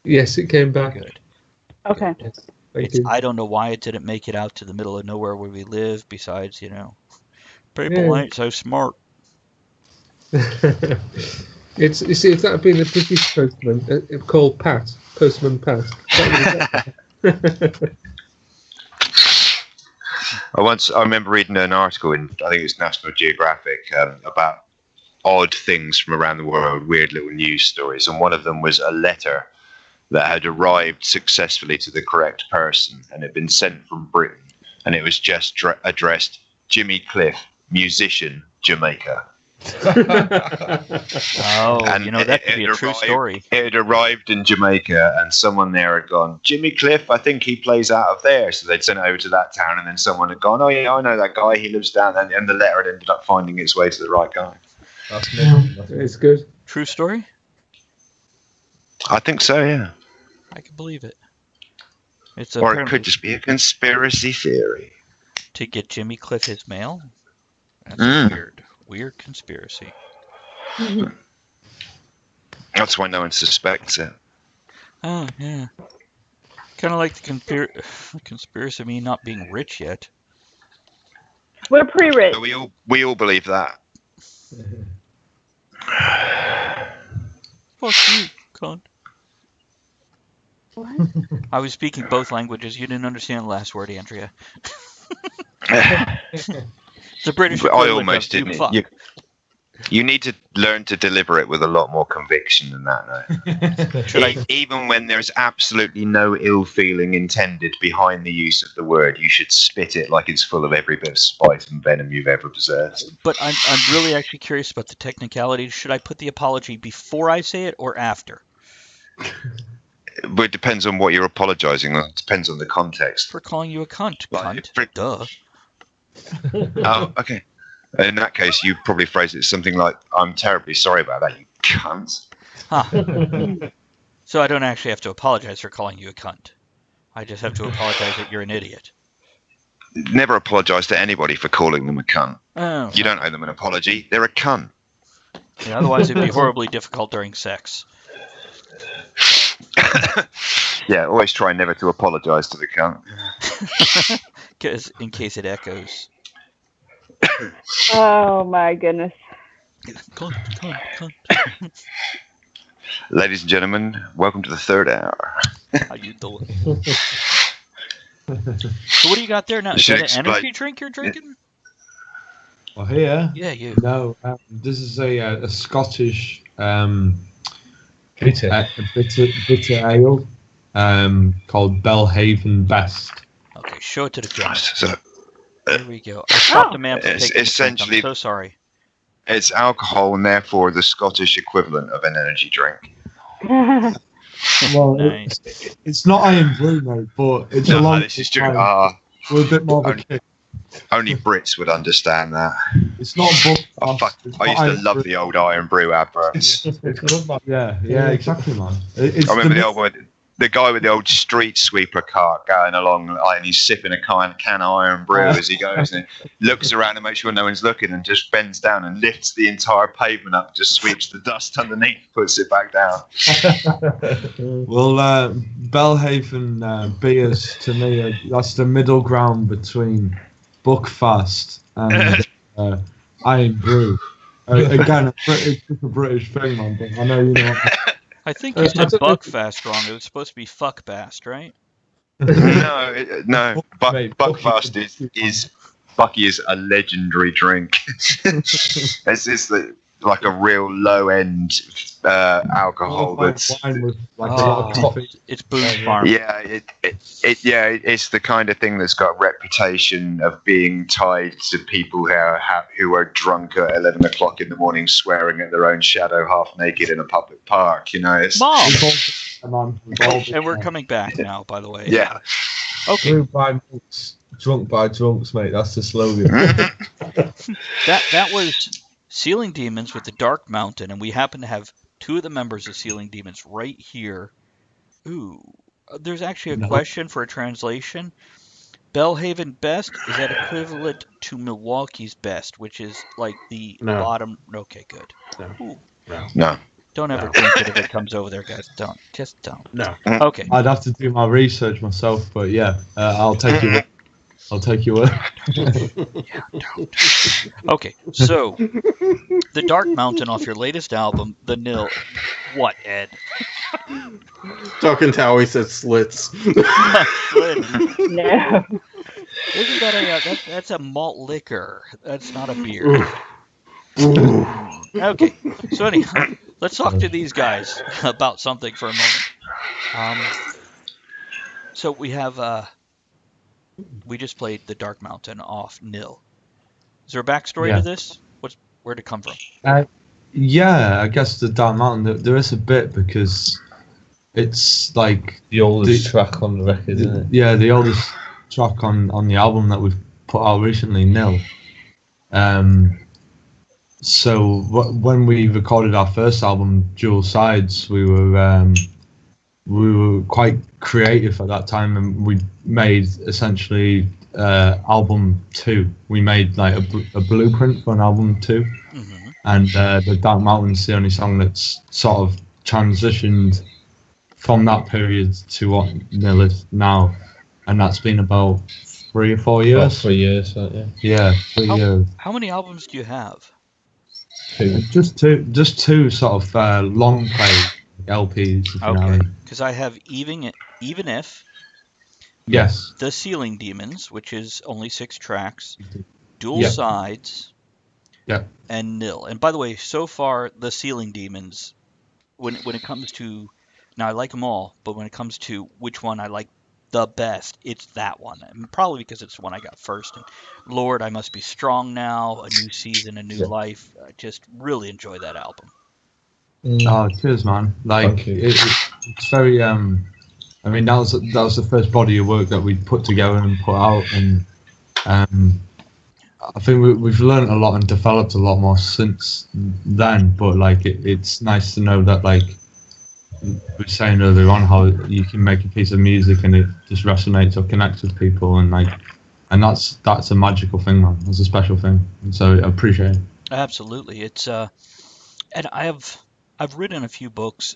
Yes, it came back. Good. Okay. Yes, thank you. I don't know why it didn't make it out to the middle of nowhere where we live, besides, people Yeah. ain't so smart. You see, if that had been a British postman called Pat, Postman Pat, that would have I remember reading an article in, I think it was National Geographic, about odd things from around the world, weird little news stories, and one of them was a letter that had arrived successfully to the correct person and had been sent from Britain, and it was just addressed Jimmy Cliff, musician, Jamaica. Oh, And that could be a it true arrived- story. It had arrived in Jamaica, and someone there had gone, Jimmy Cliff, I think he plays out of there. So they'd sent it over to that town, and then someone had gone, oh yeah, I know that guy, he lives down there. And the letter had ended up finding its way to the right guy. That's me. It's good. True story? I think so, yeah. I can believe it. It's Or it apparently could just be a conspiracy theory. to get Jimmy Cliff his mail. That's weird conspiracy. That's why no one suspects it. Oh, yeah. Kind of like the conspiracy of me not being rich yet. We're pre-rich. So we all believe that. Fuck you, cunt. What? I was speaking both languages. You didn't understand the last word, Andrea. The British I equivalent almost of you didn't. fuck. You need to learn to deliver it with a lot more conviction than that now. Should I? Even when there's absolutely no ill feeling intended behind the use of the word, you should spit it like it's full of every bit of spite and venom you've ever possessed. But I'm really actually curious about the technicality. Should I put the apology before I say it or after? But it depends on what you're apologising on. It depends on the context. For calling you a cunt. Right. Cunt. Duh. Oh, okay. In that case, you probably phrase it something like, I'm terribly sorry about that, you cunt. Huh. So I don't actually have to apologize for calling you a cunt. I just have to apologize that you're an idiot. Never apologise to anybody for calling them a cunt. Oh. You don't owe them an apology. They're a cunt. Yeah, otherwise it'd be horribly difficult during sex. Yeah, always try never to apologise to the cunt. Because in case it echoes. Oh my goodness. Cunt. Ladies and gentlemen, welcome to the third hour. How you doing? So what do you got there now? Is that an energy drink you're drinking? Oh, here? Yeah, you. No, this is a Scottish bitter ale called Belhaven Best. Okay, show it to the camera. So, There we go. I stopped the man from it's taking essentially- I'm so sorry. it's alcohol and therefore the Scottish equivalent of an energy drink. Well, Nice. it's not Iron Brew, mate, but it's a No, long this is true. time. We're a bit more of a kick. Only Brits would understand that. It's not book. I used to love the old Iron Brew adverts. It's good, man. Yeah, exactly, man. It's I remember the guy with the old street sweeper cart going along, and he's sipping a can of Iron Brew as he goes, and looks around to make sure no one's looking, and just bends down and lifts the entire pavement up, just sweeps the dust underneath, puts it back down. Well, Belhaven beers to me, that's the middle ground between Buckfast and Iron Brew. Again, it's just a British thing, man, but I know you know. I think you said Buckfast wrong. It was supposed to be Fuckfast, right? No. Mate, Buckfast is Bucky is a legendary drink. It's like a real low end alcohol that's wine with like a lot of coffee. It's Boone's Farm. yeah it's the kind of thing that's got a reputation of being tied to people who are drunk at 11 o'clock in the morning, swearing at their own shadow, half naked in a public park. You know, it's Mom! And we're coming back now, by the way. yeah. Okay. Brewed by monks, drunk by drunks, mate. That's the slogan. That was Sealing Demons with the Dark Mountain, and we happen to have two of the members of Sealing Demons right here. Ooh, there's actually a question for a translation. Belhaven Best, is that equivalent to Milwaukee's Best, which is like the bottom? Okay, good. No. Don't ever drink it if it comes over there, guys. Don't. Just don't. No. Okay. I'd have to do my research myself, but yeah, I'll take you. I'll take your word. Yeah, don't. Okay, so the Dark Mountain off your latest album, The Nil. What, Ed? Talking to how he said slits. Good. No. Isn't that that's a malt liquor? That's not a beer. Okay, so anyhow, let's talk to these guys about something for a moment. So we have we just played the Dark Mountain off Nil. Is there a backstory to this? Where'd it come from? Yeah, I guess the Dark Mountain. There is a bit because it's like the oldest track on the record, isn't it? Yeah, the oldest track on the album that we've put out recently, Nil. So when we recorded our first album, Dual Sides, we were quite creative at that time, and we made essentially album 2. We made like a blueprint for an album 2, and the Dark Mountain's the only song that's sort of transitioned from that period to what Nil is now, and that's been about 3 or 4 years. About 3 years, yeah. Yeah, 3 years. How many albums do you have? 2. Just two sort of long play LPs. Okay, because I have Even If. Yes. The Sealing Demons, which is only 6 tracks. Dual Sides. Yeah. And Nil. And by the way, so far the Sealing Demons, when it comes to, now I like them all, but when it comes to which one I like the best, it's that one. And probably because it's the one I got first. And Lord, I Must Be Strong Now, A New Season, A New Life. I just really enjoy that album. Oh, cheers, man! Like it's very. I mean, that was the first body of work that we put together and put out, and I think we've learned a lot and developed a lot more since then. But like, it's nice to know that, like we were saying earlier on, how you can make a piece of music and it just resonates or connects with people, and that's a magical thing, man. It's a special thing, and so I appreciate it. Absolutely, it's And I've written a few books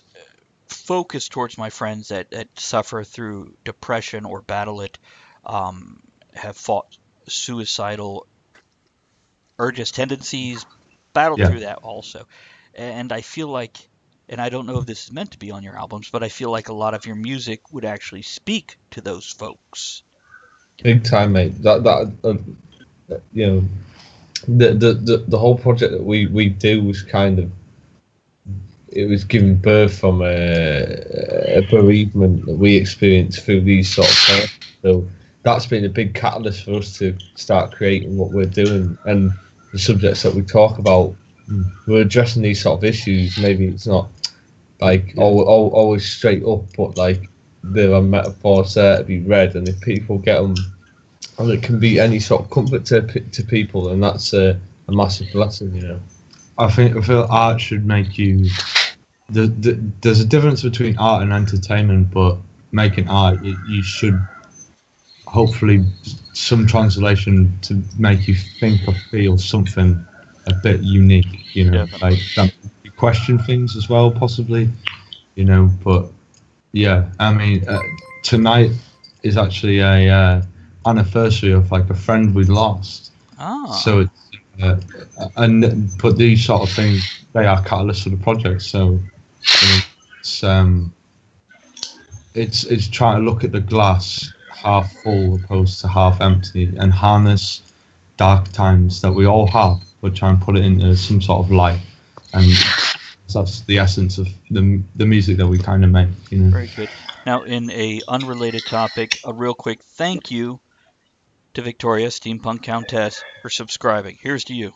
focused towards my friends that suffer through depression or battle it, have fought suicidal urges, tendencies, battled Yeah. through that also. And I feel like, and I don't know if this is meant to be on your albums, but I feel like a lot of your music would actually speak to those folks. Big time, mate. You know, the whole project that we do was kind of, it was giving birth from a bereavement that we experienced through these sort of things. So that's been a big catalyst for us to start creating what we're doing, and the subjects that we talk about. We're addressing these sort of issues. Maybe it's not like always straight up, but like there are metaphors there to be read, and if people get them, and it can be any sort of comfort to people, and that's a massive blessing, you know. I feel art should make you. There's a difference between art and entertainment, but making art, you should hopefully some translation to make you think or feel something a bit unique, you know, like that you question things as well, possibly, you know. But yeah, I mean, tonight is actually a anniversary of like a friend we lost. So it's but these sort of things, they are catalysts for the project. So it's trying to look at the glass half full opposed to half empty, and harness dark times that we all have, but try and put it into some sort of light. And that's the essence of the music that we kind of make, you know. Very good. Now, in a unrelated topic, a real quick thank you to Victoria, Steampunk Countess, for subscribing. Here's to you.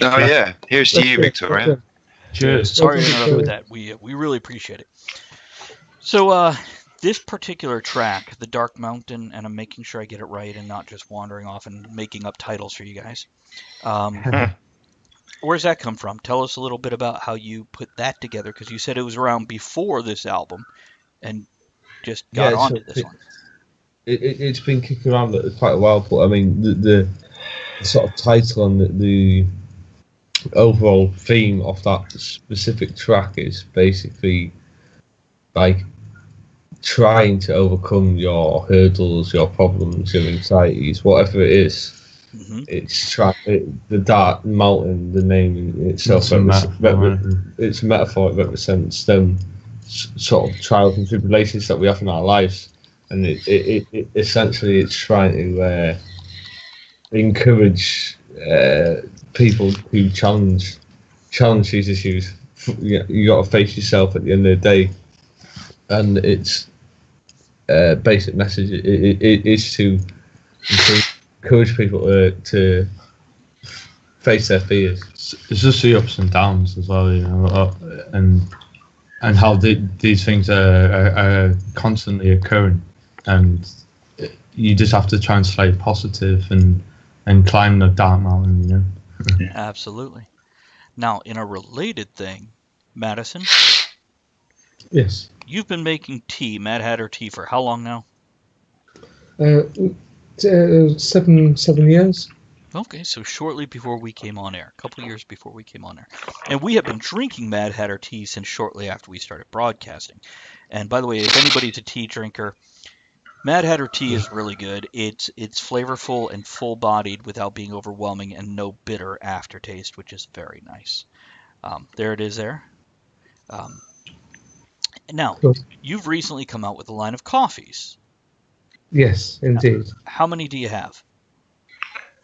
Oh yeah, here's to you, Victoria. Cheers. Sorry to interrupt with that. We really appreciate it. So this particular track, The Dark Mountain, and I'm making sure I get it right and not just wandering off and making up titles for you guys. Where's that come from? Tell us a little bit about how you put that together, because you said it was around before this album and just got onto this one. It's been kicking around for quite a while, but I mean the sort of title and the overall theme of that specific track is basically like trying to overcome your hurdles, your problems, your anxieties, whatever it is. Mm-hmm. It's the dark mountain. The name itself, it's a metaphor. It represents them sort of trials and tribulations that we have in our lives, and it essentially it's trying to encourage people who challenge these issues. You got to face yourself at the end of the day, and its basic message is to encourage people to face their fears. It's just the ups and downs as well, you know, and how these things are constantly occurring, and you just have to try and stay positive and climb the dark mountain, you know. Absolutely. Now, in a related thing, Madison. Yes. You've been making tea, Mad Hatter tea, for how long now? 7 years. Okay, so shortly before we came on air, a couple of years before we came on air. And we have been drinking Mad Hatter tea since shortly after we started broadcasting. And by the way, if anybody's a tea drinker, Mad Hatter tea is really good. It's flavorful and full-bodied without being overwhelming, and no bitter aftertaste, which is very nice. There it is there. Now, you've recently come out with a line of coffees. Yes, indeed. How many do you have?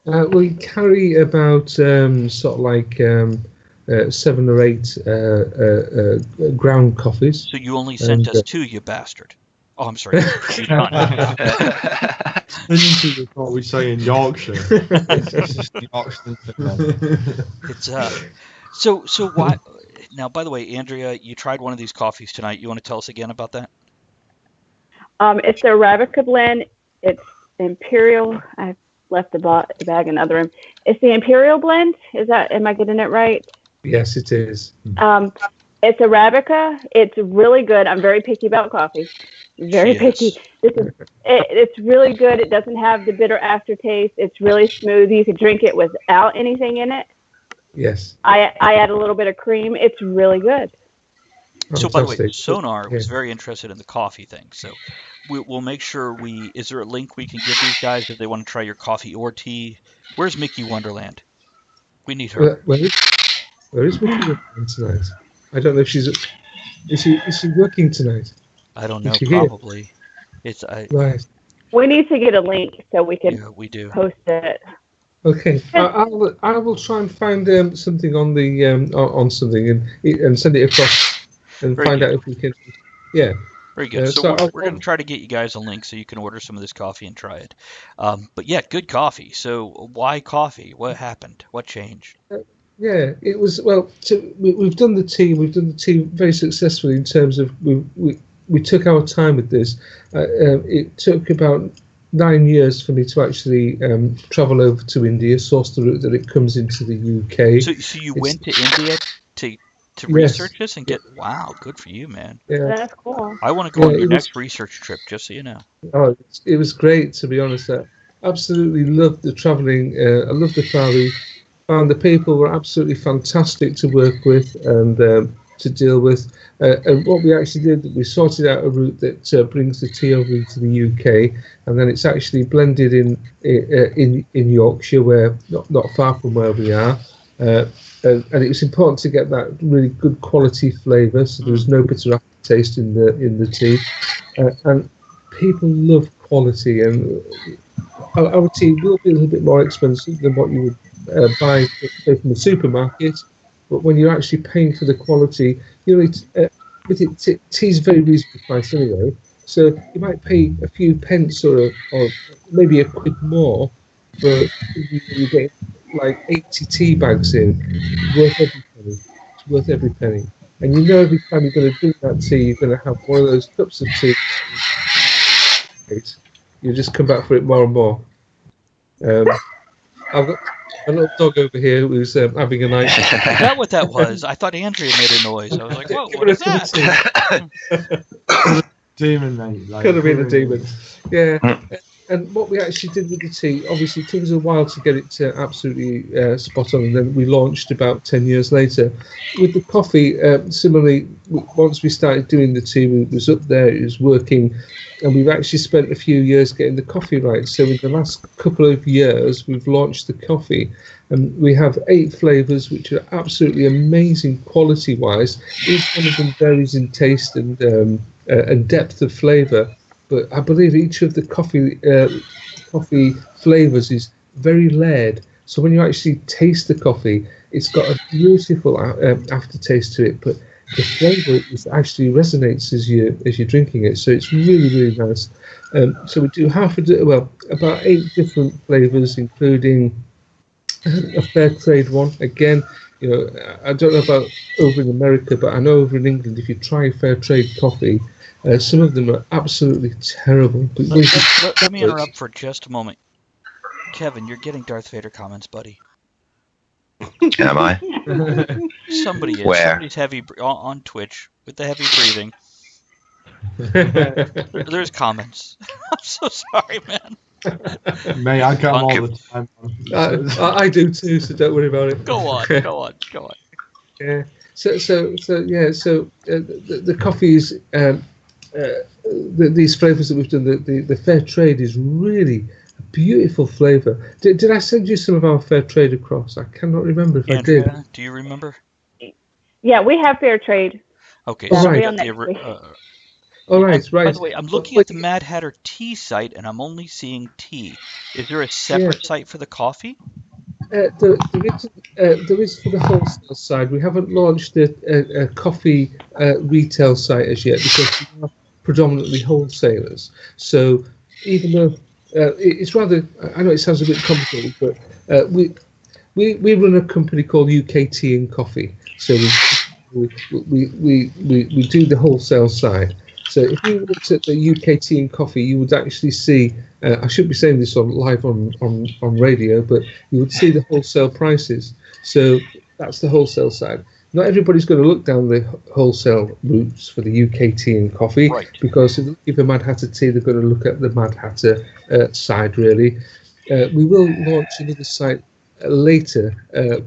We carry about sort of like 7 or 8 ground coffees. So you only sent us 2, you bastard. Oh, I'm sorry. This is what we say in Yorkshire. It's so why? Now, by the way, Andrea, you tried one of these coffees tonight. You want to tell us again about that? It's the Arabica blend. It's Imperial. I left the bag in the other room. It's the Imperial blend. Am I getting it right? Yes, it is. It's Arabica. It's really good. I'm very picky about coffee. Very picky. It's really good. It doesn't have the bitter aftertaste. It's really smooth. You could drink it without anything in it. Yes. I add a little bit of cream. It's really good. So, by the way, Fantastic. Sonar was Yeah. very interested in the coffee thing. So, we'll make sure is there a link we can give these guys if they want to try your coffee or tea? Where's Mickey Wonderland? We need her. Where is Mickey working tonight? I don't know if she's. Is she working tonight? I don't know. Is she here? Probably. Right. We need to get a link so we can Yeah, we do. post it. Okay. I will try and find something on the on something and send it across and Very find good. out if we can. Yeah. Very good. So So I'll- we're going to try to get you guys a link so you can order some of this coffee and try it. But yeah, good coffee. So why coffee? What happened? What changed? Yeah, it was we've done the tea. We've done the tea very successfully in terms of we took our time with this. It took about 9 years for me to actually travel over to India, source the route that it comes into the UK. So you went to India to Yes. research this and get wow, good for you, man. Yeah. That's cool. I want to go on Yeah, your it was- next research trip, just so you know. Oh, it was great, to be honest. I absolutely loved the travelling. I loved the Far East. Found the people were absolutely fantastic to work with and to deal with. And what we actually did, we sorted out a route that brings the tea over into the UK, and then it's actually blended in Yorkshire, where not far from where we are. And it was important to get that really good quality flavour, so there was no bitter aftertaste in the tea. And people love quality, and our tea will be a little bit more expensive than what you would buy say, from the supermarket, but when you're actually paying for the quality, tea's very reasonably priced anyway. So you might pay a few pence or maybe a quid more, but you get like 80 tea bags in, worth every penny. It's worth every penny. And you know every time you're going to drink that tea, you're going to have one of those cups of tea. You just come back for it more and more. I've got a little dog over here who's having a night. Is that what that was? I thought Andrea made a noise. I was like, whoa, what is that? Demon, mate. Like, Could have been a demon. Yeah. And what we actually did with the tea, obviously, it took us a while to get it absolutely spot on, and then we launched about 10 years later. With the coffee, similarly, once we started doing the tea, it was up there, it was working, and we've actually spent a few years getting the coffee right. So in the last couple of years, we've launched the coffee, and we have 8 flavours, which are absolutely amazing quality-wise. Each one of them varies in taste and depth of flavour. But I believe each of the coffee flavours is very layered. So when you actually taste the coffee, it's got a beautiful aftertaste to it. But the flavour actually resonates as you're drinking it. So it's really, really nice. So we do about 8 different flavours, including a fair trade one. Again, I don't know about over in America, but I know over in England, if you try fair trade coffee, some of them are absolutely terrible. But Let me interrupt for just a moment. Kevin, you're getting Darth Vader comments, buddy. Am I? Somebody is. Where? Somebody's heavy on Twitch with the heavy breathing. There's comments. I'm so sorry, man. Mate, I come all the time. I do too, so don't worry about it. Go on. Yeah. So the coffee is these flavours that we've done. The fair trade is really a beautiful flavour. Did I send you some of our fair trade across? I cannot remember if Andrea, I did. do you remember? Yeah, we have fair trade. Okay, Oh, so right. we got Next week. All right, By right. the way, I'm looking at the Mad Hatter tea site, and I'm only seeing tea. Is there a separate site for the coffee? There is for the wholesale side. We haven't launched a coffee retail site as yet because we are predominantly wholesalers. So even though it's rather, I know it sounds a bit complicated, but we run a company called UK Tea and Coffee. So we do the wholesale side. So if you looked at the UK Tea and Coffee, you would actually see, I shouldn't be saying this live on radio, but you would see the wholesale prices. So that's the wholesale side. Not everybody's going to look down the wholesale routes for the UK Tea and Coffee, Right. because if they're looking for Mad Hatter Tea, they're going to look at the Mad Hatter side, really. We will launch another site later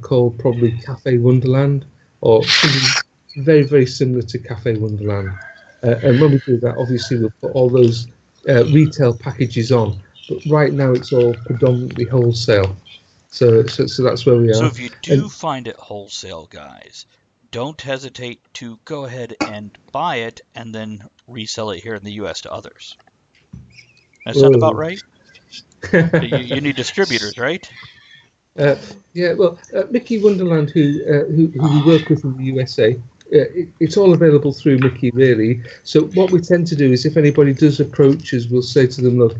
called probably Cafe Wonderland or something very, very similar to Cafe Wonderland. And when we do that, obviously we'll put all those retail packages on. But right now it's all predominantly wholesale. So that's where we are. So if you do find it wholesale, guys, don't hesitate to go ahead and buy it and then resell it here in the U.S. to others. That sound about right? You need distributors, right? Yeah, well, Mickey Wonderland, who we work with in the USA, it's all available through Mickey, really. So what we tend to do is if anybody does approach us, we'll say to them, look,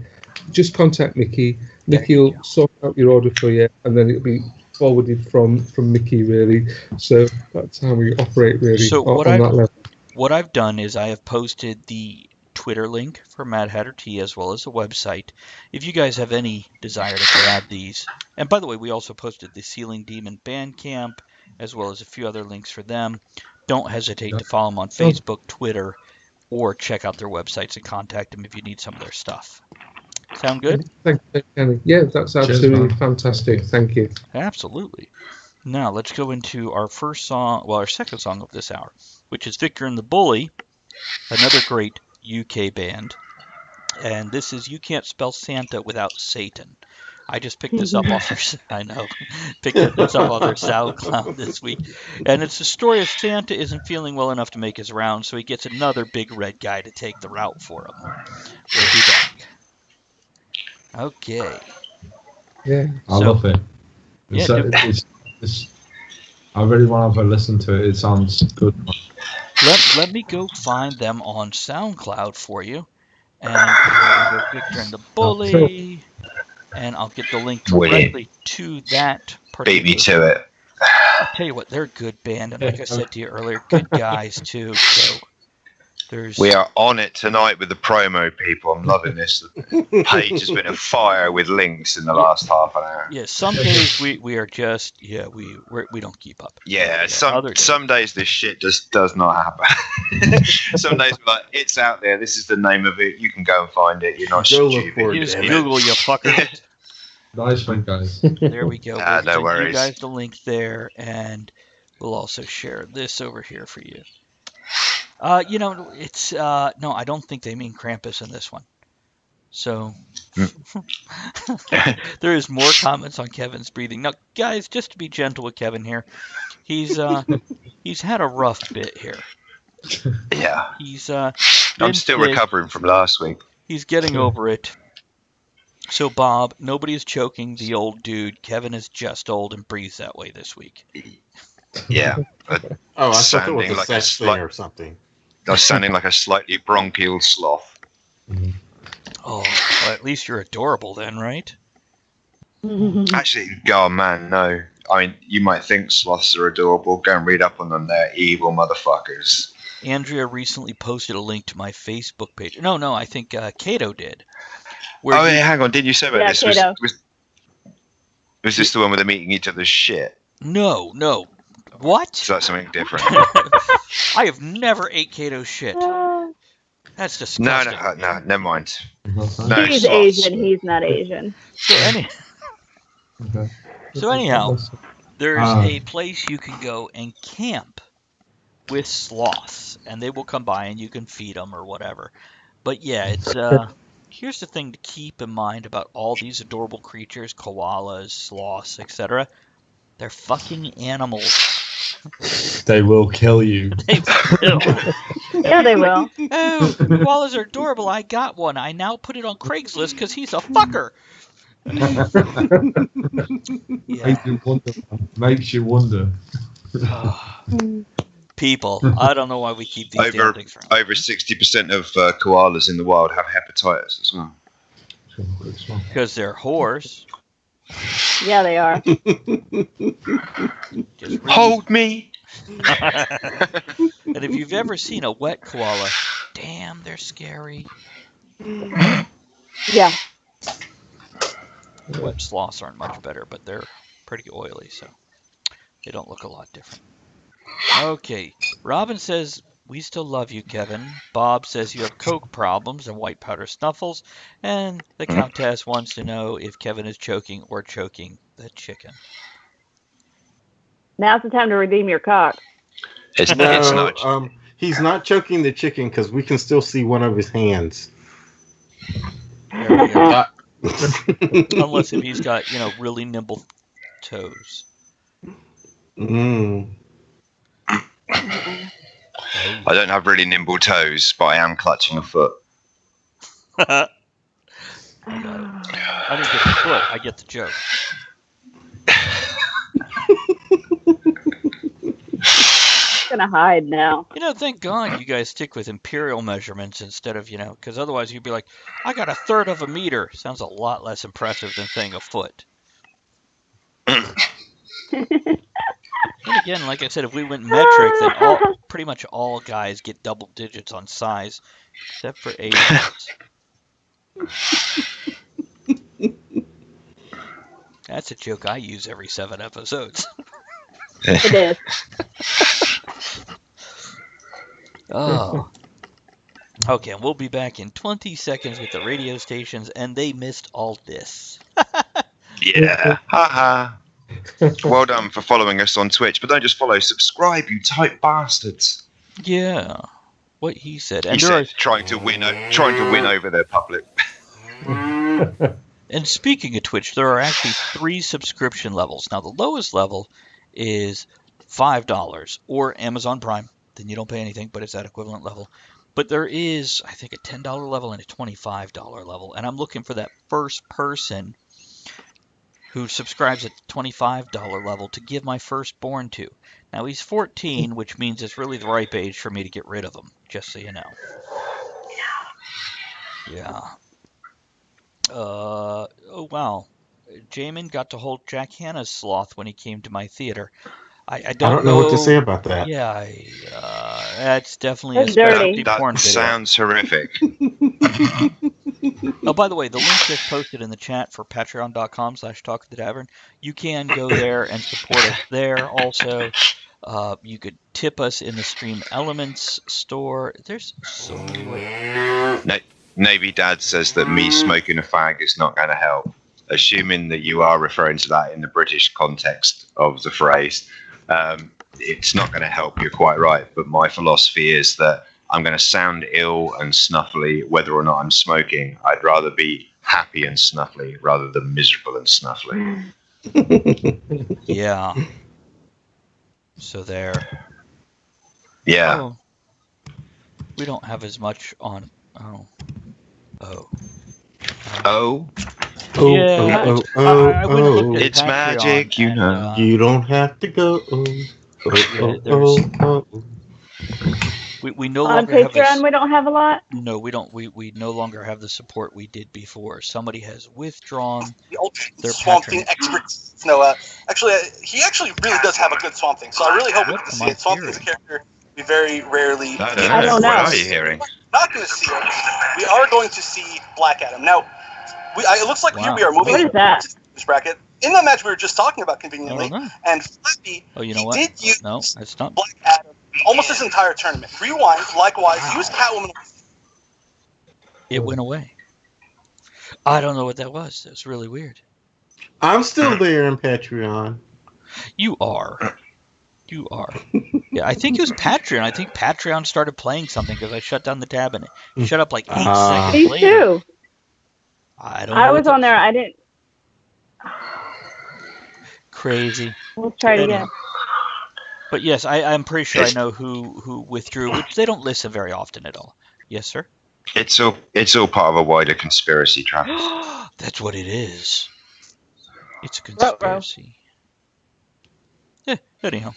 just contact Mickey. Mickey will sort out your order for you, and then it'll be forwarded from Mickey, really. So that's how we operate, really, So on that level. What I've done is I have posted the Twitter link for Mad Hatter Tea as well as the website. If you guys have any desire to grab these, and by the way, we also posted the Ceiling Demon Bandcamp as well as a few other links for them. Don't hesitate to follow them on Facebook, Twitter, or check out their websites and contact them if you need some of their stuff. Sound good? Thank you, Kenny. Yeah, that's absolutely fantastic. Thank you. Absolutely. Now let's go into our first song, well, our second song of this hour, which is Victor and the Bully, another great UK band. And this is You Can't Spell Santa Without Satan. I just picked this up off their, I know, picked this up off their SoundCloud this week. And it's the story of Santa isn't feeling well enough to make his rounds, so he gets another big red guy to take the route for him. We'll be back. Okay. Yeah. I love it. I really want to have a listen to it. It sounds good. Let me go find them on SoundCloud for you. And we'll go Victor and the Bully. And I'll get the link directly to that particular. Beat me to it. I'll tell you what, they're a good band. And like I said to you earlier, good guys too. So we are on it tonight with the promo, people. I'm loving this. The page has been a fire with links in the last half an hour. Yeah, some days we are just we don't keep up. Yeah, some days this shit just does not happen. Some days we're like, it's out there. This is the name of it. You can go and find it. You're not stupid. Use Google, you fucker. Nice one, guys. There we go. No We'll worries. you guys the link there, and we'll also share this over here for you. It's no, I don't think they mean Krampus in this one. So there is more comments on Kevin's breathing. Now, guys, just to be gentle with Kevin here, he's had a rough bit here. Yeah. He's I'm still recovering from last week. He's getting over it. So, Bob, nobody is choking the old dude. Kevin is just old and breathes that way this week. Yeah. I thought it was a sex thing or something. I was sounding like a slightly bronchial sloth. Oh, well, at least you're adorable then, right? Actually, oh man, no. I mean, you might think sloths are adorable. Go and read up on them. They're evil motherfuckers. Andrea recently posted a link to my Facebook page. No, I think Cato did. Hang on. Didn't you say about this? Cato. Was this the one where they're meeting each other's shit? No. What? Is that something different? I have never ate Cato's shit. That's disgusting. No, never mind. No, He's sloths. Asian. He's not Asian. So anyhow, there's a place you can go and camp with sloths, and they will come by and you can feed them or whatever. But yeah, it's here's the thing to keep in mind about all these adorable creatures, koalas, sloths, etc. They're fucking animals. They will kill you. They will. Yeah, they will. Oh, koalas are adorable. I got one. I now put it on Craigslist because he's a fucker. Yeah. Makes you wonder. People, I don't know why we keep these damn things around. Over 60% of koalas in the wild have hepatitis as well. Because they're whores. Yeah, they are. Just really... Hold me! And if you've ever seen a wet koala, damn, they're scary. Yeah. Wet sloths aren't much better, but they're pretty oily, so they don't look a lot different. Okay, Robin says, we still love you, Kevin. Bob says you have coke problems and white powder snuffles. And the Countess wants to know if Kevin is choking or choking that chicken. Now's the time to redeem your cock. It's No, not. he's not choking the chicken because we can still see one of his hands. There we go. Unless if he's got, really nimble toes. Mm. I don't have really nimble toes, but I am clutching a foot. I didn't get the foot. I get the joke. I'm gonna hide now. Thank God you guys stick with imperial measurements instead of, because otherwise you'd be like, I got 1/3 of a meter. Sounds a lot less impressive than saying a foot. And again, like I said, if we went metric, then pretty much all guys get double digits on size, except for Asians. That's a joke I use every 7 episodes. It is. Oh. Okay, and we'll be back in 20 seconds with the radio stations, and they missed all this. Yeah. Haha. Well done for following us on Twitch, but don't just follow, subscribe, you tight bastards. Yeah. What he said. He And said trying to win over their public. And speaking of Twitch, there are actually 3 subscription levels. Now, the lowest level is $5 or Amazon Prime. Then you don't pay anything, but it's that equivalent level. But there is, I think, a $10 level and a $25 level. And I'm looking for that first person who subscribes at the $25 level to give my firstborn to. Now, he's 14, which means it's really the ripe age for me to get rid of him, just so you know. Yeah. Oh, wow. Jamin got to hold Jack Hanna's sloth when he came to my theater. I don't know what to say about that. Yeah, that's definitely That's a specialty dirty. porn That video. sounds horrific. Oh, by the way, the link just posted in the chat for patreon.com/Talk of the Tavern. You can go there and support us there also. You could tip us in the Stream Elements store. There's so many ways. Navy Dad says that me smoking a fag is not going to help. Assuming that you are referring to that in the British context of the phrase, it's not going to help. You're quite right. But my philosophy is that I'm going to sound ill and snuffly whether or not I'm smoking. I'd rather be happy and snuffly rather than miserable and snuffly. Yeah. So there. Yeah. Oh. We don't have as much on. Oh. Yeah. I went and looked at It's Patreon, magic, you know. and, You don't have to go. We no On longer have Patreon, this. we don't have a lot. No, we don't. We no longer have the support we did before. Somebody has withdrawn. The ultimate Their Swamp patron. Thing experts. No, he actually really does have a good Swamp Thing. So I really hope we get to see it. Swamp Thing's a character we very rarely. I don't know. I don't know. What are you hearing? Not going to see it. We are going to see Black Adam. Now, it looks like here Wow. we are moving What is that? to this bracket. In that match we were just talking about conveniently, I don't know. and Flappy, Oh, you know he what? did use No, that's not. Black Adam almost this entire tournament. Rewind, likewise, use Catwoman. It went away. I don't know what that was. That's really weird. I'm still there in Patreon. You are. You are. Yeah, I think it was Patreon. I think Patreon started playing something because I shut down the tab and it shut up like 8 seconds Me later. too. I don't know. I what was on there. I didn't. Crazy. Let's try it again. But yes, I'm pretty sure I know who withdrew, which they don't listen very often at all. Yes, sir? It's all part of a wider conspiracy, Travis. That's what it is. It's a conspiracy. Yeah, anyhow.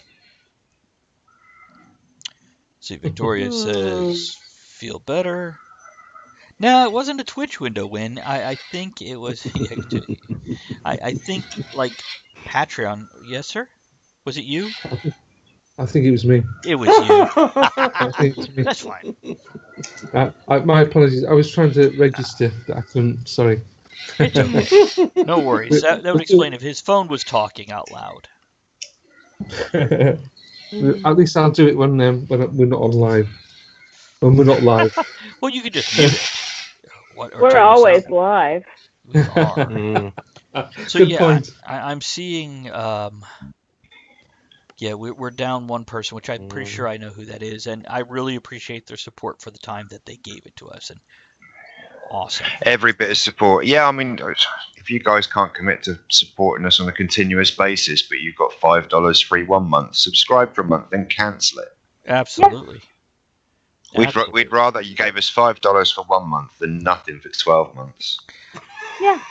See, Victoria says, feel better. No, it wasn't a Twitch window win. I think it was... I think, like, Patreon. Yes, sir? Was it you? I think it was me. It was you. I think it was me. That's fine. My apologies. I was trying to register, but I couldn't. Sorry. It's okay. No worries. That would explain if his phone was talking out loud. At least I'll do it when we're not on live. When we're not live. Well, you could just mute it. Or We're turn always yourself- live. We are. So Good yeah, point. I'm seeing. Yeah, we're down one person, which I'm pretty sure I know who that is, and I really appreciate their support for the time that they gave it to us. And awesome. Every bit of support. Yeah, I mean, if you guys can't commit to supporting us on a continuous basis, but you've got $5 free 1 month, subscribe for a month, then cancel it. Absolutely. We'd rather you gave us $5 for 1 month than nothing for 12 months. Yeah.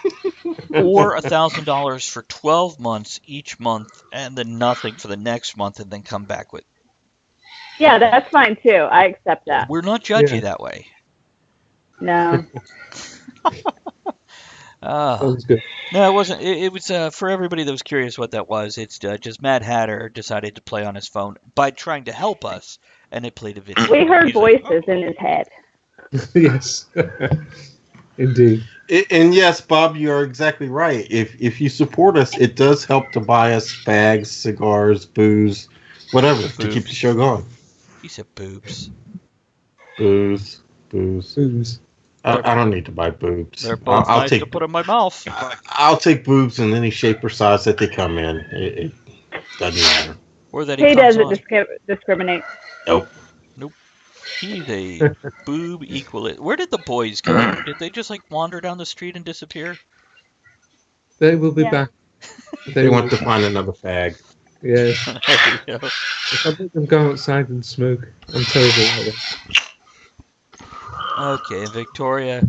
Or $1,000 for 12 months each month, and then nothing for the next month, and then come back with. Yeah, that's fine too. I accept that. We're not judgy Yeah. that way. No. Sounds good. No, it wasn't. It was for everybody that was curious what that was. It's just Mad Hatter decided to play on his phone by trying to help us, and it played a video. We heard He's like, voices in his head. Yes. Indeed. And yes, Bob, you are exactly right. If you support us, it does help to buy us bags, cigars, booze, whatever to keep the show going. He said boobs. Booze. Booze. I don't need to buy boobs. They're both I'll nice take to put in my mouth. I'll take boobs in any shape or size that they come in. It doesn't matter. Or that He he comes doesn't on. discriminate. Nope. He's a boob equalist. Where did the boys go? Did they just like wander down the street and disappear? They will be Yeah. back. They want to find another fag. Yes. There you go. If I let them go outside and smoke, I'm terrible at it. Okay, Victoria.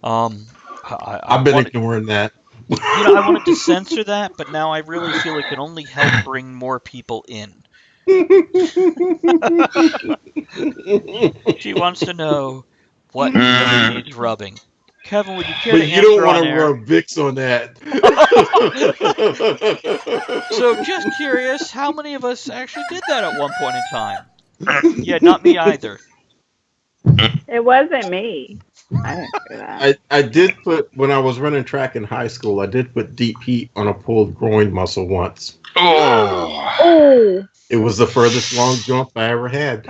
I've been ignoring that. I wanted to censor that, but now I really feel it can only help bring more people in. She wants to know what really needs rubbing. Kevin, would you care to But you answer don't want on to air? rub Vicks on that. So, just curious, how many of us actually did that at one point in time? Yeah, not me either. It wasn't me. I didn't do that. I did put, when I was running track in high school, I did put deep heat on a pulled groin muscle once. Oh, Oh, It was the furthest long jump I ever had.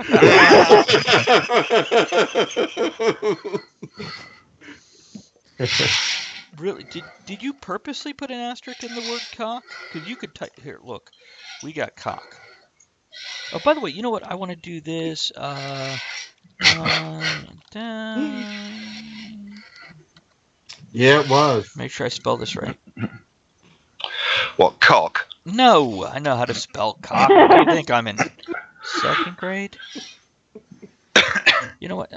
Really? Did you purposely put an asterisk in the word cock? Because you could type here. Look, we got cock. Oh, by the way, you know what? I want to do this. Yeah, it was. Make sure I spell this right. what cock? No, I know how to spell cock. What do you think? I'm in second grade? You know what?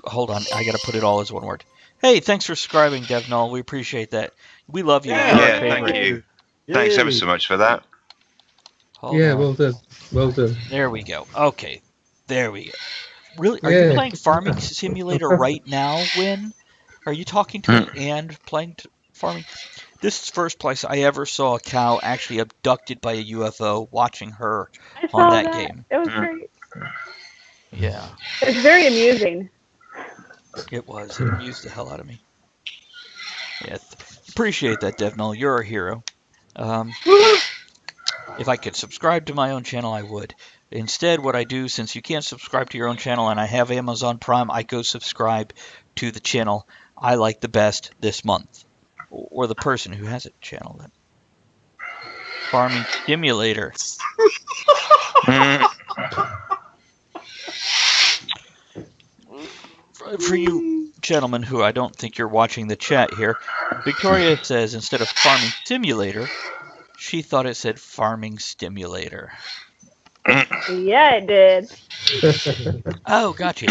Hold on. I got to put it all as one word. Hey, thanks for subscribing, Devnall. We appreciate that. We love you. You're our Yeah, favorite. thank you. Thanks ever so much for that. Hold Yeah, on. well done. Well done. There we go. Okay. There we go. Really? Are you Yeah. playing Farming Simulator right now, Win? Are you talking to me and playing farming? This is the first place I ever saw a cow actually abducted by a UFO, watching her I saw on that that. game. It was great. Yeah, It's very amusing. it was. It amused the hell out of me. Yeah, appreciate that, Devnall. You're a hero. If I could subscribe to my own channel, I would. Instead, what I do, since you can't subscribe to your own channel and I have Amazon Prime, I go subscribe to the channel I like the best this month. Or the person who has a channel. Then. Farming Simulator. For you gentlemen who I don't think you're watching the chat here, Victoria says instead of Farming Simulator, she thought it said Farming Stimulator. Yeah, it did. Oh, gotcha.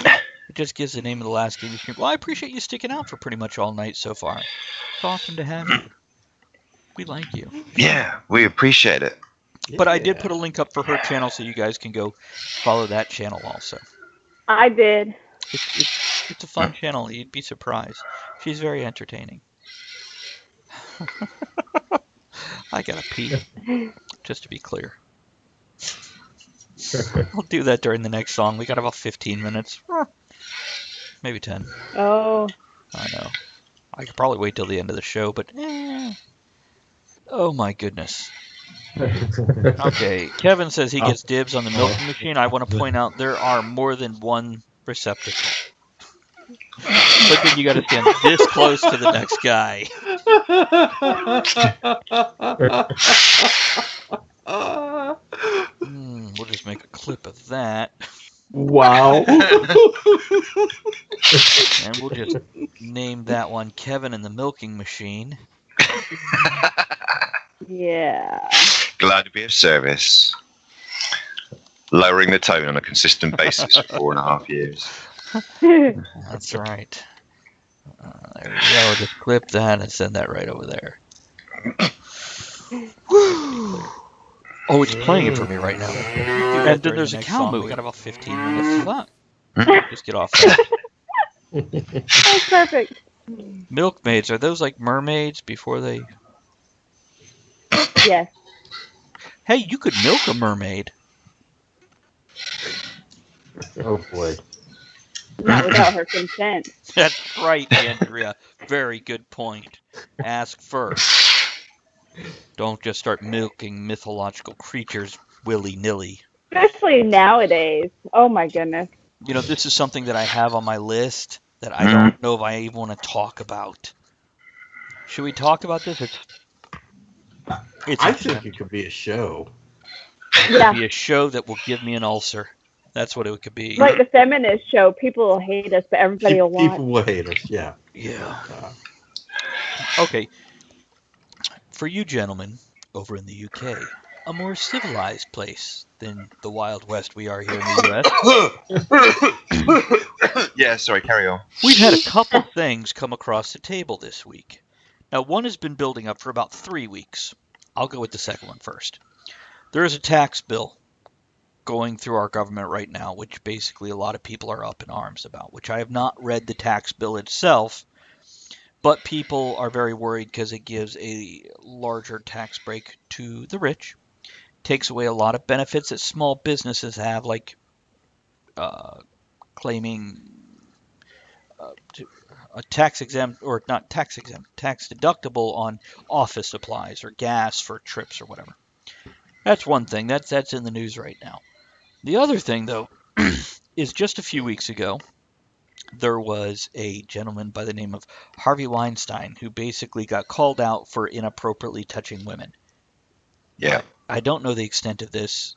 It just gives the name of the last game you streamed. Well, I appreciate you sticking out for pretty much all night so far. It's awesome to have you. We like you. Yeah, we appreciate it. But I did put a link up for her channel so you guys can go follow that channel also. I did. It's a fun channel. You'd be surprised. She's very entertaining. I gotta pee, just to be clear. I'll do that during the next song. We got about 15 minutes. Maybe 10. Oh, I know. I could probably wait till the end of the show, but oh my goodness. Okay, Kevin says he gets dibs on the milking machine. I want to point out there are more than one receptacle. But then you got to stand this close to the next guy. We'll just make a clip of that. Wow. And we'll just name that one Kevin and the Milking Machine. Yeah. Glad to be of service. Lowering the tone on a consistent basis for 4.5 years. That's right. There we go. Just clip that and send that right over there. Oh, it's playing it for me right now. And then there's a cow moving. We got about 15 minutes. Fuck. Just get off that. That's perfect. Milkmaids, are those like mermaids before they... Yes. Hey, you could milk a mermaid. Oh boy. Not without her consent. That's right, Andrea. Very good point. Ask first. Don't just start milking mythological creatures willy-nilly. Especially nowadays. Oh my goodness. You know, this is something that I have on my list that I don't know if I even want to talk about. Should we talk about this? I think it could be a show. It could be a show that will give me an ulcer. That's what it could be. Like the feminist show, people will hate us, but everybody will watch. People will hate us, yeah. Yeah. Okay. For you gentlemen over in the UK, a more civilized place than the Wild West we are here in the US. Yeah, sorry, carry on. We've had a couple things come across the table this week. Now, one has been building up for about 3 weeks. I'll go with the second one first. There is a tax bill going through our government right now, which basically a lot of people are up in arms about, which I have not read the tax bill itself, but people are very worried because it gives a larger tax break to the rich, takes away a lot of benefits that small businesses have, like claiming a tax exempt, or not tax exempt, tax deductible on office supplies or gas for trips or whatever. That's one thing. That's in the news right now. The other thing, though, is just a few weeks ago, there was a gentleman by the name of Harvey Weinstein who basically got called out for inappropriately touching women. Yeah. I don't know the extent of this.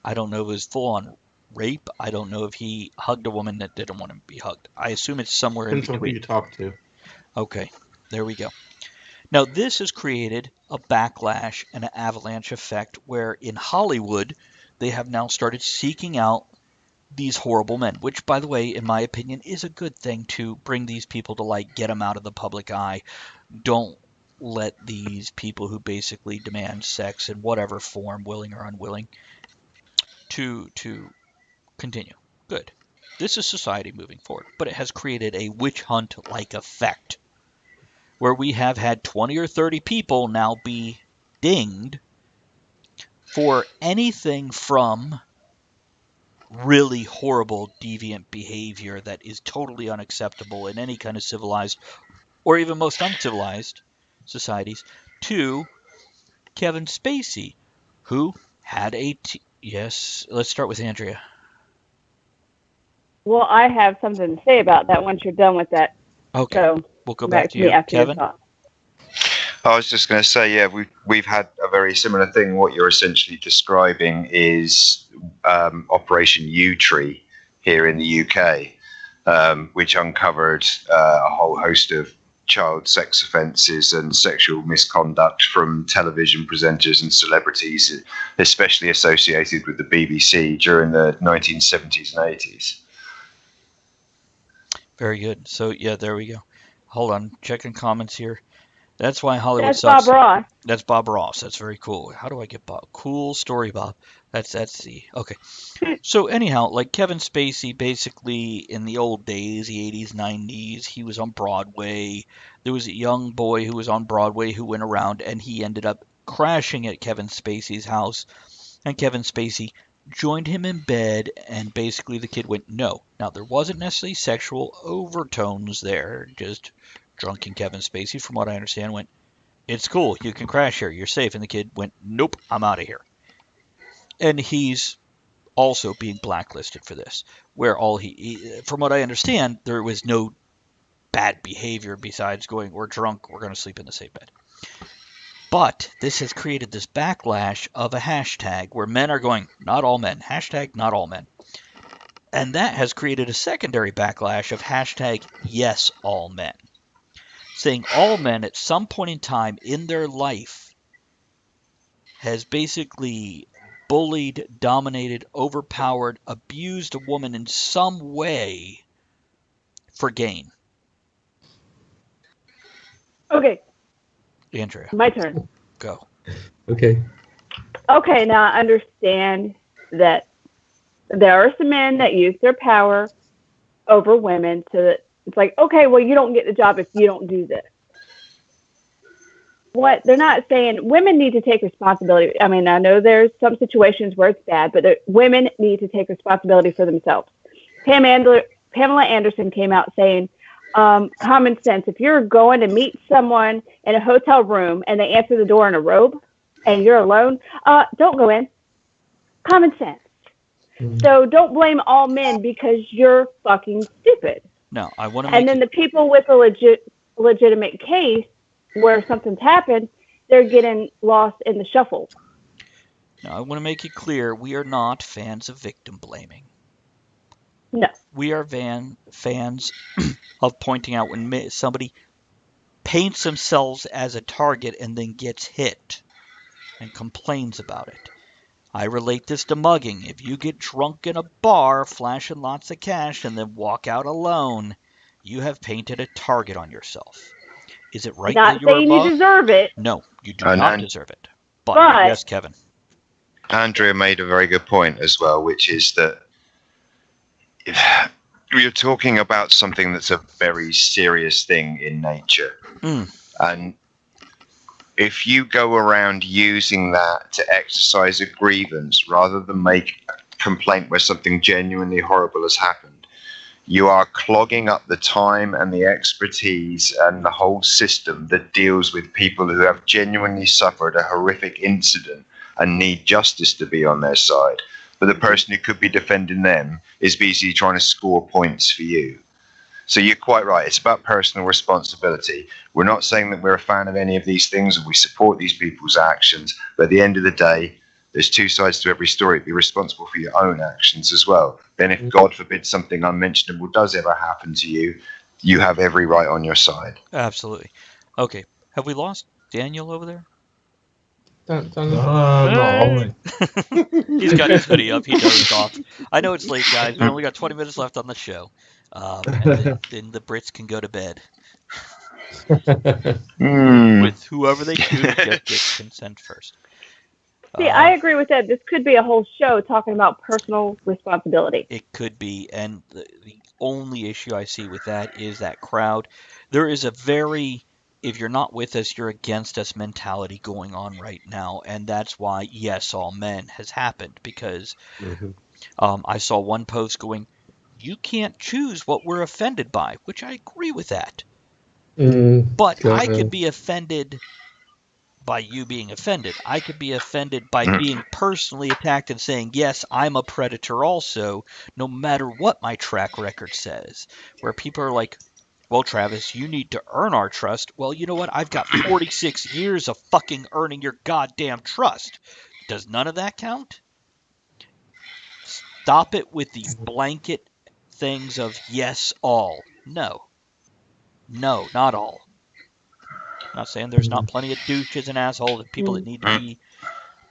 I don't know if it was full-on rape. I don't know if he hugged a woman that didn't want to be hugged. I assume it's somewhere in Depends on who between. you talk to. Okay, there we go. Now, this has created a backlash and an avalanche effect where in Hollywood, they have now started seeking out these horrible men, which, by the way, in my opinion, is a good thing to bring these people to light, get them out of the public eye. Don't let these people who basically demand sex in whatever form, willing or unwilling, to continue. Good. This is society moving forward, but it has created a witch hunt-like effect where we have had 20 or 30 people now be dinged for anything from really horrible, deviant behavior that is totally unacceptable in any kind of civilized or even most uncivilized societies to Kevin Spacey, who had yes, let's start with Andrea. Well, I have something to say about that once you're done with that. Okay, so we'll go back to you, after Kevin. I was just going to say, yeah, we've had a very similar thing. What you're essentially describing is Operation U-Tree here in the UK, which uncovered a whole host of child sex offences and sexual misconduct from television presenters and celebrities, especially associated with the BBC during the 1970s and 80s. Very good. So, yeah, there we go. Hold on, checking comments here. That's why Hollywood That's sucks. Bob Ross. That's Bob Ross. That's very cool. How do I get Bob? Cool story, Bob. That's the okay. So anyhow, like Kevin Spacey, basically in the old days, the 80s, 90s, he was on Broadway. There was a young boy who was on Broadway who went around and he ended up crashing at Kevin Spacey's house. And Kevin Spacey joined him in bed, and basically the kid went no. Now there wasn't necessarily sexual overtones there, just drunken Kevin Spacey, from what I understand, went, it's cool, you can crash here, you're safe. And the kid went, nope, I'm out of here. And he's also being blacklisted for this, where from what I understand, there was no bad behavior besides going, we're drunk, we're going to sleep in the same bed. But this has created this backlash of a hashtag where men are going, not all men, hashtag not all men. And that has created a secondary backlash of hashtag yes all men. Saying all men at some point in time in their life has basically bullied, dominated, overpowered, abused a woman in some way for gain. Okay, Andrea, my turn. go. Okay. Okay, now I understand that there are some men that use their power over women so that it's like, okay, well, you don't get the job if you don't do this. What they're not saying, women need to take responsibility. I mean, I know there's some situations where it's bad, but women need to take responsibility for themselves. Pamela Anderson came out saying, common sense, if you're going to meet someone in a hotel room and they answer the door in a robe and you're alone, don't go in. Common sense. So don't blame all men because you're fucking stupid. No, I want to And then the people with a legitimate case where something's happened, they're getting lost in the shuffle. Now, I want to make it clear, we are not fans of victim blaming. No. We are fans of pointing out when somebody paints themselves as a target and then gets hit and complains about it. I relate this to mugging. If you get drunk in a bar, flashing lots of cash, and then walk out alone, you have painted a target on yourself. Is it right Not that you're saying mugged? you deserve it. No, you do not deserve it. But yes, Kevin. Andrea made a very good point as well, which is that if you're talking about something that's a very serious thing in nature, and if you go around using that to exercise a grievance rather than make a complaint where something genuinely horrible has happened, you are clogging up the time and the expertise and the whole system that deals with people who have genuinely suffered a horrific incident and need justice to be on their side. But the person who could be defending them is busy trying to score points for you. So you're quite right. It's about personal responsibility. We're not saying that we're a fan of any of these things and we support these people's actions. But at the end of the day, there's two sides to every story. Be responsible for your own actions as well. Then if God forbid something unmentionable does ever happen to you, you have every right on your side. Absolutely. Okay. Have we lost Daniel over there? No. He's got his hoodie up. He dozed off. I know it's late, guys. We only got 20 minutes left on the show. And then the Brits can go to bed. With whoever they choose, just get consent first. See, I agree with that. This could be a whole show talking about personal responsibility. It could be, and the only issue I see with that is that crowd. There is a very, if you're not with us, you're against us mentality going on right now, and that's why yes, all men has happened, because I saw one post going, you can't choose what we're offended by, which I agree with that. But I could be offended by you being offended. I could be offended by being personally attacked and saying, yes, I'm a predator also, no matter what my track record says. Where people are like, well, Travis, you need to earn our trust. Well, you know what? I've got 46 years of fucking earning your goddamn trust. Does none of that count? Stop it with the blanket things of yes, all. No. No, not all. I'm not saying there's not plenty of douches and assholes and people that need to be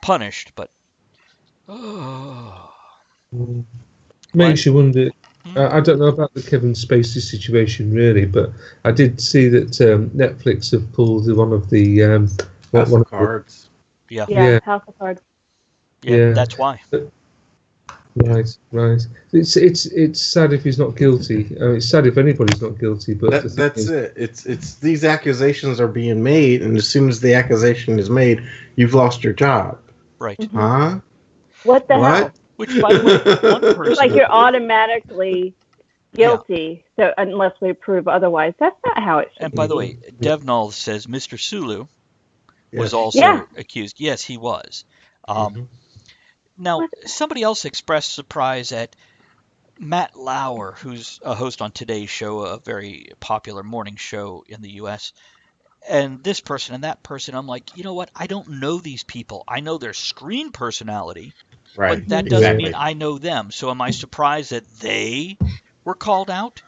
punished, but makes you wonder. I don't know about the Kevin Spacey situation really, but I did see that Netflix have pulled one of the House of Cards. Yeah, House of Cards. Yeah, that's why. Right. It's sad if he's not guilty. It's sad if anybody's not guilty. But that's it. It's these accusations are being made, and as soon as the accusation is made, you've lost your job. Right. Huh? What the hell? Which, by the way, one person. It's like you're automatically guilty, so unless we prove otherwise, that's not how it should be. And by the way, Devnall says Mr. Sulu was also accused. Yes, he was. Now, somebody else expressed surprise at Matt Lauer, who's a host on Today's Show, a very popular morning show in the U.S., and this person and that person, I'm like, you know what? I don't know these people. I know their screen personality, Right. but that doesn't Exactly. mean I know them. So am I surprised that they were called out?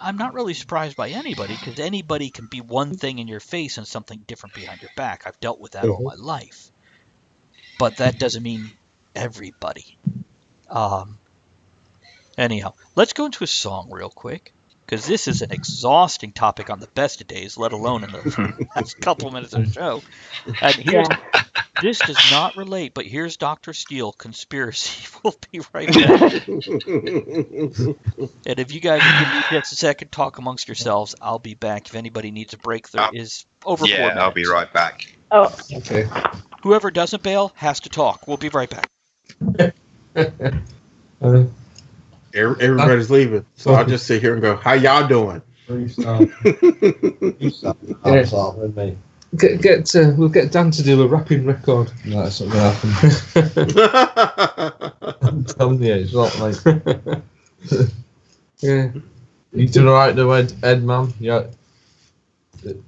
I'm not really surprised by anybody, because anybody can be one thing in your face and something different behind your back. I've dealt with that all my life. But that doesn't mean everybody. Anyhow, let's go into a song real quick, because this is an exhausting topic on the best of days, let alone in the last couple minutes of the show. And here's this does not relate, but here's Dr. Steele, Conspiracy. We'll be right back. And if you guys will give me just a second, talk amongst yourselves. I'll be back. If anybody needs a break, there is over 4 minutes. Yeah, I'll be right back. Oh, Okay. Whoever doesn't bail has to talk. We'll be right back. Everybody's leaving, so I'll just sit here and go, "How y'all doing?" Restart. Restart with me. We'll get Dan to do a rapping record. No, that's not going to happen. I'm telling you, it's not like. Yeah. You doing alright though, Ed, man? Yeah.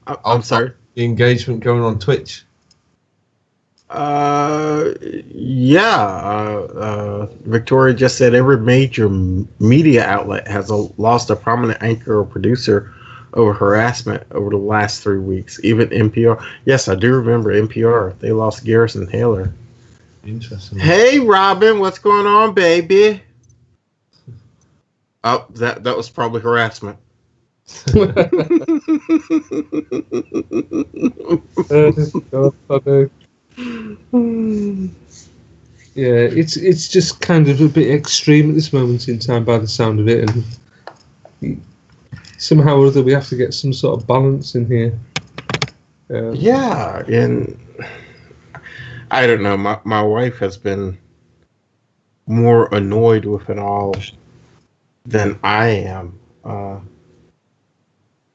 I'm sorry. The engagement going on Twitch. Victoria just said every major media outlet has lost a prominent anchor or producer over harassment over the last 3 weeks. Even NPR. Yes, I do remember NPR. They lost Garrison Taylor. Interesting. Hey, Robin, what's going on, baby? Oh, that was probably harassment. Yeah, it's just kind of a bit extreme at this moment in time by the sound of it, and somehow or other we have to get some sort of balance in here. Yeah, and I don't know. My wife has been more annoyed with it all than I am.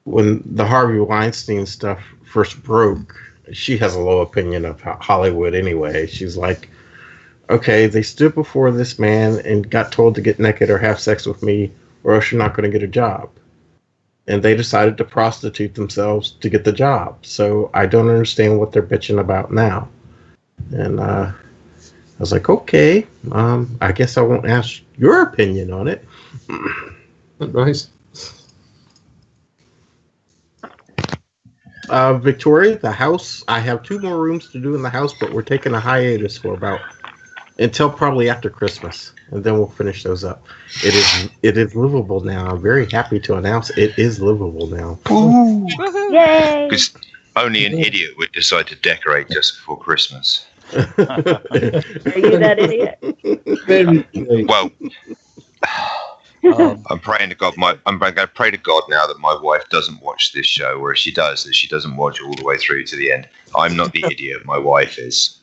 When the Harvey Weinstein stuff first broke, she has a low opinion of Hollywood anyway. She's like, okay, they stood before this man and got told to get naked or have sex with me, or else you're not going to get a job. And they decided to prostitute themselves to get the job. So I don't understand what they're bitching about now. And I was like, okay, I guess I won't ask your opinion on it. Right. Victoria, the house, I have 2 more rooms to do in the house, but we're taking a hiatus for until probably after Christmas, and then we'll finish those up. It is livable now. I'm very happy to announce it is livable now. yay! Because only an idiot would decide to decorate just before Christmas. Are you that idiot? Well, I'm praying to God. I'm going to pray to God now that my wife doesn't watch this show, or if she does, that she doesn't watch all the way through to the end. I'm not the idiot. My wife is.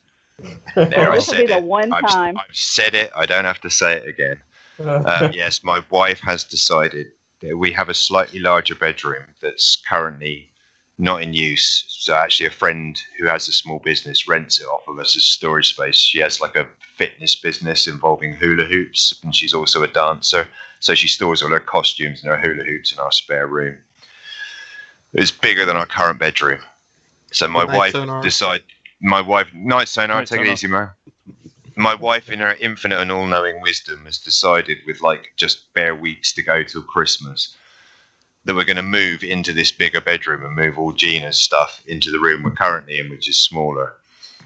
There, I This will said be the it. one time. I've said it. I don't have to say it again. Yes, my wife has decided that we have a slightly larger bedroom that's currently not in use. So actually a friend who has a small business rents it off of us as storage space. She has like a fitness business involving hula hoops, and she's also a dancer. So she stores all her costumes and her hula hoops in our spare room. It's bigger than our current bedroom. So my wife decided... Night sonar, take it easy, man. My wife, in her infinite and all-knowing wisdom, has decided, with like just bare weeks to go till Christmas, that we're going to move into this bigger bedroom and move all Gina's stuff into the room we're currently in, which is smaller,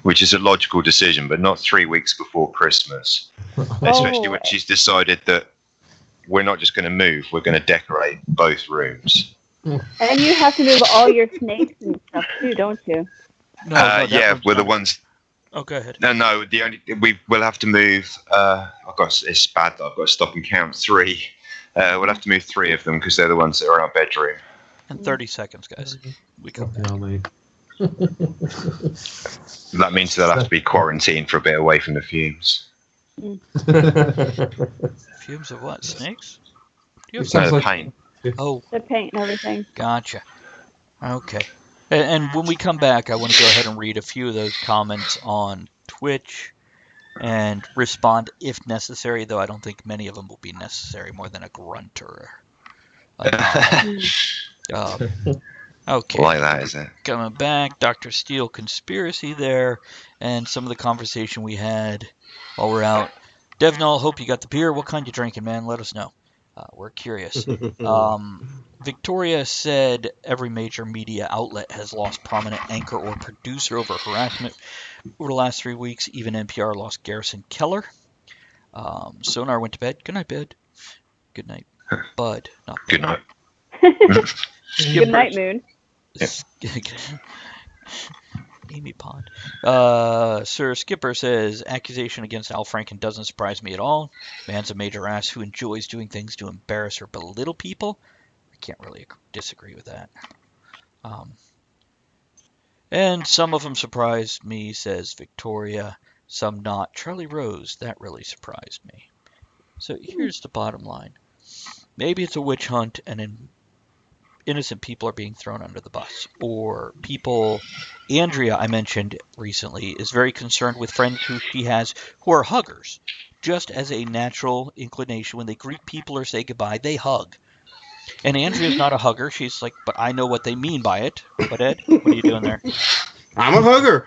which is a logical decision, but not 3 weeks before Christmas. Especially when she's decided that we're not just going to move, we're going to decorate both rooms. And you have to move all your snakes and stuff too, don't you? No, yeah, we're the ones. Oh, go ahead. No. We'll have to move. It's bad that I've got to stop and count 3. We'll have to move 3 of them because they're the ones that are in our bedroom. In 30 seconds, guys. We come back. That means they'll have to be quarantined for a bit away from the fumes. Fumes of what? Snakes? Do you have No, snakes? the paint. Oh, The paint and everything. gotcha. Okay. And when we come back, I want to go ahead and read a few of those comments on Twitch. and respond if necessary, though I don't think many of them will be necessary more than a grunt or a nod. Okay. Like that, is it? Coming back, Dr. Steele conspiracy there, and some of the conversation we had while we're out. Devnall, hope you got the beer. What kind you drinking, man? Let us know. We're curious. Victoria said every major media outlet has lost prominent anchor or producer over harassment over the last 3 weeks. Even NPR lost Garrison Keller. Sonar went to bed. Good night, Bed. Good night, Bud. Not Bud. Good night. Good night, Moon. Amy Pond. Sir Skipper says, accusation against Al Franken doesn't surprise me at all. Man's a major ass who enjoys doing things to embarrass or belittle people. I can't really disagree with that. And some of them surprised me, says Victoria. Some not. Charlie Rose, that really surprised me. So here's the bottom line. Maybe it's a witch hunt and innocent people are being thrown under the bus. Or people, Andrea, I mentioned recently, is very concerned with friends who she has who are huggers. Just as a natural inclination, when they greet people or say goodbye, they hug. And Andrea's not a hugger. She's like, but I know what they mean by it. But Ed, what are you doing there? I'm a hugger.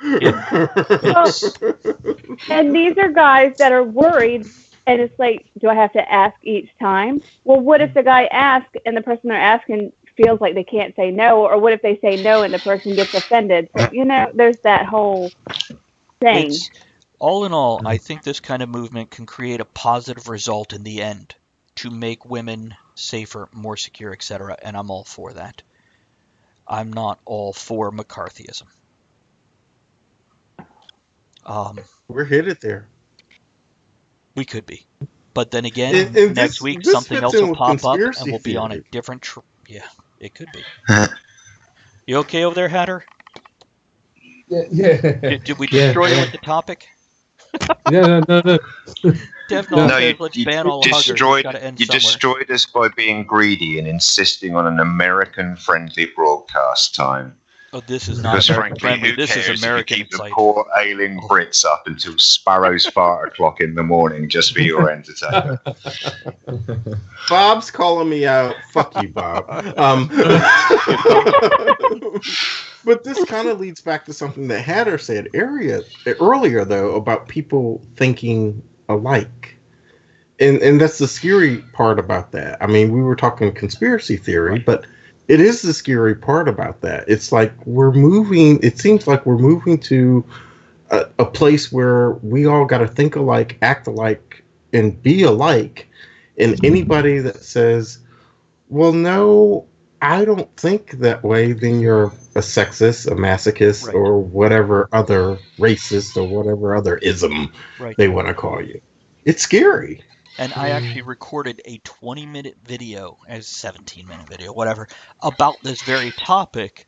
And these are guys that are worried, and it's like, do I have to ask each time? Well, what if the guy asks and the person they're asking feels like they can't say no? Or what if they say no and the person gets offended? So, there's that whole thing. All in all, I think this kind of movement can create a positive result in the end to make women safer, more secure, etc. And I'm all for that. I'm not all for McCarthyism. We're headed there. We could be. But then again, next week something else will pop up and we'll be on a different yeah, it could be. You okay over there, Hatter? Yeah. Did we destroy you with the topic? No. Devnall says, let's ban all huggers. You destroyed us by being greedy and insisting on an American-friendly broadcast time. Oh, this is not because American frankly, friendly. who This cares is American. if you keep the poor ailing Brits up until sparrows fart o'clock in the morning just for your entertainment. Bob's calling me out. Fuck you, Bob. But this kind of leads back to something that Hatter said earlier, though, about people thinking alike. And that's the scary part about that. I mean, we were talking conspiracy theory, but it is the scary part about that. It's like it seems like we're moving to a place where we all got to think alike, act alike, and be alike. And anybody that says, well, no, I don't think that way, then you're a sexist, a masochist, right, or whatever other racist or whatever other ism they want to call you. It's scary. And I actually recorded a 20-minute video, a 17-minute video, whatever, about this very topic,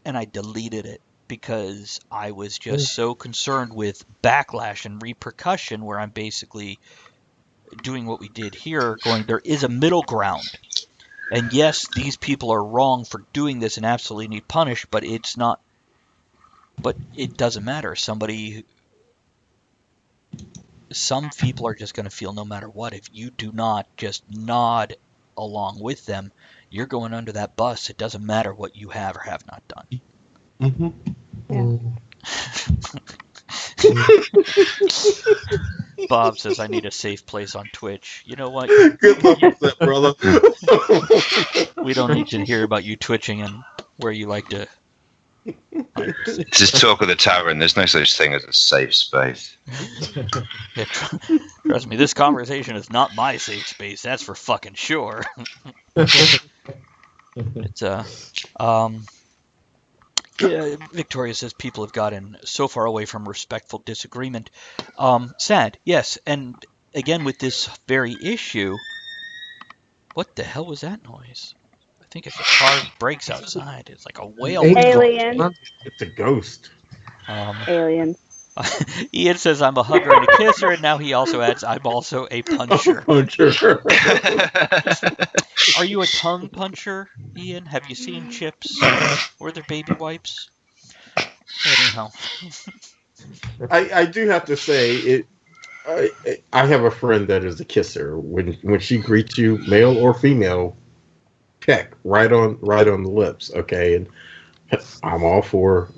and I deleted it because I was just so concerned with backlash and repercussion, where I'm basically doing what we did here, going, there is a middle ground. And yes, these people are wrong for doing this and absolutely need punished, but it's not, but it doesn't matter. Some people are just going to feel no matter what. If you do not just nod along with them, you're going under that bus. It doesn't matter what you have or have not done. Mm-hmm. Yeah. Bob says, I need a safe place on Twitch. You know what? Good luck with that, brother. We don't need to hear about you twitching and where you like to. This is Talk of the Tavern. There's no such thing as a safe space. Yeah, trust me, this conversation is not my safe space. That's for fucking sure. It's Victoria says people have gotten so far away from respectful disagreement. Sad, yes. And again, with this very issue, what the hell was that noise? I think it's a car brakes outside. It's like a whale. Alien. It's a ghost. Alien. Ian says, I'm a hugger and a kisser, and now he also adds, I'm also a puncher. Are you a tongue puncher, Ian? Have you seen Chips or their baby wipes? Anyhow. I do have to say, I have a friend that is a kisser. When she greets you, male or female, peck right on the lips. Okay, and I'm all for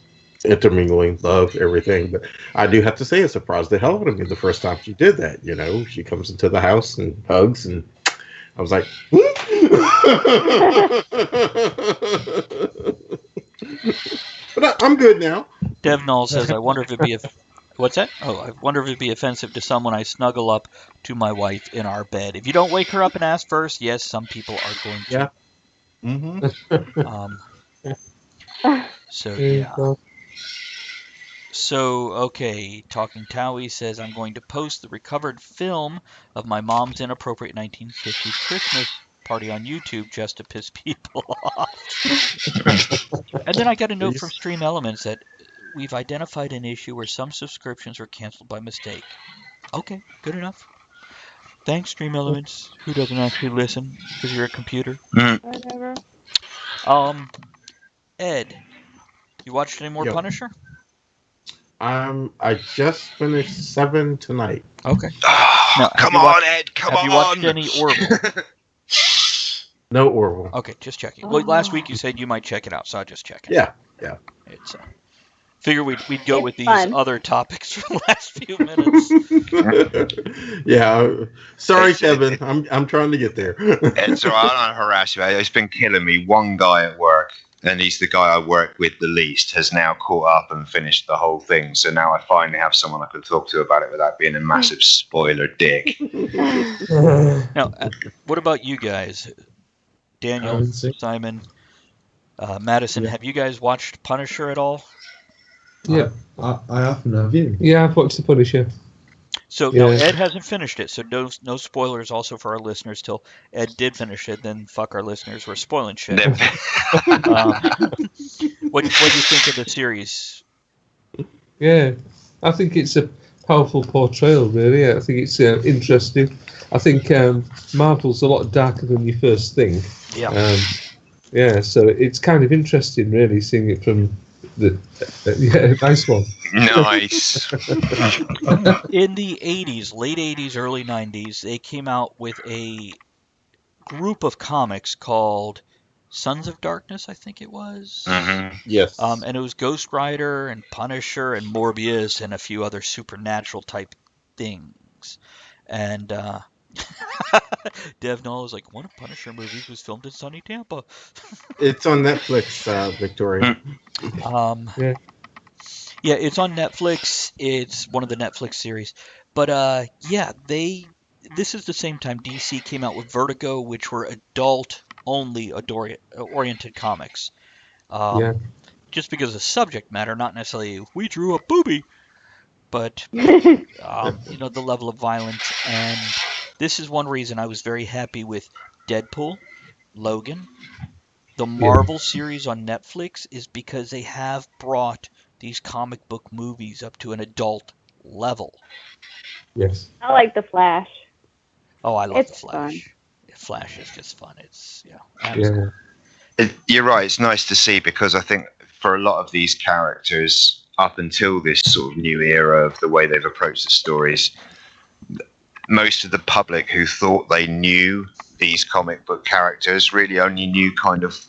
intermingling, love, everything, but I do have to say it surprised the hell out of me the first time she did that. She comes into the house and hugs, and I was like, but I'm good now. Devnall says, I wonder if it'd be what's that? Oh, I wonder if it'd be offensive to someone I snuggle up to my wife in our bed. If you don't wake her up and ask first, yes, some people are going to. Yeah. So yeah. So, okay, Talking Towie says, I'm going to post the recovered film of my mom's inappropriate 1950s Christmas party on YouTube just to piss people off. And then I got a note from Stream Elements that we've identified an issue where some subscriptions were canceled by mistake. Okay, good enough. Thanks, Stream Elements, who doesn't actually listen because you're a computer. Whatever. Ed, you watched any more Punisher? I just finished 7 tonight. Okay. Now, come on, Ed. Come on. Have you watched any Orville? No Orville. Okay, just checking. Well, last week you said you might check it out, so I just check it. Yeah. It's figure we'd go It's with these fun. other topics for the last few minutes. Yeah. Sorry, Kevin. I'm trying to get there. It's all right. I don't harass you. It's been killing me. One guy at work, and he's the guy I work with the least, has now caught up and finished the whole thing. So now I finally have someone I can talk to about it without being a massive spoiler dick. Now, what about you guys? Daniel, Simon, Madison, have you guys watched Punisher at all? Yeah, I haven't. Have you? Yeah, I've watched The Punisher. So no, Ed hasn't finished it, so no spoilers also for our listeners till Ed did finish it. Then fuck our listeners, we're spoiling shit. What do you think of the series? Yeah, I think it's a powerful portrayal, really. I think it's interesting. I think Marvel's a lot darker than you first think. Yeah. So it's kind of interesting, really, seeing it from the nice one. Nice. In the 80s, late 80s, early 90s, they came out with a group of comics called Sons of Darkness, I think it was. Mm-hmm. Yes. And it was Ghost Rider and Punisher and Morbius and a few other supernatural type things. And Dev Null was like, one of Punisher movies was filmed in sunny Tampa. It's on Netflix, Victoria. Yeah, it's on Netflix. It's one of the Netflix series. But this is the same time DC came out with Vertigo, which were adult-only oriented comics. Just because of the subject matter, not necessarily we drew a booby, but the level of violence. And this is one reason I was very happy with Deadpool, Logan. The Marvel series on Netflix is because they have brought these comic book movies up to an adult level. Yes. I like The Flash. Oh, I love It's The Flash. fun. Flash is just fun. It's You're right. It's nice to see because I think for a lot of these characters, up until this sort of new era of the way they've approached the stories, most of the public who thought they knew these comic book characters really only knew kind of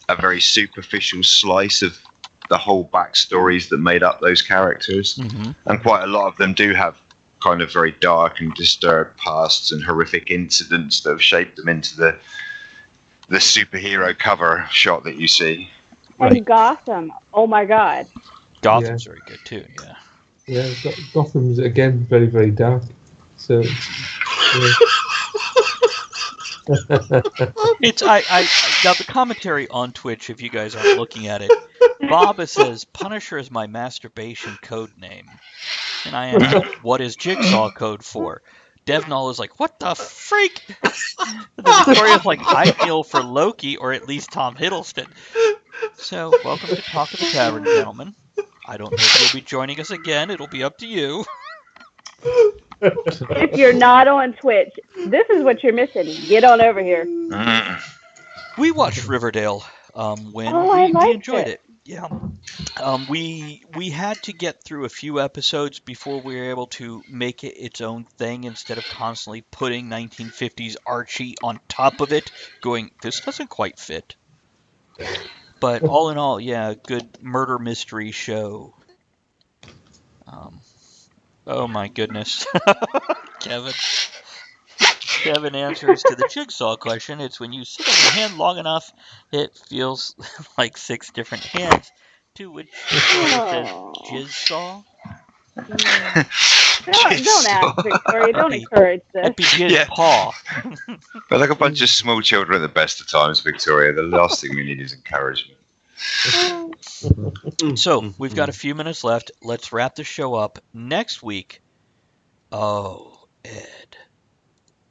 a very superficial slice of the whole backstories that made up those characters. Mm-hmm. And quite a lot of them do have kind of very dark and disturbed pasts and horrific incidents that have shaped them into the superhero cover shot that you see. And Gotham. Oh my God. Gotham's very good too. Yeah. Yeah, Gotham's again very, very dark. So It's now the commentary on Twitch, if you guys aren't looking at it, Bob says Punisher is my masturbation code name, and I asked what is Jigsaw code for. Devnall is like, what the freak? And then Victoria's like, I feel for Loki, or at least Tom Hiddleston. So welcome to Talk of the Tavern, gentlemen. I don't know if you'll be joining us again. It'll be up to you. If you're not on Twitch, this is what you're missing. Get on over here. We watched Riverdale when I we liked enjoyed it. Yeah. We had to get through a few episodes before we were able to make it its own thing instead of constantly putting 1950s Archie on top of it, going, this doesn't quite fit. But all in all, yeah, good murder mystery show. Oh my goodness. Kevin. Kevin answers to the jigsaw question. It's when you sit on your hand long enough, it feels like 6 different hands. To which Victoria says, jizsaw? Don't ask, Victoria. Don't encourage this. That'd be jizz Yeah. paw. But like a bunch of small children at the best of times, Victoria. The last thing we need is encouragement. So, we've got a few minutes left. Let's wrap the show up. Next week, oh, Ed.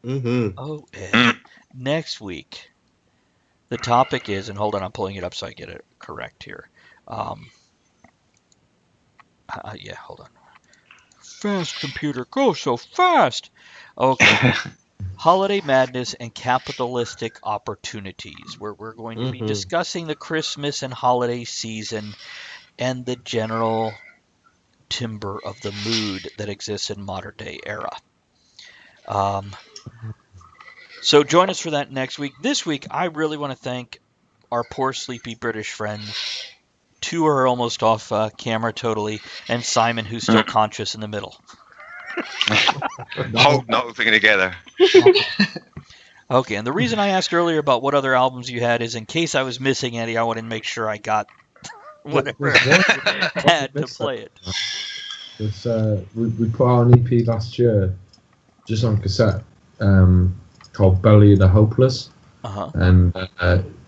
Oh, Ed. Next week, the topic is, and hold on, I'm pulling it up so I get it correct here. Yeah, hold on. Fast, computer, go so fast. Okay. Holiday madness and capitalistic opportunities, where we're going to be discussing the Christmas and holiday season and the general timber of the mood that exists in modern day era. So join us for that next week. This week, I really want to thank our poor sleepy British friends. 2 are almost off camera totally, and Simon, who's still conscious in the middle. Holding everything together. Okay, and the reason I asked earlier about what other albums you had is in case I was missing any, I wanted to make sure I got whatever I had to play it. We put out an EP last year, just on cassette, called "Belly of the Hopeless," and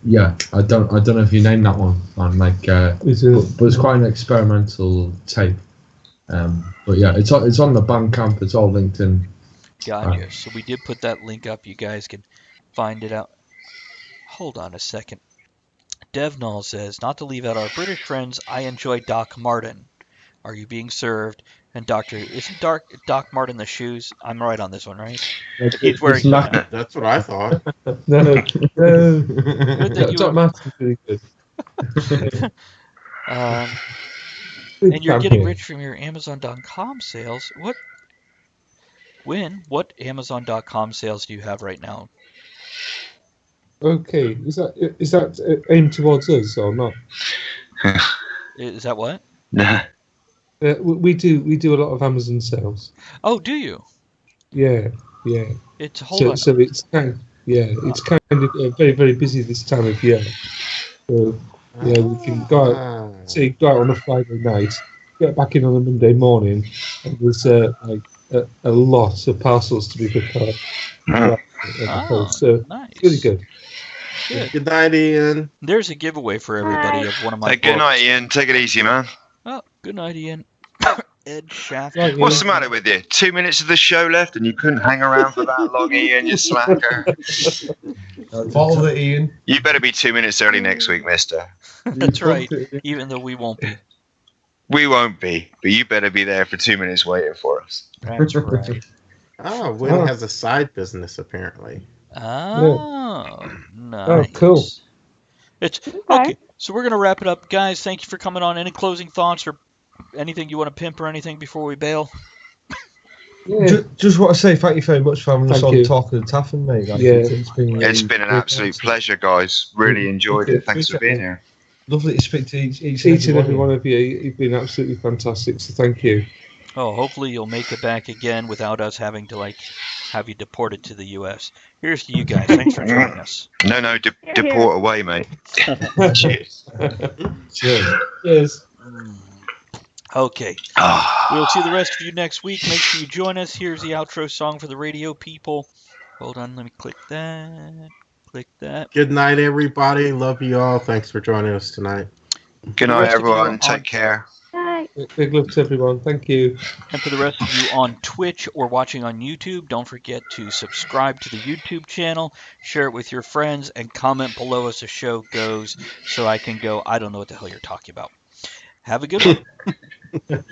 yeah, I don't know if you named that one, man. Like, but it's quite an experimental tape. But yeah, it's on the Bandcamp. It's all linked in. Gotcha. So we did put that link up. You guys can find it out. Hold on a second. Devnall says, not to leave out our British friends, I enjoy Doc Martin. Are you being served? And isn't Doc Martin the shoes? I'm right on this one, right? He's wearing. That's what I thought. No. Doc Martin's pretty good. And you're getting rich from your Amazon.com sales. What Amazon.com sales do you have right now? Okay, is that aimed towards us or not? Is that what? No. We do a lot of Amazon sales. Oh, do you? Yeah. It's on. So it's kind of very, very busy this time of year. So yeah, we can go out on a Friday night, get back in on a Monday morning, and there's like a lot of parcels to be prepared. So nice. It's really good. Good night, Ian. There's a giveaway for everybody of one of my books. Good night, Ian. Take it easy, man. Oh, good night, Ian. Ed Shaft. Right, What's the matter with you? 2 minutes of the show left and you couldn't hang around for that long, Ian, you slacker. Follow it, Ian. You better be 2 minutes early next week, mister. That's right, even though we won't be. We won't be, but you better be there for 2 minutes waiting for us. That's right. Oh, Wynn has a side business, apparently. Oh, nice. Oh, cool. It's okay. So we're gonna wrap it up, guys. Thank you for coming on. Any closing thoughts or anything you want to pimp or anything before we bail? Yeah. Just want to say thank you very much for having us on Talk of the Tavern, mate. Like, Yeah. it's been An absolute pleasure, guys. Really enjoyed it. Thanks for being here. lovely to speak to each and every one of you. You've been absolutely fantastic. So thank you. Oh, hopefully you'll make it back again without us having to have you deported to the U.S. Here's to you guys. Thanks for joining us. No, deport away, mate. Cheers. Cheers. Okay. We'll see the rest of you next week. Make sure you join us. Here's the outro song for the radio people. Hold on, let me click that. Click that. Good night, everybody. Love you all. Thanks for joining us tonight. Good night, everyone. Take care. Bye. Big love to everyone. Thank you. And for the rest of you on Twitch or watching on YouTube, don't forget to subscribe to the YouTube channel, share it with your friends, and comment below as the show goes so I can go, I don't know what the hell you're talking about. Have a good one.